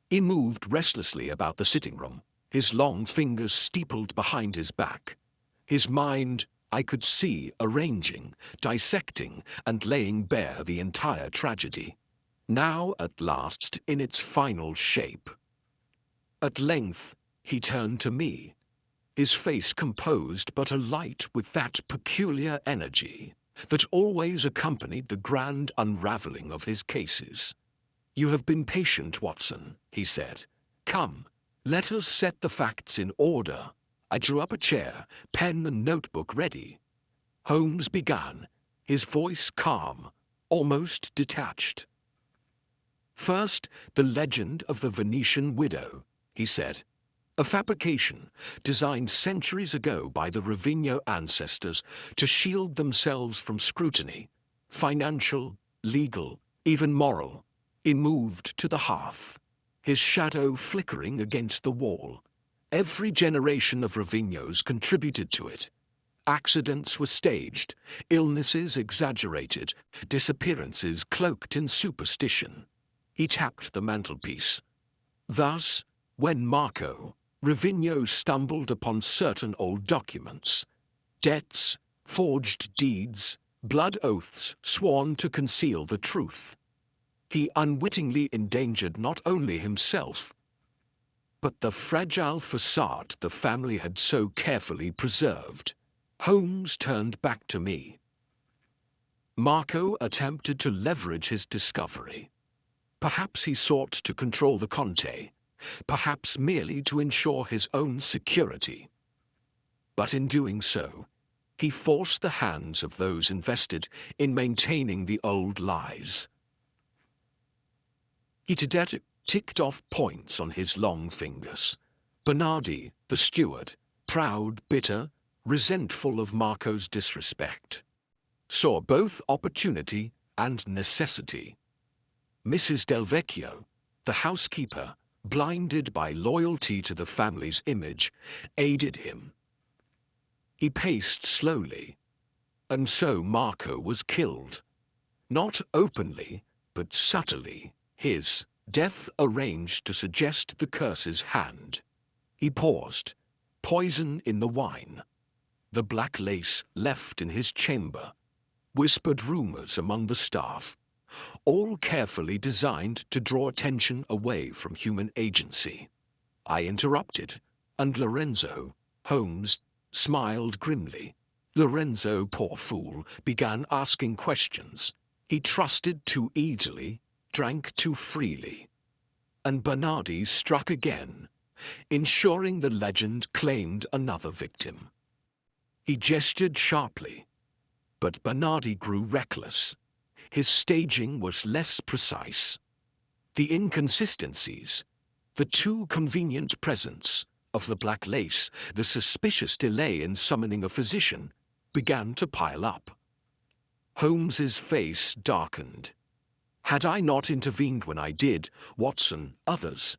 He moved restlessly about the sitting room, his long fingers steepled behind his back. His mind, I could see, arranging, dissecting, and laying bare the entire tragedy, now at last in its final shape. At length, he turned to me, his face composed but alight with that peculiar energy that always accompanied the grand unraveling of his cases. "You have been patient, Watson," he said. "Come, let us set the facts in order." I drew up a chair, pen and notebook ready. Holmes began, his voice calm, almost detached. "First, the legend of the Venetian widow," he said. "A fabrication designed centuries ago by the Ravigno ancestors to shield themselves from scrutiny, financial, legal, even moral. He moved to the hearth, his shadow flickering against the wall. Every generation of Ravignos contributed to it. Accidents were staged, illnesses exaggerated, disappearances cloaked in superstition." He tapped the mantelpiece. "Thus, when Marco, Ravigno stumbled upon certain old documents, debts, forged deeds, blood oaths sworn to conceal the truth, he unwittingly endangered not only himself, but the fragile facade the family had so carefully preserved." Holmes turned back to me. Marco attempted to leverage his discovery. Perhaps he sought to control the Conte, perhaps merely to ensure his own security. But in doing so, he forced the hands of those invested in maintaining the old lies. He ticked off points on his long fingers. Bernardi, the steward, proud, bitter, resentful of Marco's disrespect, saw both opportunity and necessity. Mrs. Del Vecchio, the housekeeper, blinded by loyalty to the family's image, aided him. He paced slowly, and so Marco was killed. Not openly, but subtly, his death arranged to suggest the curse's hand. He paused, poison in the wine. The black lace left in his chamber, whispered rumors among the staff, all carefully designed to draw attention away from human agency. I interrupted, and Lorenzo, Holmes, smiled grimly. Lorenzo, poor fool, began asking questions. He trusted too easily, drank too freely. And Bernardi struck again, ensuring the legend claimed another victim. He gestured sharply, but Bernardi grew reckless. His staging was less precise. The inconsistencies, the too convenient presence of the black lace, the suspicious delay in summoning a physician, began to pile up. Holmes's face darkened. Had I not intervened when I did, Watson, others,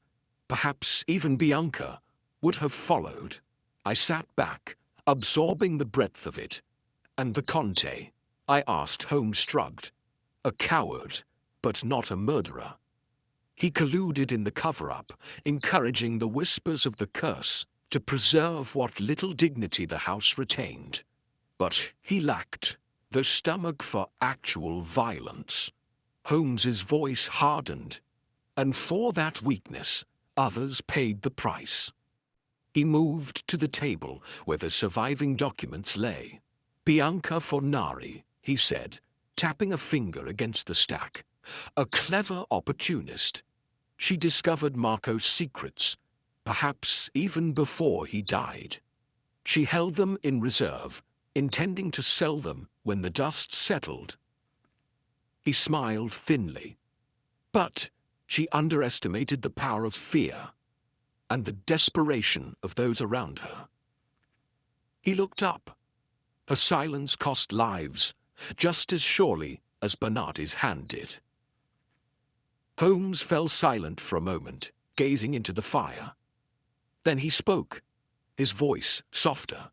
perhaps even Bianca, would have followed. I sat back, absorbing the breadth of it. "And the Conte?" I asked. Holmes shrugged. "A coward, but not a murderer. He colluded in the cover-up, encouraging the whispers of the curse to preserve what little dignity the house retained. But he lacked the stomach for actual violence." Holmes's voice hardened, and for that weakness, others paid the price. He moved to the table where the surviving documents lay. "Bianca Fornari," he said, tapping a finger against the stack. "A clever opportunist. She discovered Marco's secrets, perhaps even before he died. She held them in reserve, intending to sell them when the dust settled." He smiled thinly. "But she underestimated the power of fear and the desperation of those around her." He looked up. Her silence cost lives, just as surely as Bernardi's hand did. Holmes fell silent for a moment, gazing into the fire. Then he spoke, his voice softer.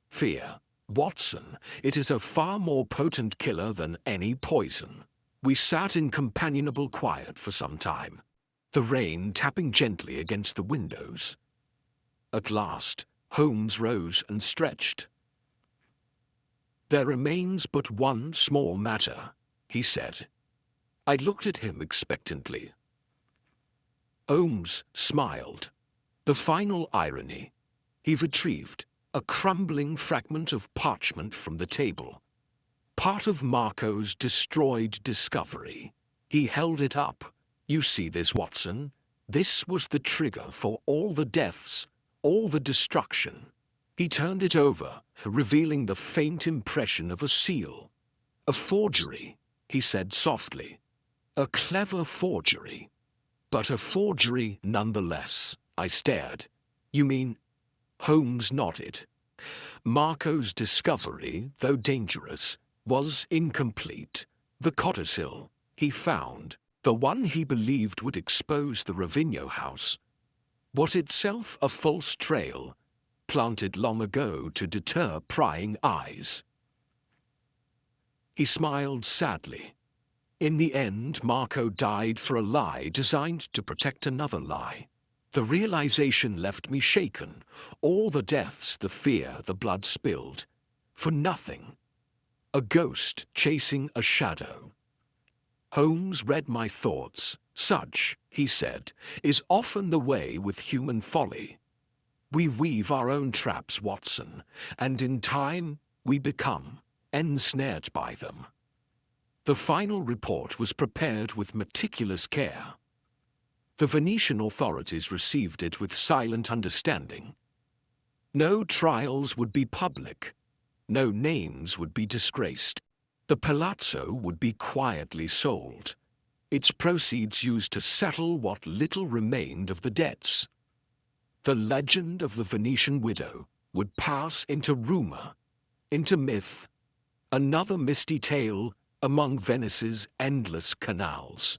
"Fear, Watson, it is a far more potent killer than any poison." We sat in companionable quiet for some time, the rain tapping gently against the windows. At last, Holmes rose and stretched. "There remains but one small matter," he said. I looked at him expectantly. Holmes smiled. The final irony. He retrieved a crumbling fragment of parchment from the table. Part of Marco's destroyed discovery. He held it up. "You see this, Watson? This was the trigger for all the deaths, all the destruction. He turned it over, revealing the faint impression of a seal. "A forgery," he said softly. "A clever forgery. But a forgery nonetheless." I stared. "You mean—" Holmes nodded. "Marco's discovery, though dangerous, was incomplete. The codicil he found, the one he believed would expose the Ravigno house, was itself a false trail, planted long ago to deter prying eyes." He smiled sadly. "In the end, Marco died for a lie designed to protect another lie. The realization left me shaken. All the deaths, the fear, the blood spilled. For nothing. A ghost chasing a shadow." Holmes read my thoughts. "Such," he said, "is often the way with human folly. We weave our own traps, Watson, and in time we become ensnared by them." The final report was prepared with meticulous care. The Venetian authorities received it with silent understanding. No trials would be public. No names would be disgraced. The palazzo would be quietly sold, its proceeds used to settle what little remained of the debts. The legend of the Venetian widow would pass into rumor, into myth, another misty tale among Venice's endless canals.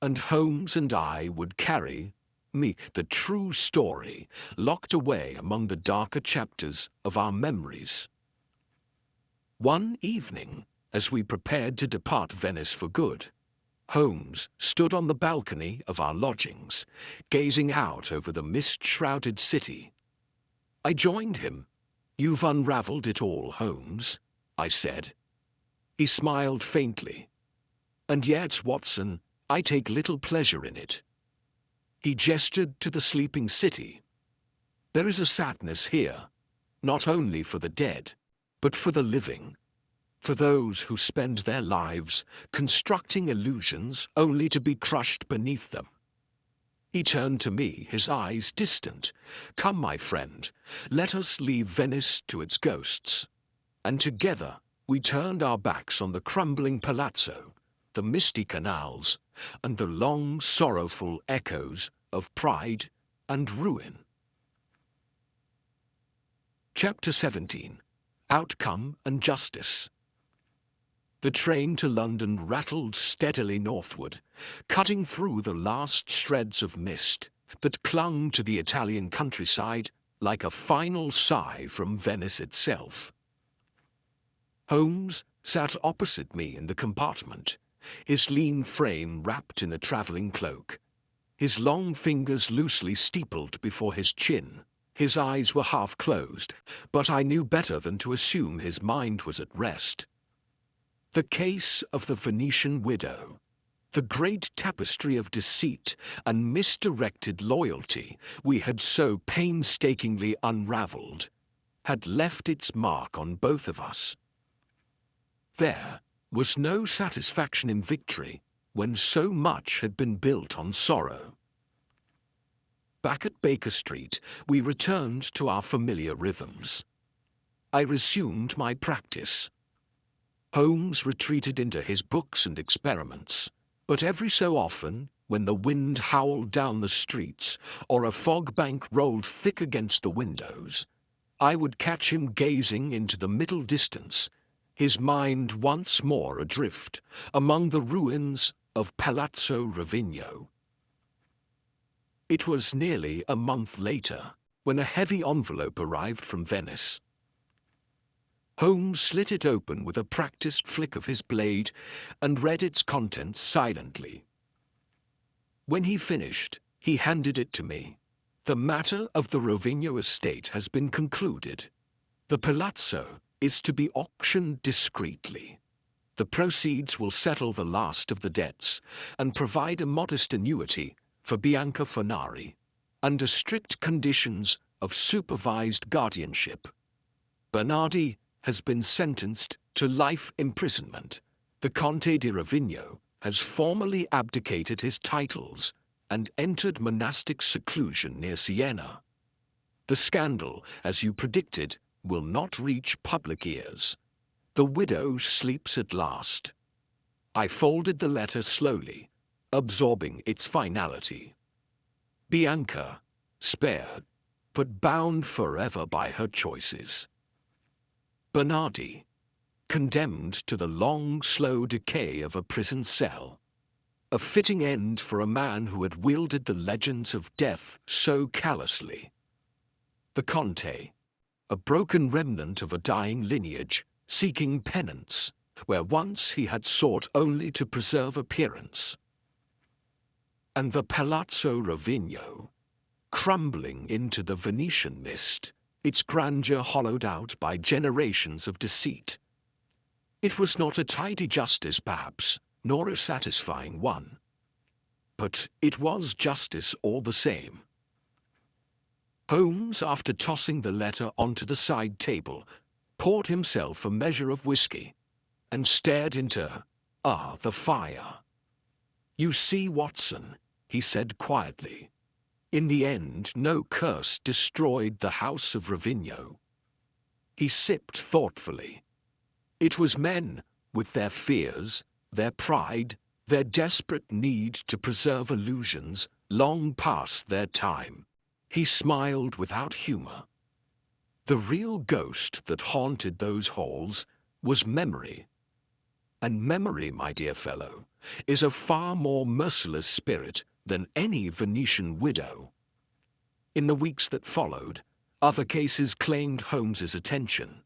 And Holmes and I would carry the true story, locked away among the darker chapters of our memories. One evening, as we prepared to depart Venice for good, Holmes stood on the balcony of our lodgings, gazing out over the mist-shrouded city. I joined him. "You've unraveled it all, Holmes," I said. He smiled faintly. "And yet, Watson, I take little pleasure in it." He gestured to the sleeping city. "There is a sadness here, not only for the dead, but for the living, for those who spend their lives constructing illusions only to be crushed beneath them." He turned to me, his eyes distant. "Come, my friend, let us leave Venice to its ghosts." And together we turned our backs on the crumbling palazzo, the misty canals, and the long, sorrowful echoes of pride and ruin. Chapter 17. Outcome and Justice. The train to London rattled steadily northward, cutting through the last shreds of mist that clung to the Italian countryside like a final sigh from Venice itself. Holmes sat opposite me in the compartment, his lean frame wrapped in a traveling cloak, his long fingers loosely steepled before his chin. His eyes were half closed, but I knew better than to assume his mind was at rest. The case of the Venetian widow, the great tapestry of deceit and misdirected loyalty we had so painstakingly unraveled, had left its mark on both of us. There was no satisfaction in victory when so much had been built on sorrow. Back at Baker Street, we returned to our familiar rhythms. I resumed my practice. Holmes retreated into his books and experiments, but every so often, when the wind howled down the streets or a fog bank rolled thick against the windows, I would catch him gazing into the middle distance, his mind once more adrift among the ruins of Palazzo Ravigno. It was nearly a month later when a heavy envelope arrived from Venice. Holmes slit it open with a practiced flick of his blade and read its contents silently. When he finished, he handed it to me. "The matter of the Ravigno estate has been concluded. The palazzo is to be auctioned discreetly. The proceeds will settle the last of the debts and provide a modest annuity for Bianca Fornari, under strict conditions of supervised guardianship. Bernardi has been sentenced to life imprisonment. The Conte di Ravigno has formally abdicated his titles and entered monastic seclusion near Siena. The scandal, as you predicted, will not reach public ears. The widow sleeps at last. I folded the letter slowly, absorbing its finality. Bianca, spared, but bound forever by her choices. Bernardi, condemned to the long, slow decay of a prison cell. A fitting end for a man who had wielded the legends of death so callously. The Conte, a broken remnant of a dying lineage, seeking penance, where once he had sought only to preserve appearance. And the Palazzo Rovigno, crumbling into the Venetian mist, its grandeur hollowed out by generations of deceit. It was not a tidy justice, perhaps, nor a satisfying one. But it was justice all the same. Holmes, after tossing the letter onto the side table, poured himself a measure of whiskey and stared into, the fire. "You see, Watson," he said quietly, "in the end no curse destroyed the house of Rovigno." He sipped thoughtfully. It was men, with their fears, their pride, their desperate need to preserve illusions, long past their time. He smiled without humor. The real ghost that haunted those halls was memory. And memory, my dear fellow, is a far more merciless spirit than any Venetian widow. In the weeks that followed, other cases claimed Holmes's attention.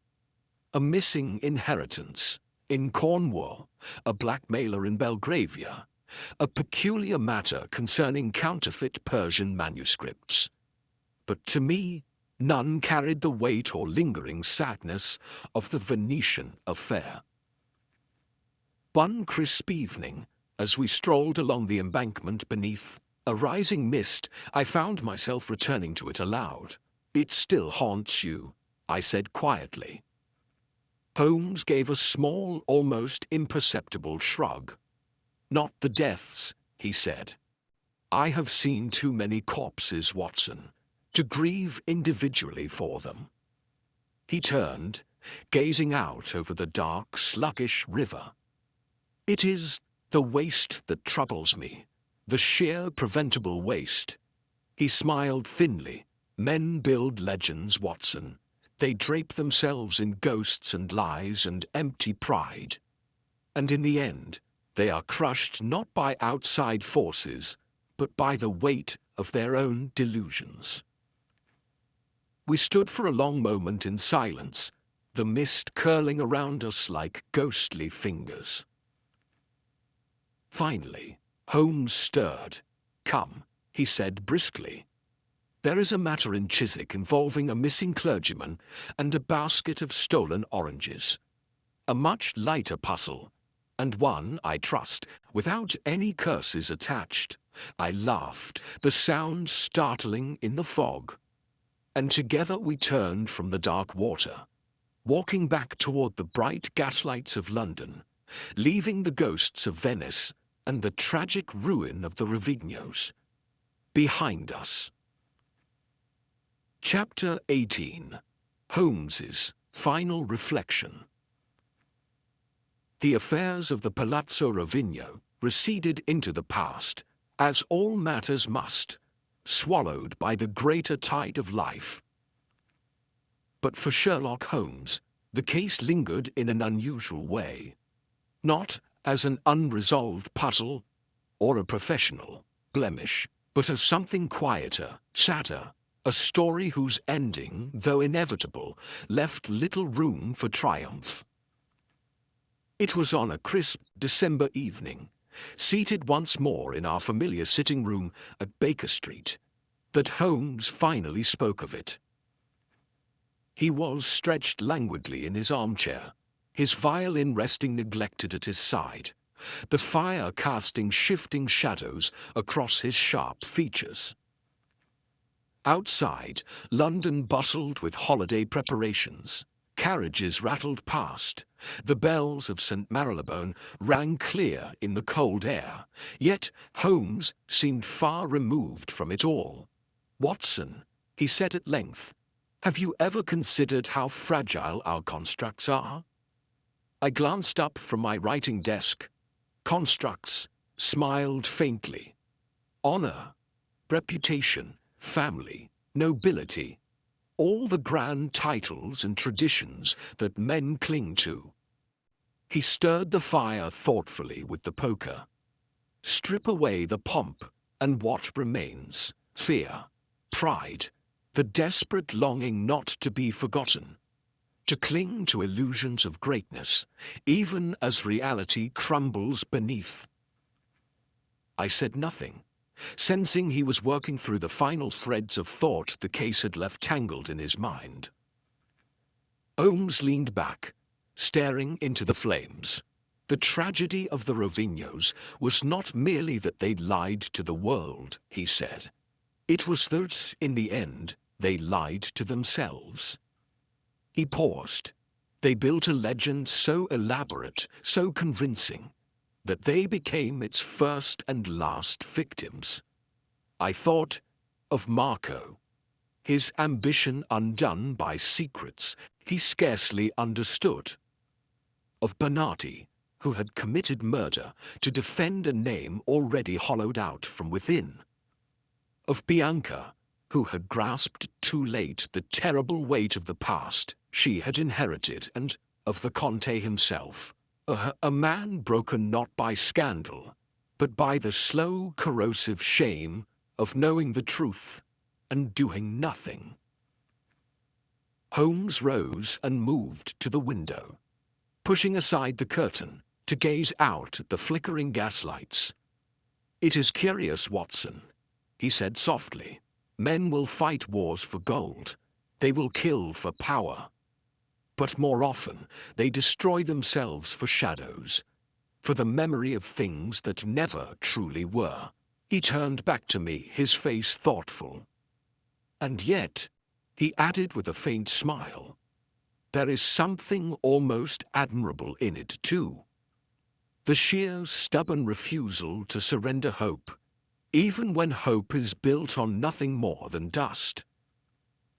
A missing inheritance in Cornwall, a blackmailer in Belgravia, a peculiar matter concerning counterfeit Persian manuscripts. But to me, none carried the weight or lingering sadness of the Venetian affair. One crisp evening, as we strolled along the embankment beneath a rising mist, I found myself returning to it aloud. "It still haunts you," I said quietly. Holmes gave a small, almost imperceptible shrug. "Not the deaths," he said. "I have seen too many corpses, Watson, to grieve individually for them." He turned, gazing out over the dark, sluggish river. "It is the waste that troubles me, the sheer preventable waste." He smiled thinly. "Men build legends, Watson. They drape themselves in ghosts and lies and empty pride. And in the end, they are crushed not by outside forces, but by the weight of their own delusions." We stood for a long moment in silence, the mist curling around us like ghostly fingers. Finally, Holmes stirred. "Come," he said briskly. "There is a matter in Chiswick involving a missing clergyman and a basket of stolen oranges. A much lighter puzzle, and one, I trust, without any curses attached." I laughed, the sound startling in the fog. And together we turned from the dark water, walking back toward the bright gaslights of London, leaving the ghosts of Venice and the tragic ruin of the Rovignos behind us. Chapter 18. Holmes's Final Reflection. The affairs of the Palazzo Rovigno receded into the past, as all matters must, swallowed by the greater tide of life. But for Sherlock Holmes, the case lingered in an unusual way. Not as an unresolved puzzle or a professional blemish, but as something quieter, sadder, a story whose ending, though inevitable, left little room for triumph. It was on a crisp December evening, seated once more in our familiar sitting room at Baker Street, that Holmes finally spoke of it. He was stretched languidly in his armchair, his violin resting neglected at his side, the fire casting shifting shadows across his sharp features. Outside, London bustled with holiday preparations. Carriages rattled past. The bells of St. Marylebone rang clear in the cold air. Yet Holmes seemed far removed from it all. "Watson," he said at length. "Have you ever considered how fragile our constructs are?" I glanced up from my writing desk. Constructs, smiled faintly. Honor, reputation, family, nobility, all the grand titles and traditions that men cling to. He stirred the fire thoughtfully with the poker. Strip away the pomp, and what remains? Fear, pride, the desperate longing not to be forgotten, to cling to illusions of greatness, even as reality crumbles beneath. I said nothing, sensing he was working through the final threads of thought the case had left tangled in his mind. Holmes leaned back, staring into the flames. The tragedy of the Rovignos was not merely that they lied to the world, he said. It was that, in the end, they lied to themselves. He paused. They built a legend so elaborate, so convincing, that they became its first and last victims. I thought of Marco, his ambition undone by secrets he scarcely understood. Of Bernardi, who had committed murder to defend a name already hollowed out from within. Of Bianca, who had grasped too late the terrible weight of the past she had inherited, and of the Conte himself, a man broken not by scandal, but by the slow, corrosive shame of knowing the truth and doing nothing. Holmes rose and moved to the window, pushing aside the curtain to gaze out at the flickering gaslights. "It is curious, Watson," he said softly. "Men will fight wars for gold. They will kill for power. But more often, they destroy themselves for shadows, for the memory of things that never truly were." He turned back to me, his face thoughtful. "And yet," he added with a faint smile, "there is something almost admirable in it, too. The sheer stubborn refusal to surrender hope, even when hope is built on nothing more than dust."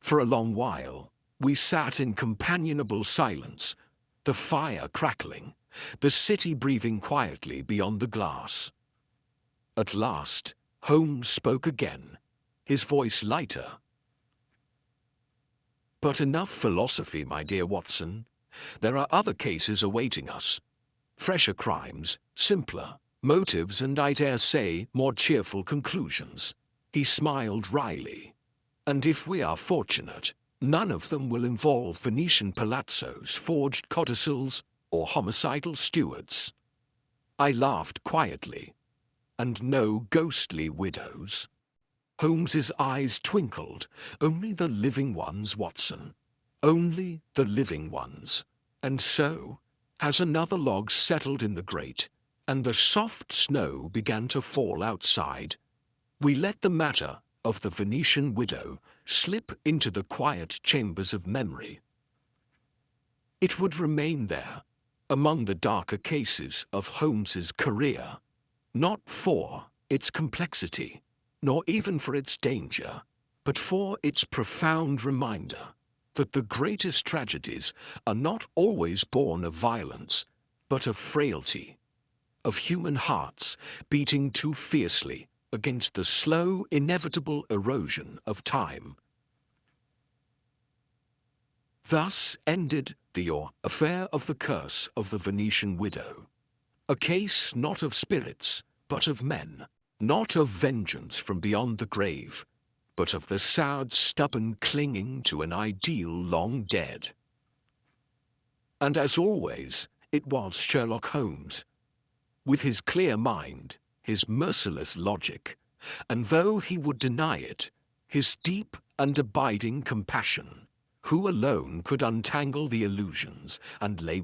For a long while, we sat in companionable silence, the fire crackling, the city breathing quietly beyond the glass. At last, Holmes spoke again, his voice lighter. "But enough philosophy, my dear Watson. There are other cases awaiting us. Fresher crimes, simpler motives, and I dare say, more cheerful conclusions." He smiled wryly. "And if we are fortunate, none of them will involve Venetian palazzos, forged codicils, or homicidal stewards." I laughed quietly. "And no ghostly widows?" Holmes's eyes twinkled. "Only the living ones, Watson. Only the living ones." And so, as another log settled in the grate, and the soft snow began to fall outside, we let the matter of the Venetian widow slip into the quiet chambers of memory. It would remain there, among the darker cases of Holmes's career, not for its complexity, nor even for its danger, but for its profound reminder that the greatest tragedies are not always born of violence, but of frailty, of human hearts beating too fiercely against the slow, inevitable erosion of time. Thus ended the affair of the curse of the Venetian widow. A case not of spirits, but of men, not of vengeance from beyond the grave, but of the sad, stubborn clinging to an ideal long dead. And as always, it was Sherlock Holmes, with his clear mind, his merciless logic, and though he would deny it, his deep and abiding compassion, who alone could untangle the illusions and lay